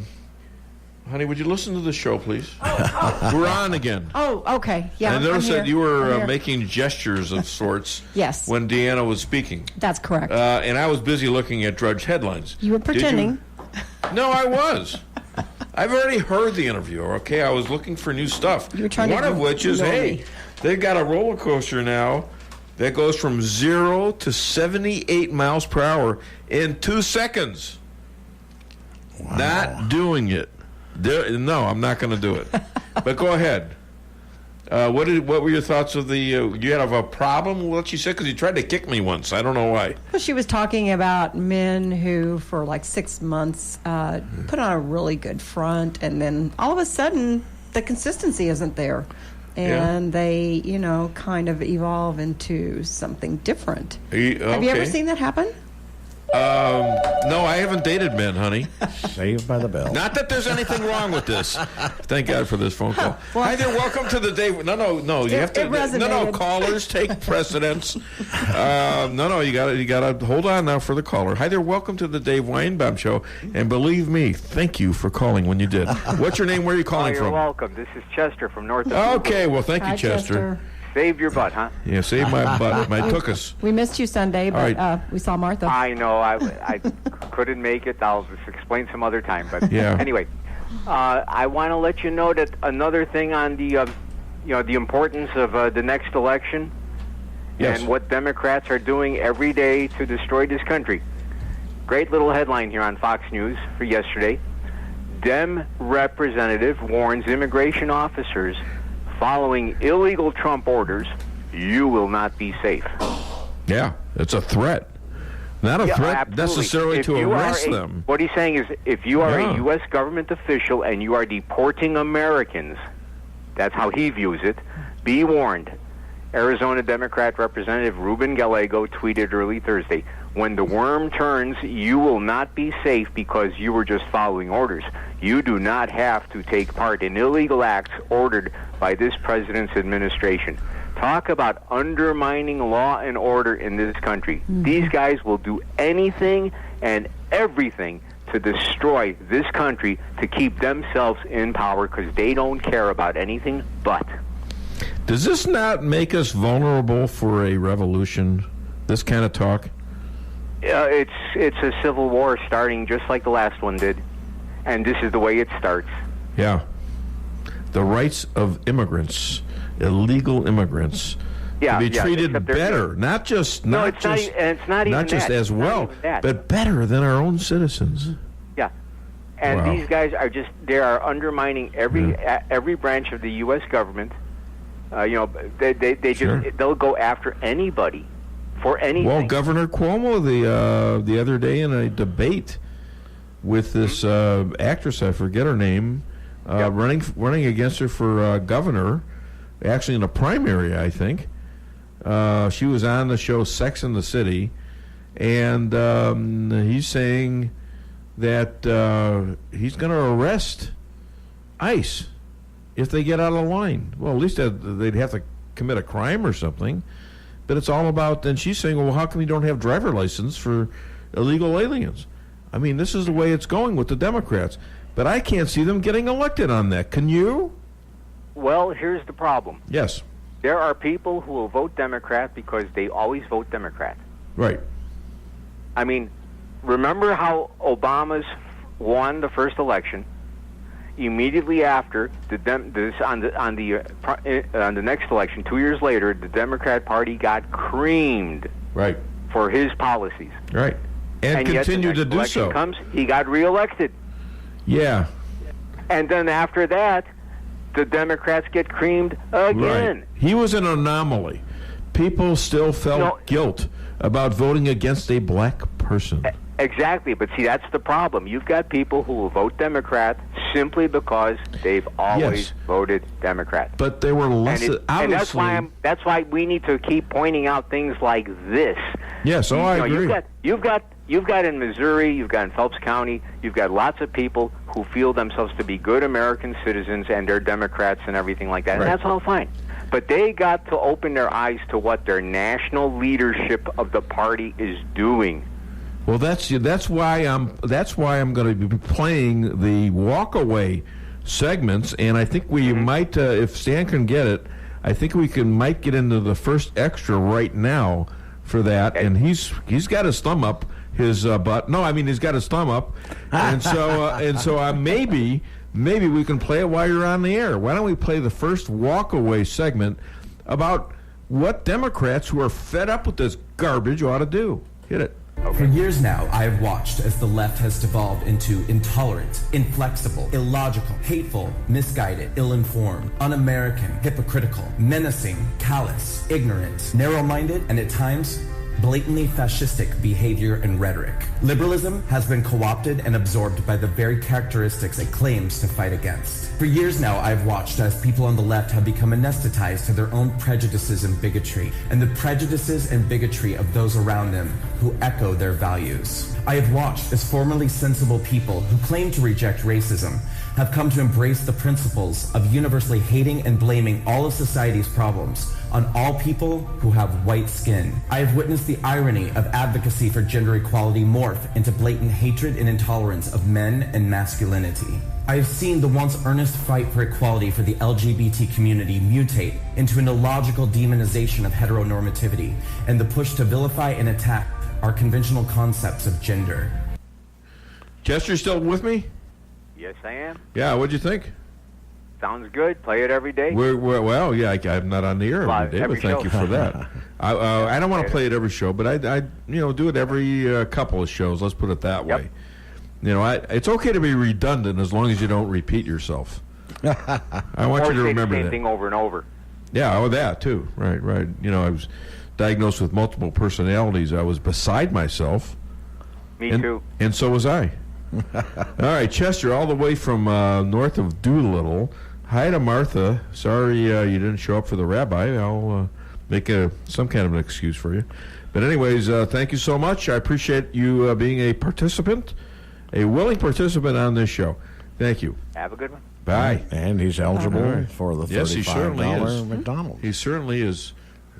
honey, would you listen to the show, please? We're on again. Oh, okay. Yeah, I noticed that you were I'm making gestures of sorts Yes. when Deanna was speaking. That's correct. And I was busy looking at Drudge headlines. You were pretending. No, I was. I've already heard the interview, okay? I was looking for new stuff. You were trying One to of which is, hey, they've got a roller coaster now that goes from 0 to 78 miles per hour in 2 seconds. Wow. Not doing it. No, I'm not going to do it. But go ahead. What were your thoughts of the? You had a problem with what she said because you tried to kick me once. I don't know why. Well, she was talking about men who, for like 6 months, put on a really good front, and then all of a sudden, the consistency isn't there, and they, kind of evolve into something different. Have you ever seen that happen? No, I haven't dated men, honey. Saved by the bell. Not that there's anything wrong with this. Thank God for this phone call. Well, hi there, welcome to the day. No. You have to. No. Callers take precedence. No. You gotta hold on now for the caller. Hi there, welcome to the Dave Weinbaum Show. And believe me, thank you for calling when you did. What's your name? Where are you calling you're from? welcome. This is Chester from North. Okay, well, thank you, Hi, Chester. Saved your butt, huh? Yeah, saved my butt. My tuchus. We missed you Sunday, but we saw Martha. I know. I couldn't make it. I'll just explain some other time. But anyway, I want to let you know that another thing on the, the importance of the next election and what Democrats are doing every day to destroy this country. Great little headline here on Fox News for yesterday. Dem representative warns immigration officers following illegal Trump orders, you will not be safe. Yeah, it's a threat. Not a threat absolutely. necessarily to arrest them. What he's saying is if you are a U.S. government official and you are deporting Americans, that's how he views it, be warned. Arizona Democrat Representative Ruben Gallego tweeted early Thursday, when the worm turns, you will not be safe because you were just following orders. You do not have to take part in illegal acts ordered by this president's administration. Talk about undermining law and order in this country. Mm-hmm. These guys will do anything and everything to destroy this country to keep themselves in power because they don't care about anything but. Does this not make us vulnerable for a revolution, this kind of talk? It's a civil war starting just like the last one did, and this is the way it starts. Yeah. The rights of immigrants, illegal immigrants, to be treated better, not just as well, but better than our own citizens. Yeah. And these guys are they are undermining every branch of the U.S. government. They'll go after anybody for anything. Well, Governor Cuomo the other day in a debate with this actress, I forget her name, running against her for governor, actually in a primary, I think. She was on the show Sex and the City, and he's saying that he's going to arrest ICE if they get out of line. Well, at least they'd have to commit a crime or something. But it's all about, and she's saying, well, how come you don't have driver license for illegal aliens? I mean, this is the way it's going with the Democrats. But I can't see them getting elected on that. Can you? Well, here's the problem. Yes. There are people who will vote Democrat because they always vote Democrat. Right. I mean, remember how Obama's won the first election? Immediately after on the next election, 2 years later, the Democrat Party got creamed. Right. For his policies. Right. And continue to do so. Comes, he got reelected. Yeah. And then after that, the Democrats get creamed again. Right. He was an anomaly. People still felt guilt about voting against a black person. Exactly, but see, that's the problem. You've got people who will vote Democrat simply because they've always voted Democrat. But they were less, and that's why we need to keep pointing out things like this. Yes, I agree. You've got in Missouri, you've got in Phelps County, you've got lots of people who feel themselves to be good American citizens, and they're Democrats and everything like that. Right. And that's all fine. But they got to open their eyes to what their national leadership of the party is doing. Well, that's why I'm going to be playing the walkaway segments, and I think we might, if Stan can get it, I think we might get into the first extra right now for that. And he's got his thumb up his butt. No, I mean he's got his thumb up, and so maybe we can play it while you're on the air. Why don't we play the first walkaway segment about what Democrats who are fed up with this garbage ought to do? Hit it. For years now, I have watched as the left has devolved into intolerant, inflexible, illogical, hateful, misguided, ill-informed, un-American, hypocritical, menacing, callous, ignorant, narrow-minded, and at times, blatantly fascistic behavior and rhetoric. Liberalism has been co-opted and absorbed by the very characteristics it claims to fight against. For years now, I've watched as people on the left have become anesthetized to their own prejudices and bigotry, and the prejudices and bigotry of those around them who echo their values. I have watched as formerly sensible people who claim to reject racism have come to embrace the principles of universally hating and blaming all of society's problems on all people who have white skin. I have witnessed the irony of advocacy for gender equality morph into blatant hatred and intolerance of men and masculinity. I have seen the once earnest fight for equality for the LGBT community mutate into an illogical demonization of heteronormativity and the push to vilify and attack our conventional concepts of gender. Chester, still with me? Yes, I am. Yeah, what'd you think? Sounds good. Play it every day. Well, yeah, I'm not on the air every day, but thank you for that. I don't want to play it every show, but I do it every couple of shows. Let's put it that way. It's okay to be redundant as long as you don't repeat yourself. I want you to remember that. Same thing over and over. Yeah, that too. Right. I was diagnosed with multiple personalities. I was beside myself. Me too. And so was I. All right, Chester, all the way from north of Doolittle. Hi to Martha. Sorry you didn't show up for the rabbi. I'll make some kind of an excuse for you. But anyways, thank you so much. I appreciate you being a participant, a willing participant on this show. Thank you. Have a good one. Bye. And he's eligible for the $35 yes, he certainly is. McDonald's. He certainly is.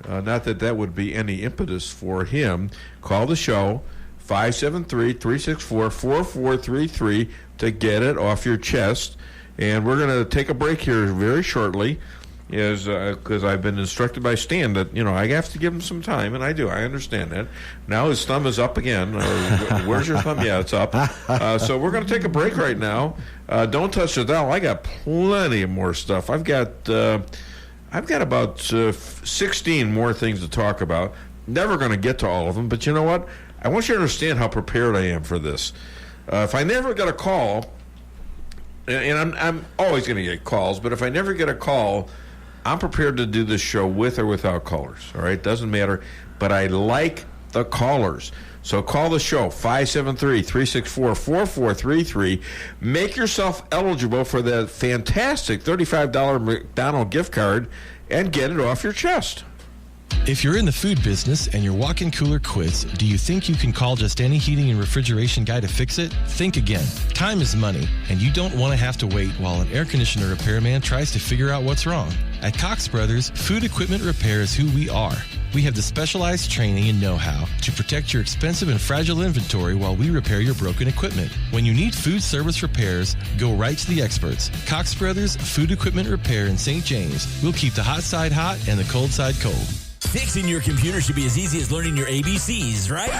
Not that would be any impetus for him. Call the show. 573-364-4433 to get it off your chest. And we're going to take a break here very shortly because I've been instructed by Stan that, I have to give him some time, and I do. I understand that. Now his thumb is up again. Where's your thumb? Yeah, it's up. So we're going to take a break right now. Don't touch the dial. I got plenty of more stuff. I've got about 16 more things to talk about. Never going to get to all of them, but you know what? I want you to understand how prepared I am for this. If I never get a call, and I'm always going to get calls, but if I never get a call, I'm prepared to do this show with or without callers. All right, doesn't matter. But I like the callers. So call the show, 573-364-4433. Make yourself eligible for the fantastic $35 McDonald's gift card and get it off your chest. If you're in the food business and your walk-in cooler quits, do you think you can call just any heating and refrigeration guy to fix it? Think again. Time is money, and you don't want to have to wait while an air conditioner repairman tries to figure out what's wrong. At Cox Brothers, food equipment repair is who we are. We have the specialized training and know-how to protect your expensive and fragile inventory while we repair your broken equipment. When you need food service repairs, go right to the experts. Cox Brothers Food Equipment Repair in St. James. We'll keep the hot side hot and the cold side cold. Fixing your computer should be as easy as learning your ABCs, right?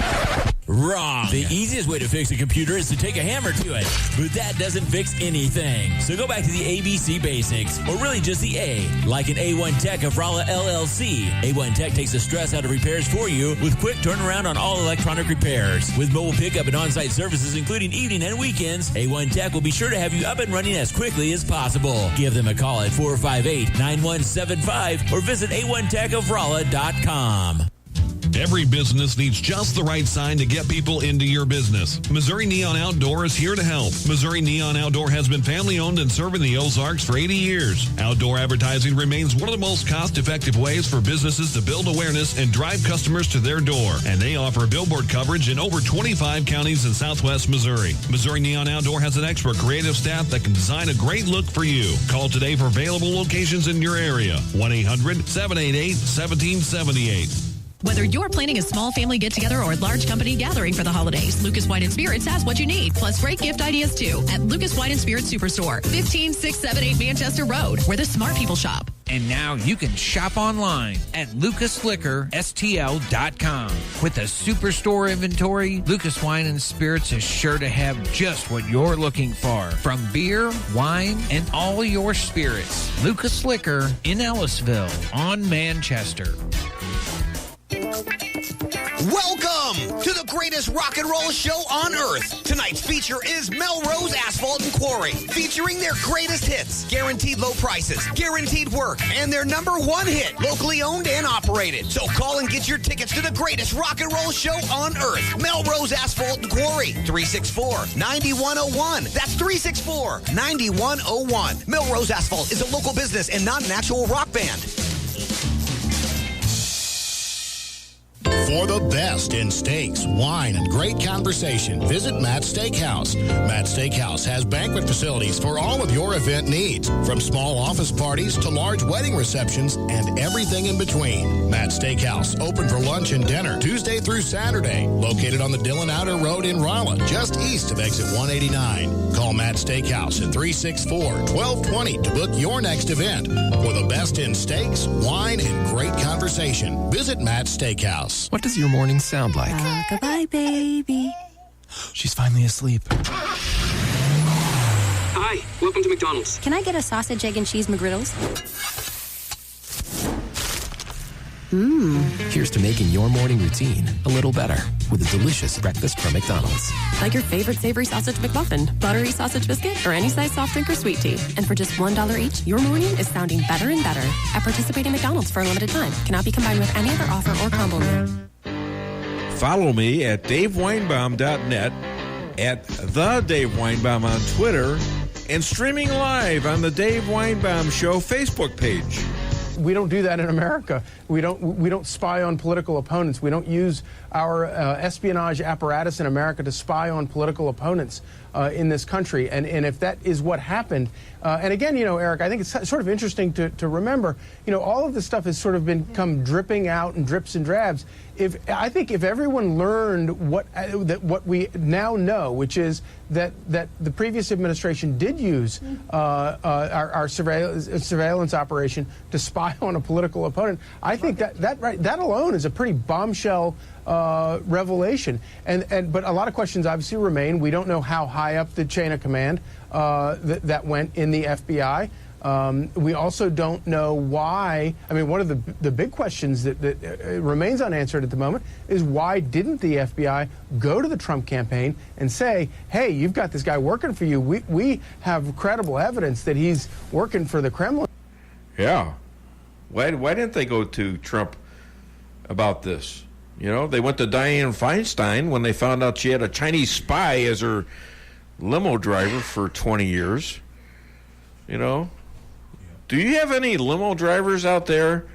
Wrong. The easiest way to fix a computer is to take a hammer to it, but that doesn't fix anything. So go back to the ABC basics, or really just the A, like an A1 Tech of Rolla LLC. A1 Tech takes the stress out of repairs for you with quick turnaround on all electronic repairs. With mobile pickup and on-site services, including evening and weekends, A1 Tech will be sure to have you up and running as quickly as possible. Give them a call at 458-9175 or visit A1TechofRolla.com. Every business needs just the right sign to get people into your business. Missouri Neon Outdoor is here to help. Missouri Neon Outdoor has been family-owned and serving the Ozarks for 80 years. Outdoor advertising remains one of the most cost-effective ways for businesses to build awareness and drive customers to their door. And they offer billboard coverage in over 25 counties in southwest Missouri. Missouri Neon Outdoor has an expert creative staff that can design a great look for you. Call today for available locations in your area. 1-800-788-1778. Whether you're planning a small family get-together or large company gathering for the holidays, Lucas Wine & Spirits has what you need, plus great gift ideas, too, at Lucas Wine & Spirits Superstore, 15678 Manchester Road, where the smart people shop. And now you can shop online at lucasliquorstl.com. With a superstore inventory, Lucas Wine & Spirits is sure to have just what you're looking for. From beer, wine, and all your spirits. Lucas Liquor in Ellisville on Manchester. Welcome to the greatest rock and roll show on earth. Tonight's feature is Melrose Asphalt and Quarry, featuring their greatest hits, guaranteed low prices, guaranteed work, and their #1 hit, locally owned and operated. So call and get your tickets to the greatest rock and roll show on earth. Melrose Asphalt and Quarry, 364-9101. That's 364-9101. Melrose Asphalt is a local business and not an actual rock band. For the best in steaks, wine, and great conversation, visit Matt's Steakhouse. Matt's Steakhouse has banquet facilities for all of your event needs, from small office parties to large wedding receptions and everything in between. Matt's Steakhouse, open for lunch and dinner Tuesday through Saturday, located on the Dillon Outer Road in Rolla, just east of exit 189. Call Matt's Steakhouse at 364-1220 to book your next event. For the best in steaks, wine, and great conversation, visit Matt's Steakhouse. What does your morning sound like? Goodbye, baby. She's finally asleep. Hi, welcome to McDonald's. Can I get a sausage, egg, and cheese McGriddles? Here's to making your morning routine a little better with a delicious breakfast from McDonald's. Like your favorite savory sausage McMuffin, buttery sausage biscuit, or any size soft drink or sweet tea. And for just $1 each, your morning is sounding better and better at participating McDonald's for a limited time. Cannot be combined with any other offer or combo meal. Follow me at DaveWeinbaum.net, at The Dave Weinbaum on Twitter, and streaming live on the Dave Weinbaum Show Facebook page. We don't do that in America. We don't spy on political opponents. We don't use our espionage apparatus in America to spy on political opponents in this country. And if that is what happened, and again, Eric, I think it's sort of interesting to remember, all of this stuff has sort of come dripping out in drips and drabs. I think if everyone learned what we now know, which is that the previous administration did use our surveillance operation to spy on a political opponent, I think that alone is a pretty bombshell revelation. But a lot of questions obviously remain. We don't know how high up the chain of command that went in the FBI. We also don't know why. I mean, one of the big questions that remains unanswered at the moment is why didn't the FBI go to the Trump campaign and say, hey, you've got this guy working for you. We have credible evidence that he's working for the Kremlin. Yeah. Why didn't they go to Trump about this? You know, they went to Dianne Feinstein when they found out she had a Chinese spy as her limo driver for 20 years. You know, do you have any limo drivers out there?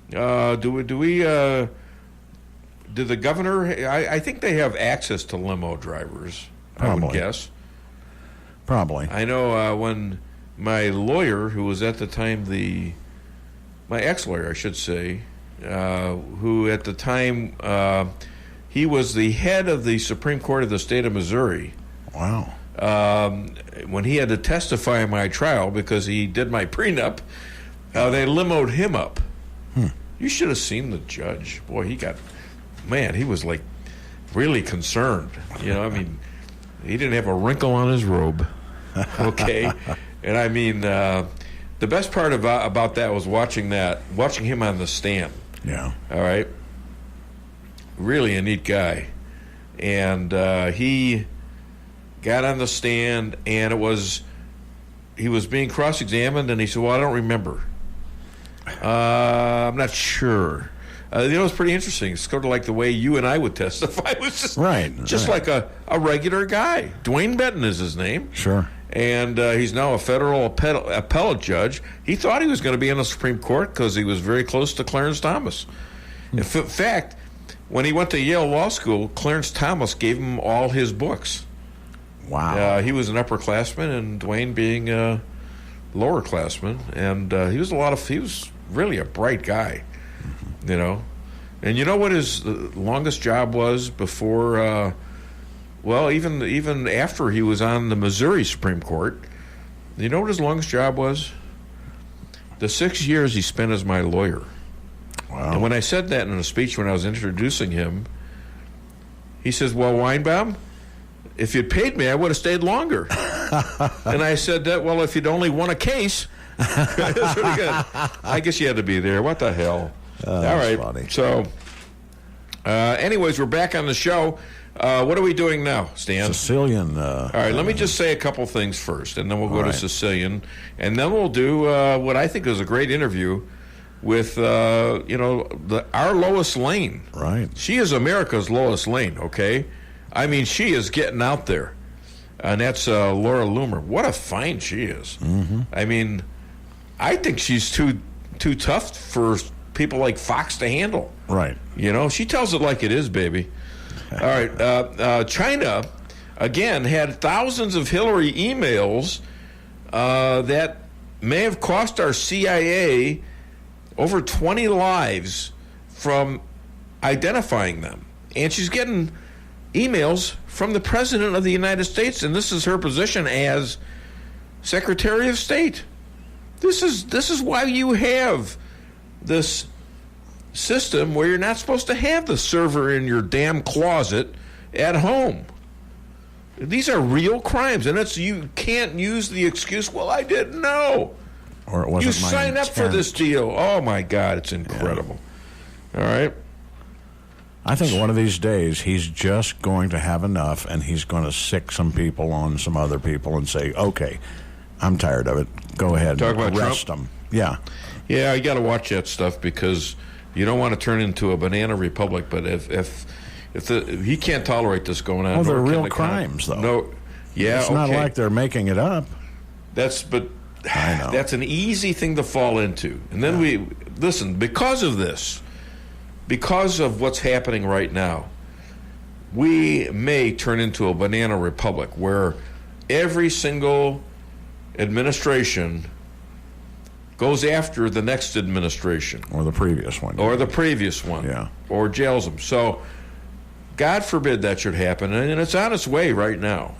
Do the governor? I think they have access to limo drivers. Probably. I would guess. Probably. I know when my lawyer, who was at the time my ex-lawyer, I should say, who at the time he was the head of the Supreme Court of the state of Missouri. Wow. When he had to testify in my trial because he did my prenup, they limoed him up. You should have seen the judge. Boy, he was like really concerned. You know, I mean, he didn't have a wrinkle on his robe. Okay. And I mean, the best part about that was watching him on the stand. Yeah. All right. Really a neat guy. And he got on the stand, and he was being cross-examined, and he said, well, I don't remember. I'm not sure. It's pretty interesting. It's sort of like the way you and I would testify. It was just like a regular guy. Dwayne Benton is his name. Sure. And he's now a federal appellate judge. He thought he was going to be in the Supreme Court because he was very close to Clarence Thomas. In fact, when he went to Yale Law School, Clarence Thomas gave him all his books. Wow. He was an upperclassman, and Dwayne being a lowerclassman. And he was really a bright guy, you know. And you know what his longest job was before... even after he was on the Missouri Supreme Court, you know what his longest job was? The 6 years he spent as my lawyer. Wow. And when I said that in a speech when I was introducing him, he says, well, Weinbaum, if you'd paid me, I would have stayed longer. And I said that, well, if you'd only won a case, that's pretty good. I guess you had to be there. What the hell? All right. Funny. So, anyways, we're back on the show. What are we doing now, Stan? Sicilian. All right, let me just say a couple things first, and then we'll go to right. Sicilian, and then we'll do what I think is a great interview with, our Lois Lane. Right. She is America's Lois Lane, okay? I mean, she is getting out there, and that's Laura Loomer. What a find she is. Mm-hmm. I mean, I think she's too tough for people like Fox to handle. Right. You know, she tells it like it is, baby. All right, China, again, had thousands of Hillary emails that may have cost our CIA over 20 lives from identifying them. And she's getting emails from the President of the United States, and this is her position as Secretary of State. This is why you have this system where you're not supposed to have the server in your damn closet at home. These are real crimes, and you can't use the excuse, well, I didn't know. Or it wasn't you my signed up for intent. this deal. Oh my God, it's incredible. Yeah. All right. I think one of these days he's just going to have enough, and he's going to sick some people on some other people and say, okay, I'm tired of it. Go ahead Talk and about arrest Trump? them. Yeah. Yeah, you got to watch that stuff because you don't want to turn into a banana republic. But if he can't tolerate this going on. Oh, they're nor can real the crimes, though. No, yeah, it's not like they're making it up. I know. That's an easy thing to fall into. And then we listen, because of this, because of what's happening right now, we may turn into a banana republic where every single administration goes after the next administration. Or the previous one. Yeah. Or jails them. So, God forbid that should happen. And it's on its way right now.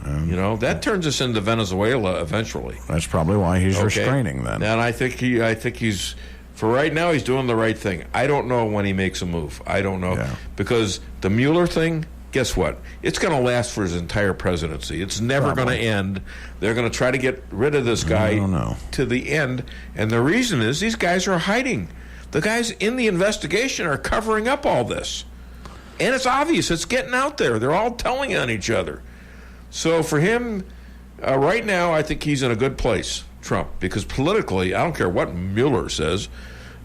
That turns us into Venezuela eventually. That's probably why he's restraining then. And I think he's, for right now, he's doing the right thing. I don't know when he makes a move. I don't know. Yeah. Because the Mueller thing, guess what? It's going to last for his entire presidency. It's never going to end. They're going to try to get rid of this guy to the end. And the reason is these guys are hiding. The guys in the investigation are covering up all this. And it's obvious. It's getting out there. They're all telling on each other. So for him, right now, I think he's in a good place, Trump, because politically, I don't care what Mueller says,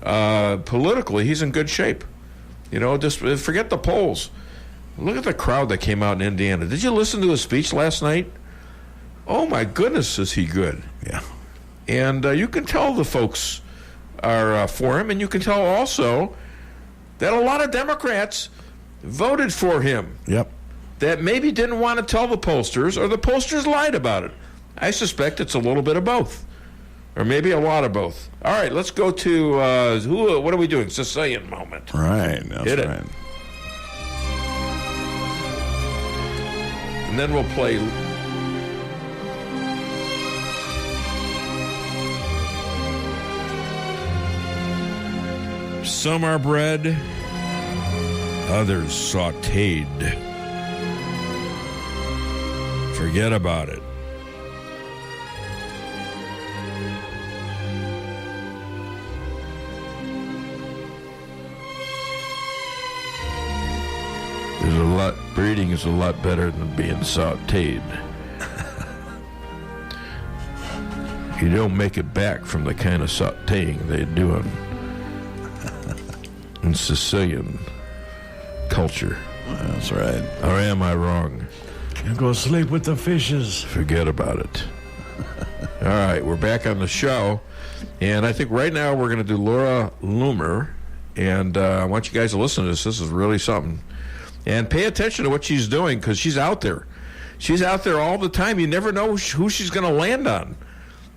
politically, he's in good shape. Just forget the polls. Look at the crowd that came out in Indiana. Did you listen to his speech last night? Oh, my goodness, is he good. Yeah. And you can tell the folks are for him, and you can tell also that a lot of Democrats voted for him. Yep. That maybe didn't want to tell the pollsters, or the pollsters lied about it. I suspect it's a little bit of both, or maybe a lot of both. All right, let's go to what are we doing? Sicilian moment. Right. That's Hit it. right. And then we'll play. Some are bread, others sautéed. Forget about it. Breeding is a lot better than being sautéed. You don't make it back from the kind of sautéing they do in Sicilian culture. That's right. Or am I wrong? You go sleep with the fishes. Forget about it. All right, we're back on the show. And I think right now we're going to do Laura Loomer. And I want you guys to listen to this. This is really something. And pay attention to what she's doing, because she's out there. She's out there all the time. You never know who she's going to land on.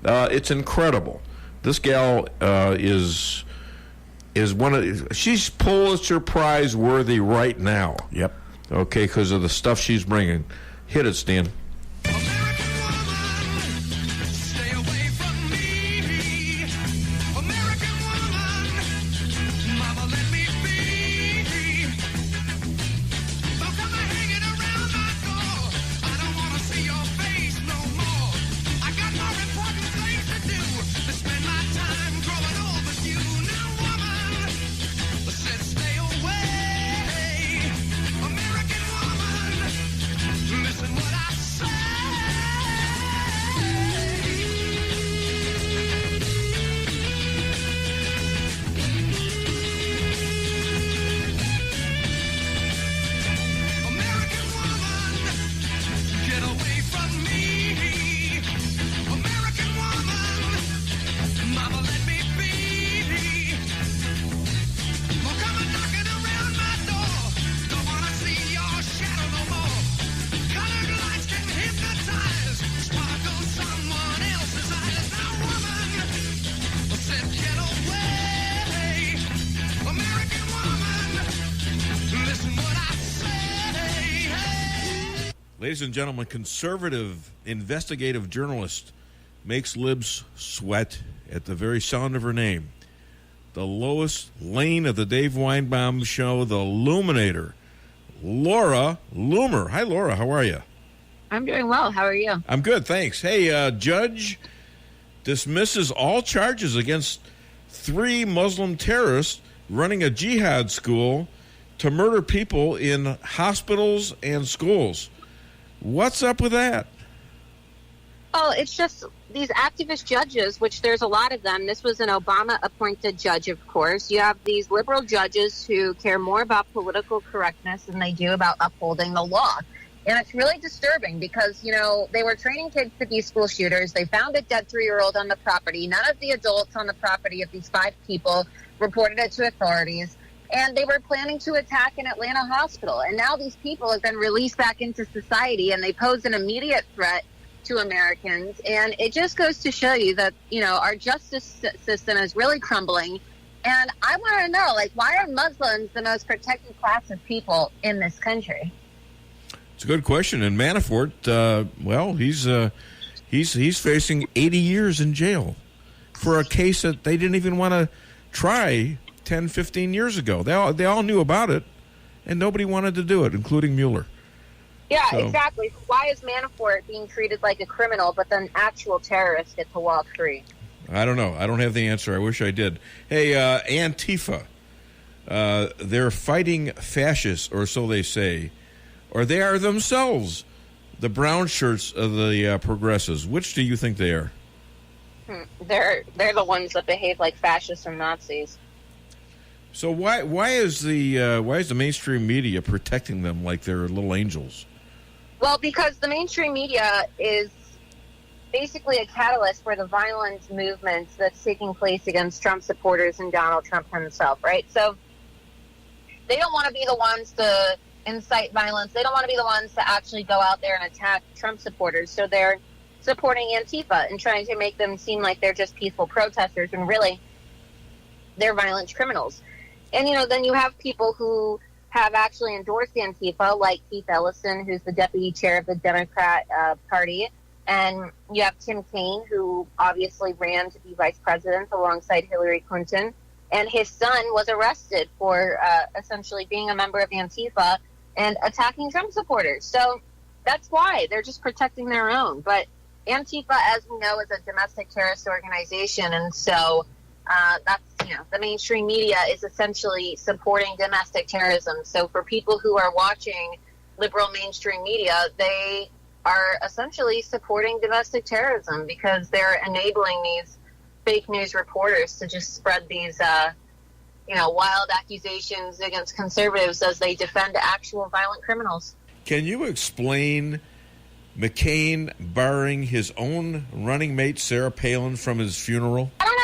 It's incredible. This gal is one of... She's Pulitzer Prize worthy right now. Yep. Okay, because of the stuff she's bringing. Hit it, Stan. Ladies and gentlemen, conservative investigative journalist makes libs sweat at the very sound of her name. The Lois Lane of the Dave Weinbaum Show, the Luminator, Laura Loomer. Hi, Laura. How are you? I'm doing well. How are you? I'm good, thanks. Hey, judge dismisses all charges against 3 Muslim terrorists running a jihad school to murder people in hospitals and schools. What's up with that? Oh, it's just these activist judges, which there's a lot of them. This was an Obama-appointed judge, of course. You have these liberal judges who care more about political correctness than they do about upholding the law. And it's really disturbing because, you know, they were training kids to be school shooters. They found a dead 3-year-old on the property. None of the adults on the property of these 5 people reported it to authorities. And they were planning to attack an Atlanta hospital. And now these people have been released back into society, and they pose an immediate threat to Americans. And it just goes to show you that, you know, our justice system is really crumbling. And I want to know, like, why are Muslims the most protected class of people in this country? It's a good question. And Manafort, well, he's facing 80 years in jail for a case that they didn't even want to try 10, 15 years ago. They all knew about it, and nobody wanted to do it, including Mueller. Yeah, exactly. Why is Manafort being treated like a criminal, but then actual terrorists get to walk free? I don't know. I don't have the answer. I wish I did. Hey, Antifa, they're fighting fascists, or so they say, or they are themselves the brown shirts of the progressives. Which do you think they are? They're the ones that behave like fascists and Nazis. So why is the mainstream media protecting them like they're little angels? Well, because the mainstream media is basically a catalyst for the violent movements that's taking place against Trump supporters and Donald Trump himself, right? So they don't want to be the ones to incite violence. They don't want to be the ones to actually go out there and attack Trump supporters. So they're supporting Antifa and trying to make them seem like they're just peaceful protesters when really they're violent criminals. And, then you have people who have actually endorsed Antifa, like Keith Ellison, who's the deputy chair of the Democrat Party. And you have Tim Kaine, who obviously ran to be vice president alongside Hillary Clinton. And his son was arrested for essentially being a member of Antifa and attacking Trump supporters. So that's why. They're just protecting their own. But Antifa, as we know, is a domestic terrorist organization. And so that's, the mainstream media is essentially supporting domestic terrorism. So for people who are watching liberal mainstream media, they are essentially supporting domestic terrorism because they're enabling these fake news reporters to just spread these, wild accusations against conservatives as they defend actual violent criminals. Can you explain McCain barring his own running mate, Sarah Palin, from his funeral? I don't know.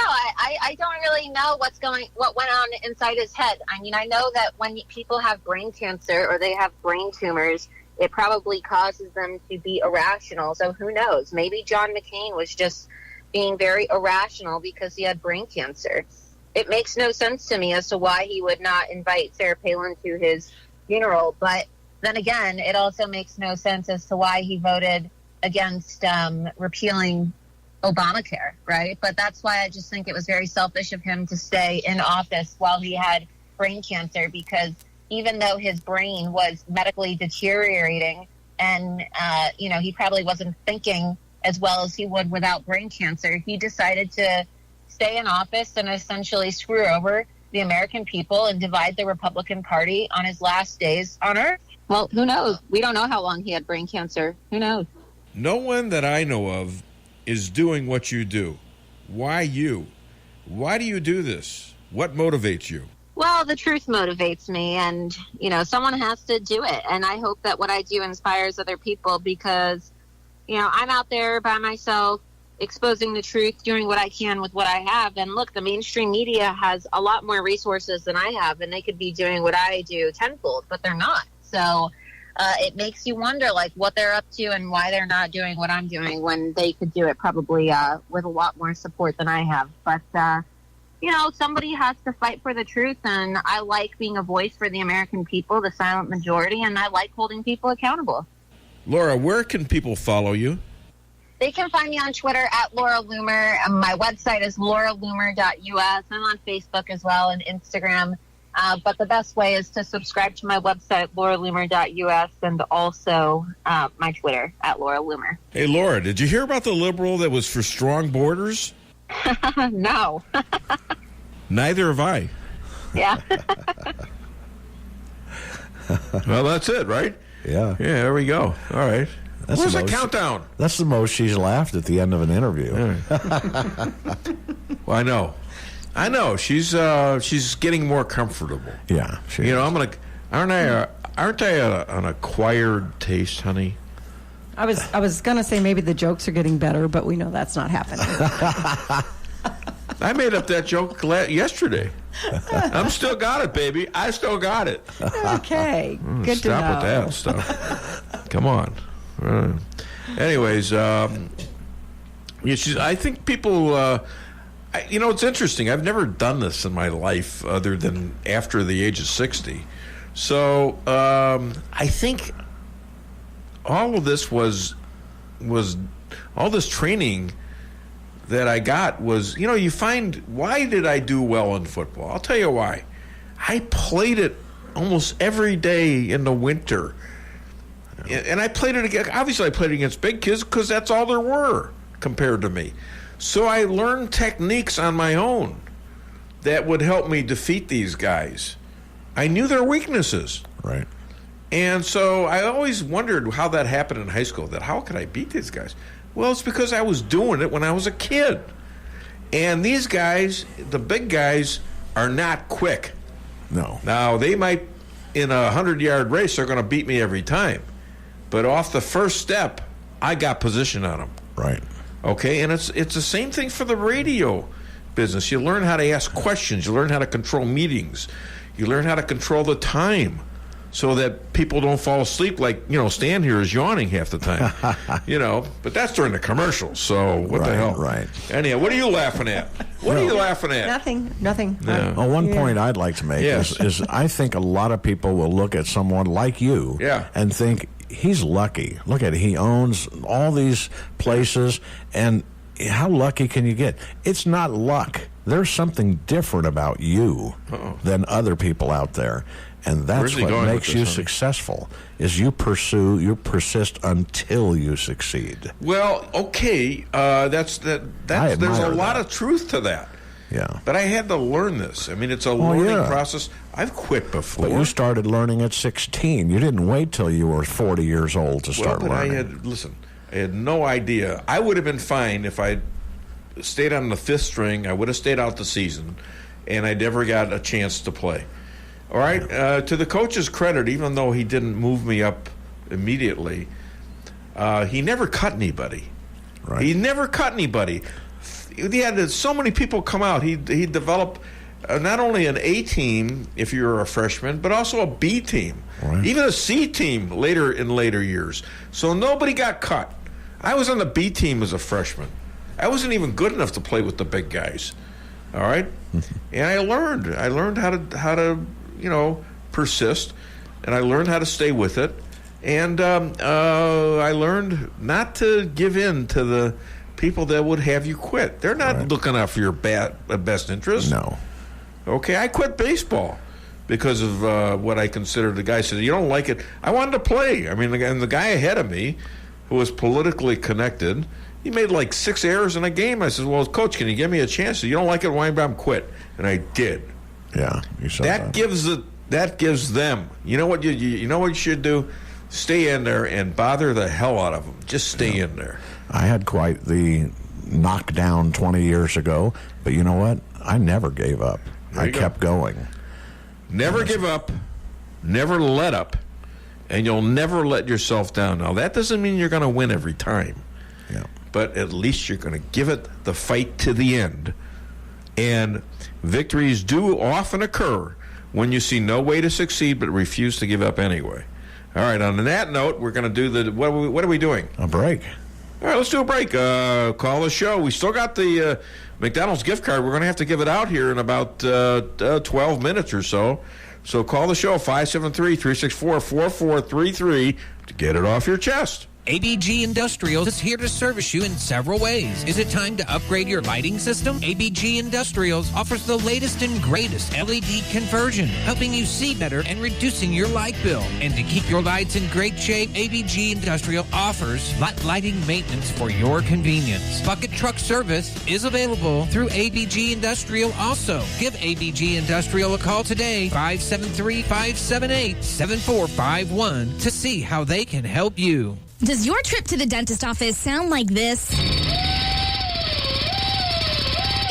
I don't really know what went on inside his head. I mean, I know that when people have brain cancer or they have brain tumors, it probably causes them to be irrational. So who knows? Maybe John McCain was just being very irrational because he had brain cancer. It makes no sense to me as to why he would not invite Sarah Palin to his funeral. But then again, it also makes no sense as to why he voted against repealing Obamacare, right? But that's why I just think it was very selfish of him to stay in office while he had brain cancer, because even though his brain was medically deteriorating and, he probably wasn't thinking as well as he would without brain cancer, he decided to stay in office and essentially screw over the American people and divide the Republican Party on his last days on Earth. Well, who knows? We don't know how long he had brain cancer. Who knows? No one that I know of is doing what you do. Why you? Why do you do this? What motivates you? Well, the truth motivates me, and, someone has to do it. And I hope that what I do inspires other people because, I'm out there by myself exposing the truth, doing what I can with what I have. And look, the mainstream media has a lot more resources than I have, and they could be doing what I do tenfold, but they're not. So it makes you wonder, what they're up to and why they're not doing what I'm doing when they could do it probably with a lot more support than I have. But, somebody has to fight for the truth, and I like being a voice for the American people, the silent majority, and I like holding people accountable. Laura, where can people follow you? They can find me on Twitter at Laura Loomer. My website is lauraloomer.us. I'm on Facebook as well and Instagram. But the best way is to subscribe to my website, lauraloomer.us, and also my Twitter at Laura Loomer. Hey, Laura, did you hear about the liberal that was for strong borders? No. Neither have I. Yeah. Well, that's it, right? Yeah. Yeah, there we go. All right. Where's the most, countdown? That's the most she's laughed at the end of an interview. Well, I know. She's getting more comfortable. Yeah. Aren't I an acquired taste, honey? I was going to say maybe the jokes are getting better, but we know that's not happening. I made up that joke yesterday. I'm still got it, baby. I still got it. Okay. Good to know. Stop with that stuff. Come on. Anyways, I think people... it's interesting. I've never done this in my life other than after the age of 60. So I think all of this was all this training that I got was, you find, why did I do well in football? I'll tell you why. I played it almost every day in the winter. And I played it against, obviously I played against big kids because that's all there were compared to me. So I learned techniques on my own that would help me defeat these guys. I knew their weaknesses. Right. And so I always wondered how that happened in high school, that how could I beat these guys? Well, it's because I was doing it when I was a kid. And these guys, the big guys, are not quick. No. Now, they might, in a 100-yard race, they're going to beat me every time. But off the first step, I got position on them. Right. Okay, and it's the same thing for the radio business. You learn how to ask questions. You learn how to control meetings. You learn how to control the time so that people don't fall asleep like, Stan here is yawning half the time. But that's during the commercials, so what the hell? Right. Anyhow, what are you laughing at? What are you laughing at? Nothing. Yeah. Well, one point I'd like to make is I think a lot of people will look at someone like you and think, he's lucky. Look at it. He owns all these places, and how lucky can you get? It's not luck. There's something different about you than other people out there. And that's what makes you successful, is you persist until you succeed. Well, okay, there's a lot of truth to that. Yeah. But I had to learn this. I mean, it's a learning process. I've quit before. But you started learning at 16. You didn't wait till you were 40 years old to start learning. I had no idea. I would have been fine if I stayed on the fifth string. I would have stayed out the season, and I never got a chance to play. All right, to the coach's credit, even though he didn't move me up immediately, he never cut anybody. Right. He never cut anybody. He had so many people come out. He developed not only an A team if you were a freshman, but also a B team, even a C team in later years. So nobody got cut. I was on the B team as a freshman. I wasn't even good enough to play with the big guys. All right, and I learned how to persist, and I learned how to stay with it, and I learned not to give in to the people that would have you quit. They're not looking out for your best interest. No. Okay, I quit baseball because of what I considered. The guy said, "You don't like it." I wanted to play. I mean, and the guy ahead of me, who was politically connected, he made like 6 errors in a game. I said, "Well, Coach, can you give me a chance?" He said, "You don't like it, Weinbaum, quit." And I did. Yeah, you said that. That gives them. You know what you should do? Stay in there and bother the hell out of them. Just stay in there. I had quite the knockdown 20 years ago, but you know what? I never gave up. I kept going. Never give up. Never let up. And you'll never let yourself down. Now, that doesn't mean you're going to win every time. Yeah. But at least you're going to give it the fight to the end. And victories do often occur when you see no way to succeed but refuse to give up anyway. All right, on that note, we're going to do what are we doing? A break. All right, let's do a break. Call the show. We still got the McDonald's gift card. We're going to have to give it out here in about 12 minutes or so. So call the show, 573-364-4433, to get it off your chest. ABG Industrials is here to service you in several ways. Is it time to upgrade your lighting system? ABG Industrials offers the latest and greatest LED conversion, helping you see better and reducing your light bill. And to keep your lights in great shape, ABG Industrial offers lighting maintenance for your convenience. Bucket truck service is available through ABG Industrial also. Give ABG Industrial a call today, 573-578-7451, to see how they can help you. Does your trip to the dentist office sound like this?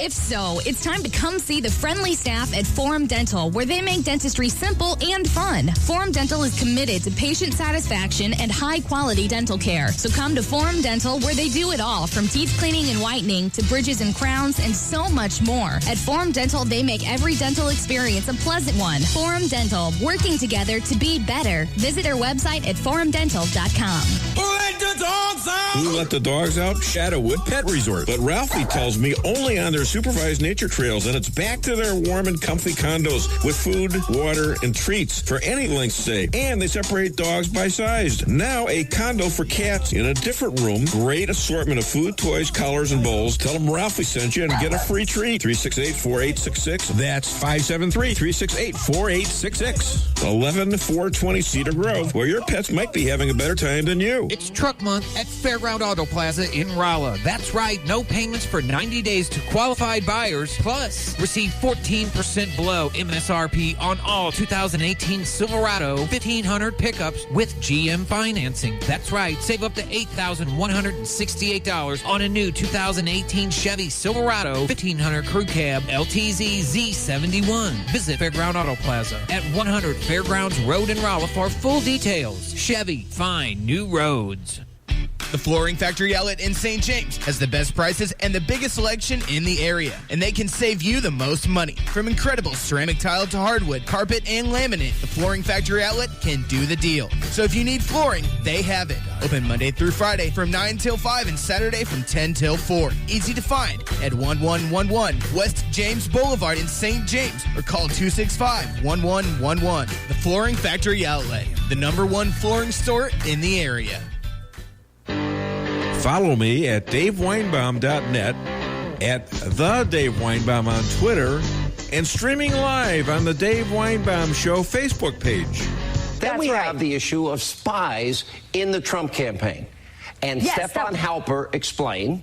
If so, it's time to come see the friendly staff at Forum Dental, where they make dentistry simple and fun. Forum Dental is committed to patient satisfaction and high-quality dental care. So come to Forum Dental, where they do it all, from teeth cleaning and whitening to bridges and crowns and so much more. At Forum Dental, they make every dental experience a pleasant one. Forum Dental, working together to be better. Visit their website at forumdental.com. Who let the dogs out? Who let the dogs out? Shadowwood Pet Resort. But Ralphie tells me only on their supervised nature trails, and it's back to their warm and comfy condos with food, water, and treats for any length stay. And they separate dogs by size. Now a condo for cats in a different room. Great assortment of food, toys, collars, and bowls. Tell them Ralphie sent you and get a free treat. 368-4866. That's 573-368-4866. 11420 Cedar Grove, where your pets might be having a better time than you. It's Truck Month at Fairground Auto Plaza in Rolla. That's right, no payments for 90 days to qualify qualified buyers. Plus, receive 14% below MSRP on all 2018 Silverado 1500 pickups with GM financing. That's right. Save up to $8,168 on a new 2018 Chevy Silverado 1500 Crew Cab LTZ Z71. Visit Fairground Auto Plaza at 100 Fairgrounds Road in Raleigh for full details. Chevy, find new roads. The Flooring Factory Outlet in St. James has the best prices and the biggest selection in the area, and they can save you the most money. From incredible ceramic tile to hardwood, carpet, and laminate, the Flooring Factory Outlet can do the deal. So if you need flooring, they have it. Open Monday through Friday from 9 till 5 and Saturday from 10 till 4. Easy to find at 1111 West James Boulevard in St. James or call 265-1111. The Flooring Factory Outlet, the #1 flooring store in the area. Follow me at DaveWeinbaum.net, at The Dave Weinbaum on Twitter, and streaming live on the Dave Weinbaum Show Facebook page. Then we have the issue of spies in the Trump campaign. And Yes, Stefan Halper explained.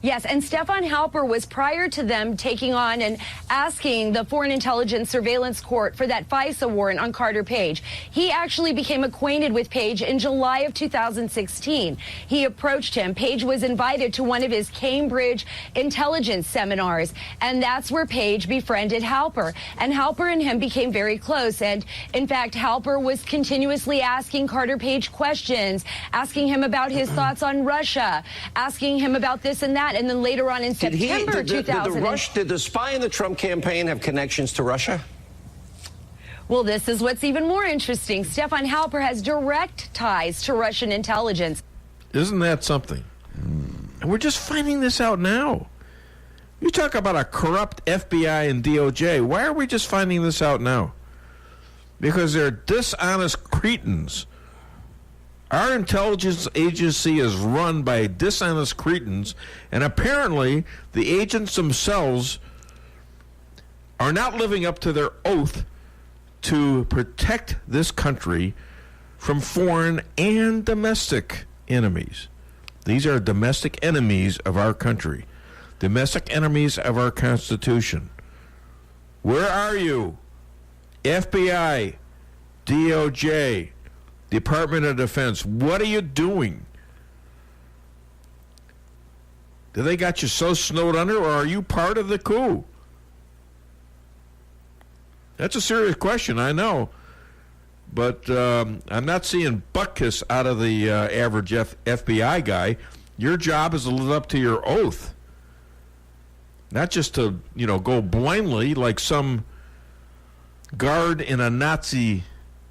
Yes, and Stefan Halper was prior to them taking on and asking the Foreign Intelligence Surveillance Court for that FISA warrant on Carter Page. He actually became acquainted with Page in July of 2016. He approached him. Page was invited to one of his Cambridge intelligence seminars, and that's where Page befriended Halper. And Halper and him became very close. And in fact, Halper was continuously asking Carter Page questions, asking him about his thoughts on Russia, asking him about this and that. And then later on in September 2000. Did the spy in the Trump campaign have connections to Russia? Well, this is what's even more interesting. Stefan Halper has direct ties to Russian intelligence. Isn't that something? And we're just finding this out now. You talk about a corrupt FBI and DOJ. Why are we just finding this out now? Because they're dishonest cretins. Our intelligence agency is run by dishonest cretins, and apparently the agents themselves are not living up to their oath to protect this country from foreign and domestic enemies. These are domestic enemies of our country, domestic enemies of our Constitution. Where are you? FBI, DOJ, Department of Defense, what are you doing? Do they got you so snowed under, or are you part of the coup? That's a serious question, I know. But I'm not seeing butt kiss out of the average FBI guy. Your job is to live up to your oath. Not just to, go blindly like some guard in a Nazi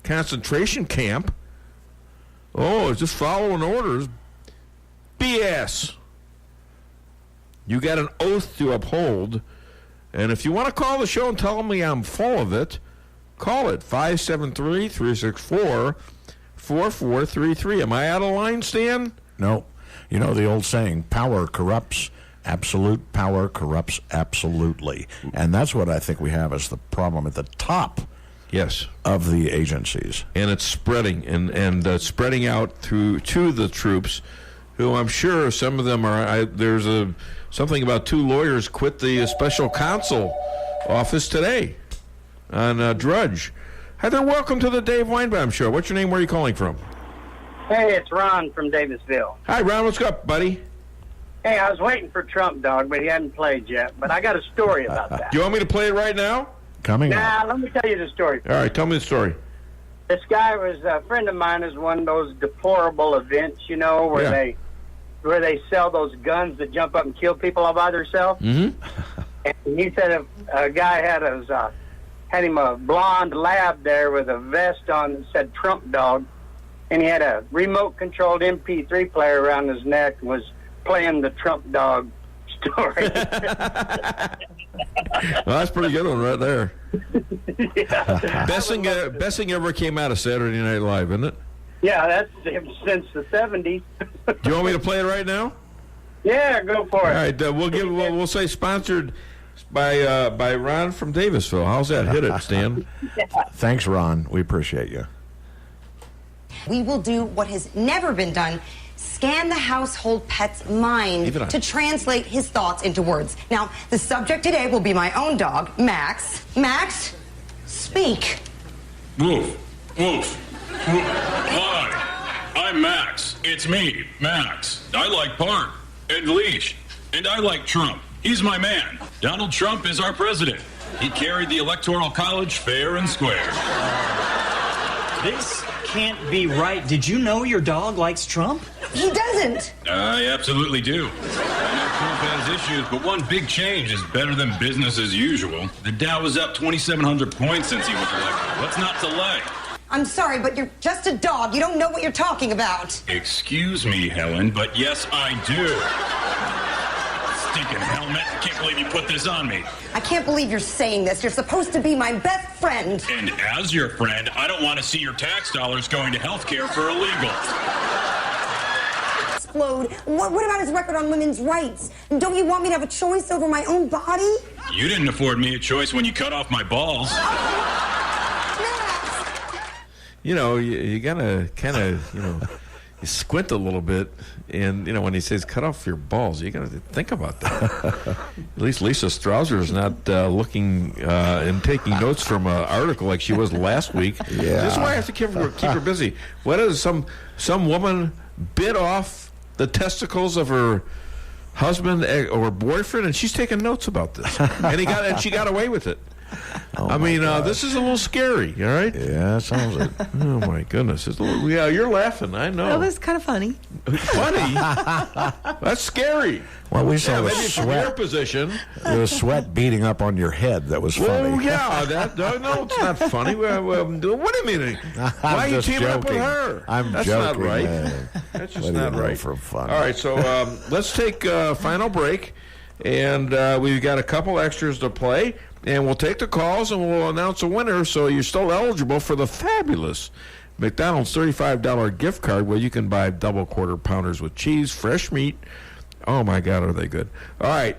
concentration camp. Oh, it's just following orders. BS. You got an oath to uphold. And if you want to call the show and tell me I'm full of it, call it 573-364-4433. Am I out of line, Stan? No. You know the old saying, power corrupts. Absolute power corrupts absolutely. And that's what I think we have as the problem at the top. Yes, of the agencies, and it's spreading and spreading out to the troops, who I'm sure some of them are. There's something about 2 lawyers quit the special counsel office today on Drudge. Hi there, welcome to the Dave Weinbaum Show. What's your name? Where are you calling from? Hey, it's Ron from Davisville. Hi, Ron. What's up, buddy? Hey, I was waiting for Trump Dog, but he hadn't played yet. But I got a story about that. Do you want me to play it right now? Coming up. Let me tell you the story. All right, tell me the story. This guy was a friend of mine. Is one of those deplorable events, where they sell those guns that jump up and kill people all by themselves. Mm-hmm. And he said a guy had him a blonde lab there with a vest on that said Trump Dog, and he had a remote-controlled MP3 player around his neck and was playing the Trump Dog story. Well, that's a pretty good one right there. Yeah. Best thing ever came out of Saturday Night Live, isn't it? Yeah, that's since the 70s. Do you want me to play it right now? Yeah, go for it. All right, we'll say sponsored by Ron from Davisville. How's that? Hit it, Stan. Yeah. Thanks, Ron. We appreciate you. We will do what has never been done scan the household pet's mind to translate his thoughts into words. Now, the subject today will be my own dog, Max. Max, speak. Woof, woof. Hi, I'm Max. It's me, Max. I like Park and Leash, and I like Trump. He's my man. Donald Trump is our president. He carried the Electoral College fair and square. This can't be right. Did you know your dog likes Trump? He doesn't. I absolutely do. I know Trump has issues, but one big change is better than business as usual. The Dow is up 2,700 points since he was elected. What's not to like? I'm sorry, but you're just a dog. You don't know what you're talking about. Excuse me, Helen, but yes, I do. Stinking helmet. I can't believe you put this on me. I can't believe you're saying this. You're supposed to be my best friend. And as your friend, I don't want to see your tax dollars going to health care for illegals. Explode. What about his record on women's rights? Don't you want me to have a choice over my own body? You didn't afford me a choice when you cut off my balls. You know, you gotta kind of, you squint a little bit, and, when he says cut off your balls, you gotta think about that. At least Lisa Strausser is not looking and taking notes from an article like she was last week. Yeah. This is why I have to keep her busy. What is some woman bit off the testicles of her husband or boyfriend, and she's taking notes about this, and she got away with it. This is a little scary, all right? Yeah, sounds it. Oh, my goodness. It's a little, you're laughing, I know. That was kind of funny. Funny? That's scary. Well, we saw the maybe from your position. The sweat beating up on your head. That was funny. Oh, yeah. No, it's not funny. What do you mean? Why are you teaming up with her? That's joking, not right. Man. That's just not right. For fun. All right, so let's take a final break. And we've got a couple extras to play. And we'll take the calls and we'll announce a winner, so you're still eligible for the fabulous McDonald's $35 gift card where you can buy double quarter pounders with cheese, fresh meat. Oh, my God, are they good. All right.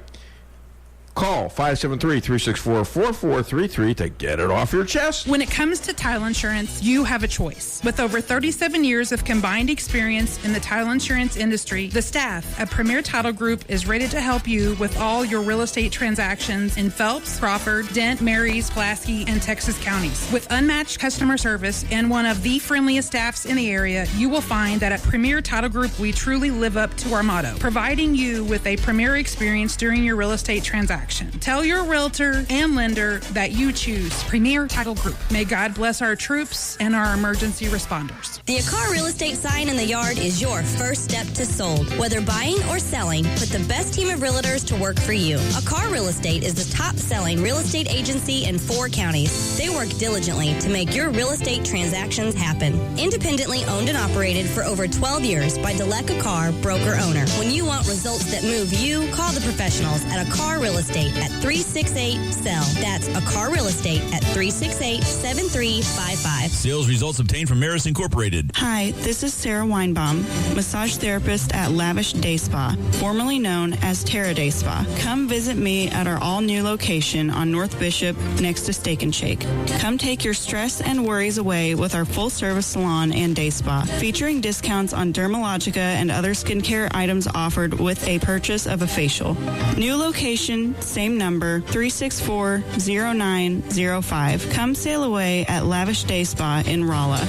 Call 573-364-4433 to get it off your chest. When it comes to title insurance, you have a choice. With over 37 years of combined experience in the title insurance industry, the staff at Premier Title Group is ready to help you with all your real estate transactions in Phelps, Crawford, Dent, Marys, Pulaski, and Texas counties. With unmatched customer service and one of the friendliest staffs in the area, you will find that at Premier Title Group, we truly live up to our motto, providing you with a premier experience during your real estate transaction. Tell your realtor and lender that you choose Premier Title Group. May God bless our troops and our emergency responders. The Akar Real Estate sign in the yard is your first step to sold. Whether buying or selling, put the best team of realtors to work for you. Akar Real Estate is the top-selling real estate agency in 4 counties. They work diligently to make your real estate transactions happen. Independently owned and operated for over 12 years by Delek Akar, broker-owner. When you want results that move you, call the professionals at Akar Real Estate at 368-SELL. That's Akar Real Estate at 368-7355. Sales results obtained from Maris Incorporated. Hi, this is Sarah Weinbaum, massage therapist at Lavish Day Spa, formerly known as Terra Day Spa. Come visit me at our all-new location on North Bishop next to Steak and Shake. Come take your stress and worries away with our full-service salon and day spa, featuring discounts on Dermalogica and other skincare items offered with a purchase of a facial. New location, same number, 364-0905. Come sail away at Lavish Day Spa in Rolla.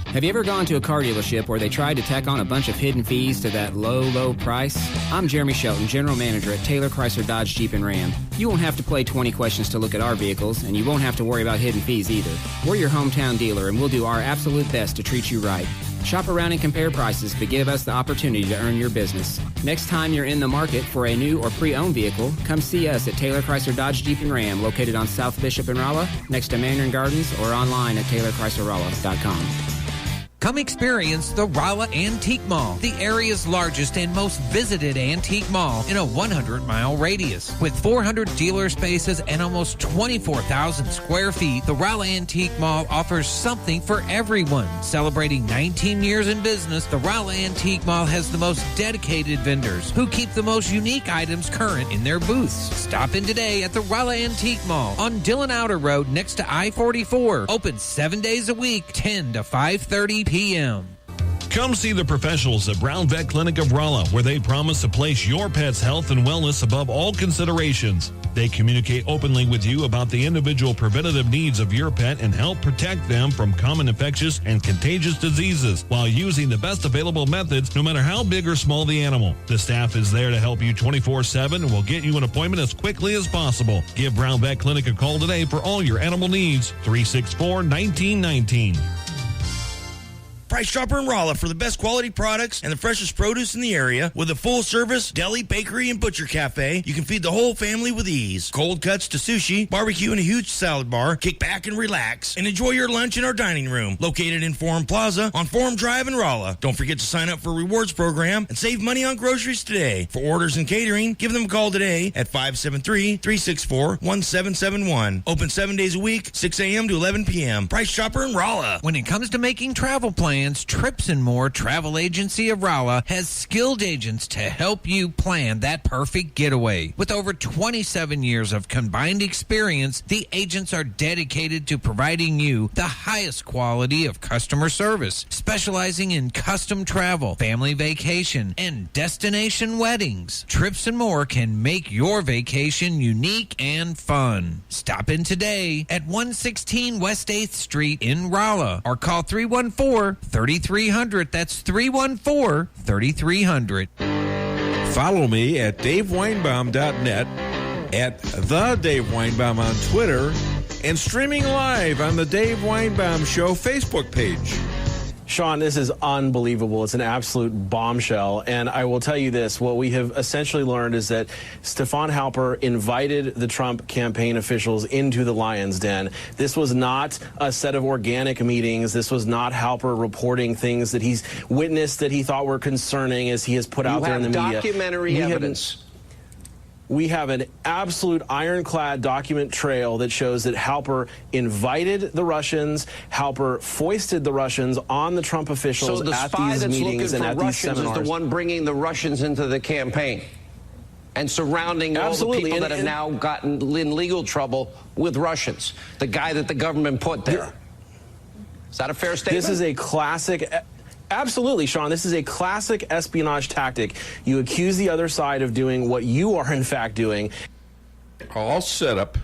Have you ever gone to a car dealership where they tried to tack on a bunch of hidden fees to that low price? I'm Jeremy Shelton, General Manager at Taylor Chrysler Dodge Jeep and Ram. You won't have to play 20 questions to look at our vehicles, and you won't have to worry about hidden fees either. We're your hometown dealer, and we'll do our absolute best to treat you right. Shop around and compare prices, but give us the opportunity to earn your business. Next time you're in the market for a new or pre-owned vehicle, come see us at Taylor Chrysler Dodge Jeep and Ram, located on South Bishop in Rolla, next to Mandarin Gardens, or online at TaylorChryslerRolla.com. Come experience the Rolla Antique Mall, the area's largest and most visited antique mall in a 100-mile radius. With 400 dealer spaces and almost 24,000 square feet, the Rolla Antique Mall offers something for everyone. Celebrating 19 years in business, the Rolla Antique Mall has the most dedicated vendors who keep the most unique items current in their booths. Stop in today at the Rolla Antique Mall on Dillon Outer Road next to I-44. Open 7 days a week, 10 to 5:30 p.m. Come see the professionals at Brown Vet Clinic of Rolla, where they promise to place your pet's health and wellness above all considerations. They communicate openly with you about the individual preventative needs of your pet and help protect them from common infectious and contagious diseases while using the best available methods, no matter how big or small the animal. The staff is there to help you 24/7 and will get you an appointment as quickly as possible. Give Brown Vet Clinic a call today for all your animal needs. 364-1919. Price Chopper in Rolla for the best quality products and the freshest produce in the area. With a full-service deli, bakery, and butcher cafe, you can feed the whole family with ease. Cold cuts to sushi, barbecue, and a huge salad bar. Kick back and relax and enjoy your lunch in our dining room, located in Forum Plaza on Forum Drive in Rolla. Don't forget to sign up for a rewards program and save money on groceries today. For orders and catering, give them a call today at 573-364-1771. Open 7 days a week, 6 a.m. to 11 p.m. Price Chopper in Rolla. When it comes to making travel plans, Trips and More Travel Agency of Rolla has skilled agents to help you plan that perfect getaway. With over 27 years of combined experience, the agents are dedicated to providing you the highest quality of customer service, specializing in custom travel, family vacation, and destination weddings. Trips and More can make your vacation unique and fun. Stop in today at 116 West 8th Street in Rolla or call 314-3300. That's 314-3300. Follow me at DaveWeinbaum.net, at The Dave Weinbaum on Twitter, and streaming live on the Dave Weinbaum Show Facebook page. Sean, this is unbelievable. It's an absolute bombshell. And I will tell you this, what we have essentially learned is that Stefan Halper invited the Trump campaign officials into the lion's den. This was not a set of organic meetings. This was not Halper reporting things that he's witnessed that he thought were concerning as he has put out there in the media. Documentary evidence. We have an absolute ironclad document trail that shows that Halper invited the Russians, Halper foisted the Russians on the Trump officials so the at spy these that's meetings and looking at for these Russians seminars. is the one bringing the Russians into the campaign and surrounding all the people that have now gotten in legal trouble with Russians. The guy that the government put there. Is that a fair statement? This is a classic. Absolutely, Sean. This is a classic espionage tactic. You accuse the other side of doing what you are, in fact, doing. All setup,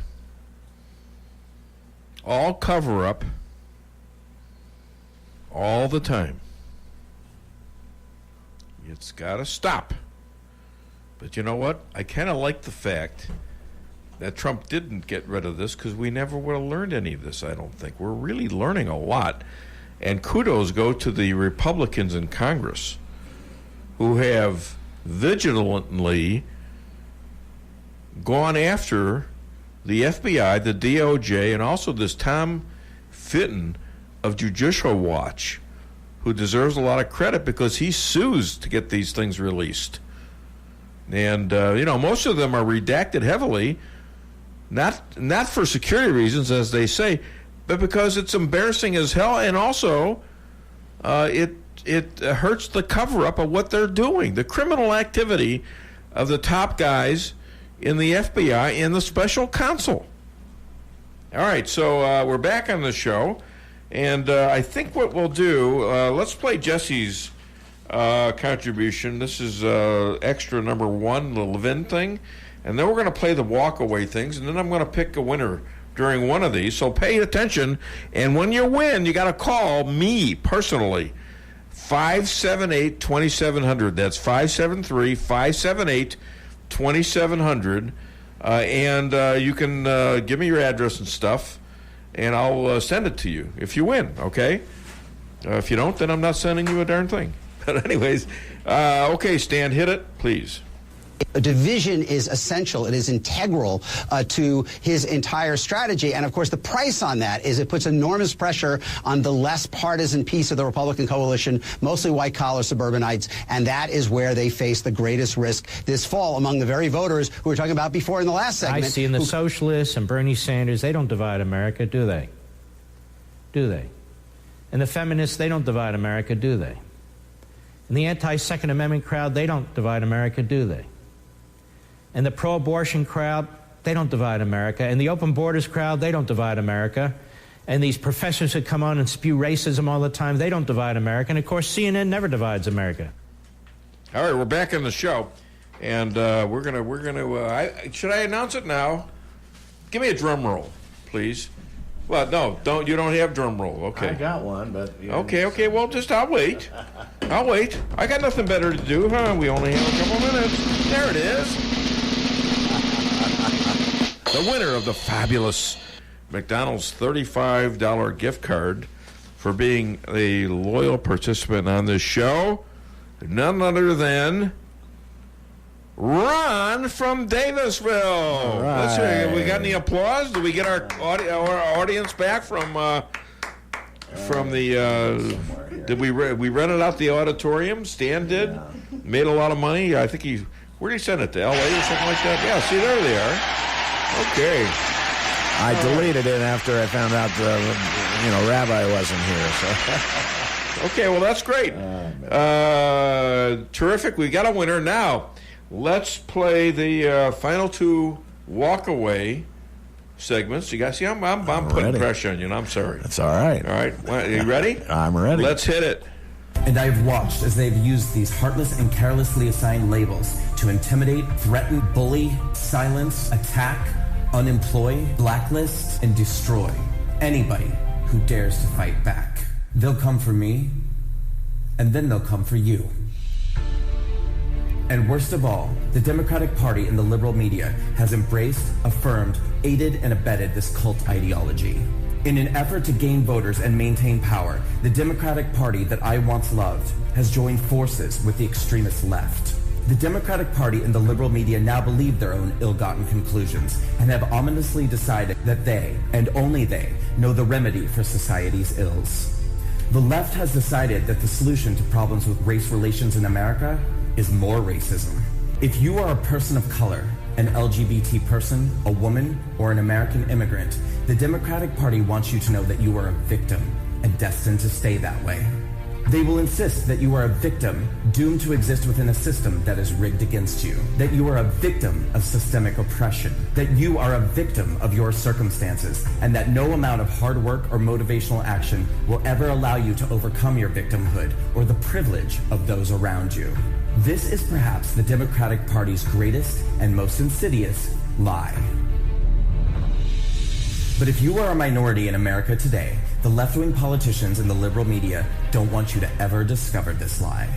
all cover up, all the time. It's got to stop. But you know what? I kind of like the fact that Trump didn't get rid of this because we never would have learned any of this, I don't think. We're really learning a lot. And kudos go to the Republicans in Congress who have vigilantly gone after the FBI, the DOJ, and also this Tom Fitton of Judicial Watch, who deserves a lot of credit because he sues to get these things released. And, most of them are redacted heavily, not for security reasons, as they say, but because it's embarrassing as hell, and also it hurts the cover-up of what they're doing, the criminal activity of the top guys in the FBI and the special counsel. All right, so we're back on the show, and I think what we'll do, let's play Jesse's contribution. This is extra number 1, the Levin thing, and then we're going to play the walk-away things, and then I'm going to pick a winner during one of these, so pay attention. And when you win, you got to call me personally, 578-2700. That's 573-578-2700. And you can give me your address and stuff, and I'll send it to you if you win, okay? If you don't, then I'm not sending you a darn thing. But anyways, okay, Stan, hit it, please. Division is essential. It is integral to his entire strategy. And, of course, the price on that is it puts enormous pressure on the less partisan piece of the Republican coalition, mostly white-collar suburbanites, and that is where they face the greatest risk this fall among the very voters who we were talking about before in the last segment. I see in the socialists and Bernie Sanders, they don't divide America, do they? Do they? And the feminists, they don't divide America, do they? And the anti-Second Amendment crowd, they don't divide America, do they? And the pro-abortion crowd, they don't divide America. And the open borders crowd, they don't divide America. And these professors that come on and spew racism all the time, they don't divide America. And, of course, CNN never divides America. All right, we're back in the show. And we're gonna should I announce it now? Give me a drum roll, please. Well, no, you don't have drum roll. Okay. I got one, but... Okay, well, I'll wait. I got nothing better to do, huh? We only have a couple minutes. There it is. The winner of the fabulous McDonald's $35 gift card for being a loyal participant on this show, none other than Ron from Davisville. Right. Let's hear. We got any applause? Did we get our audience back from the? Did we rented out the auditorium? Stan did. Yeah. Made a lot of money. I think where did he send it, to L.A. or something like that? Yeah. See, there they are. Okay. I deleted it after I found out Rabbi wasn't here. So. Okay, well, that's great. Terrific. We got a winner. Now, let's play the final two walk-away segments. You guys see, I'm putting pressure on you, and I'm sorry. That's all right. All right. Are you ready? I'm ready. Let's hit it. And I have watched as they've used these heartless and carelessly assigned labels to intimidate, threaten, bully, silence, attack, unemploy, blacklist, and destroy anybody who dares to fight back. They'll come for me, and then they'll come for you. And worst of all, the Democratic Party and the liberal media has embraced, affirmed, aided, and abetted this cult ideology. In an effort to gain voters and maintain power, the Democratic Party that I once loved has joined forces with the extremist left. The Democratic Party and the liberal media now believe their own ill-gotten conclusions and have ominously decided that they, and only they, know the remedy for society's ills. The left has decided that the solution to problems with race relations in America is more racism. If you are a person of color, an LGBT person, a woman, or an American immigrant, the Democratic Party wants you to know that you are a victim and destined to stay that way. They will insist that you are a victim doomed to exist within a system that is rigged against you, that you are a victim of systemic oppression, that you are a victim of your circumstances, and that no amount of hard work or motivational action will ever allow you to overcome your victimhood or the privilege of those around you. This is perhaps the Democratic Party's greatest and most insidious lie. But if you are a minority in America today, the left-wing politicians and the liberal media don't want you to ever discover this lie.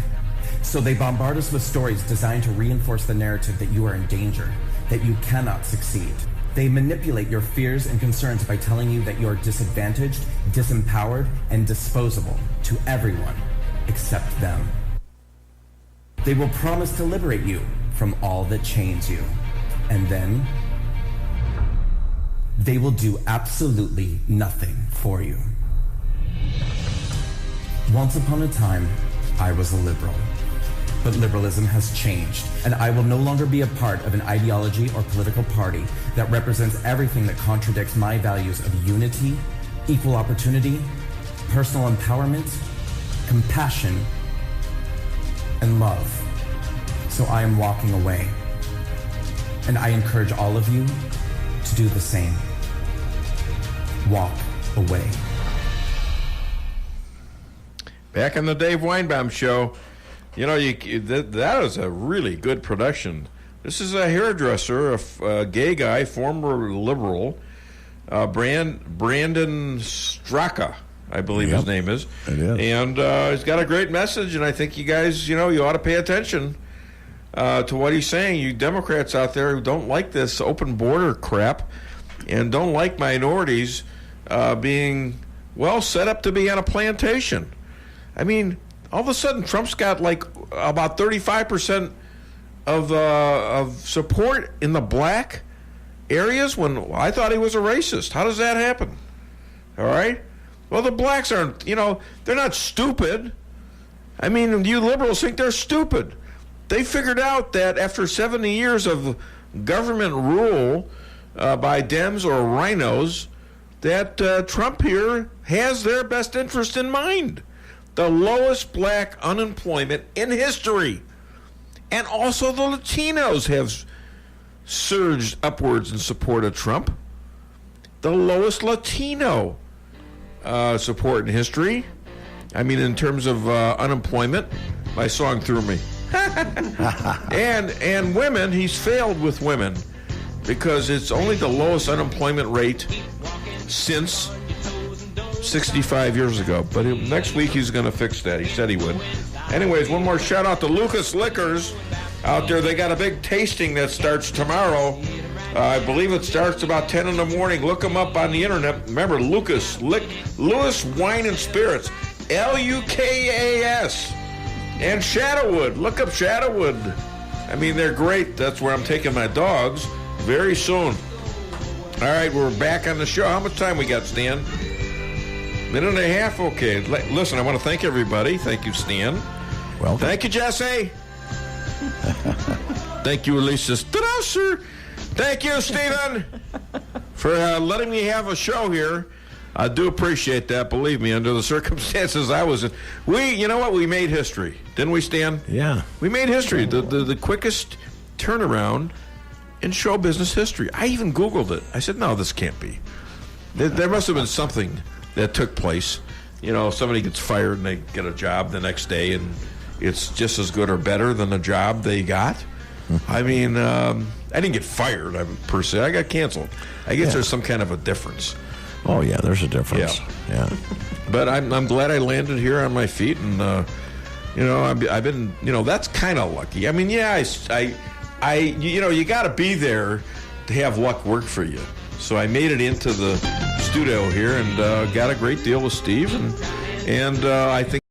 So they bombard us with stories designed to reinforce the narrative that you are in danger, that you cannot succeed. They manipulate your fears and concerns by telling you that you are disadvantaged, disempowered, and disposable to everyone except them. They will promise to liberate you from all that chains you. And then they will do absolutely nothing for you. Once upon a time, I was a liberal. But liberalism has changed, and I will no longer be a part of an ideology or political party that represents everything that contradicts my values of unity, equal opportunity, personal empowerment, compassion, and love. So I am walking away. And I encourage all of you to do the same. Walk away. Back on the Dave Weinbaum Show. You know, that is a really good production. This is a hairdresser, a gay guy, former liberal, Brandon Straka, I believe his name is. It is. And he's got a great message, and I think you guys, you ought to pay attention to what he's saying. You Democrats out there who don't like this open border crap and don't like minorities being, set up to be on a plantation. I mean, all of a sudden, Trump's got like about 35% of support in the black areas when I thought he was a racist. How does that happen? All right? Well, the blacks aren't, they're not stupid. I mean, you liberals think they're stupid. They figured out that after 70 years of government rule by Dems or rhinos, that Trump here has their best interest in mind. The lowest black unemployment in history. And also the Latinos have surged upwards in support of Trump. The lowest Latino support in history. I mean, in terms of unemployment. My song threw me. and women, he's failed with women because it's only the lowest unemployment rate since 65 years ago. But next week he's going to fix that. He said he would. Anyways, one more shout out to Lucas Liquors out there. They got a big tasting that starts tomorrow. I believe it starts about 10 in the morning. Look them up on the internet. Remember, Lewis Wine and Spirits, Lukas. And Shadowwood. Look up Shadowwood. I mean, they're great. That's where I'm taking my dogs very soon. All right, we're back on the show. How much time we got, Stan? Minute and a half? Okay. Listen, I want to thank everybody. Thank you, Stan. Welcome. Thank you, Jesse. Thank you, Elisa Strasser. Thank you, Stephen, for letting me have a show here. I do appreciate that. Believe me, under the circumstances I was in. You know what? We made history. Didn't we, Stan? Yeah. We made history. The quickest turnaround in show business history. I even Googled it. I said, no, this can't be. There must have been something that took place. Somebody gets fired and they get a job the next day, and it's just as good or better than the job they got. I mean, I didn't get fired, per se. I got canceled. I guess there's some kind of a difference. Oh, yeah, there's a difference. Yeah. But I'm glad I landed here on my feet, and, I've been, that's kind of lucky. I mean, yeah, you got to be there to have luck work for you. So I made it into the studio here and got a great deal with Steve, and I think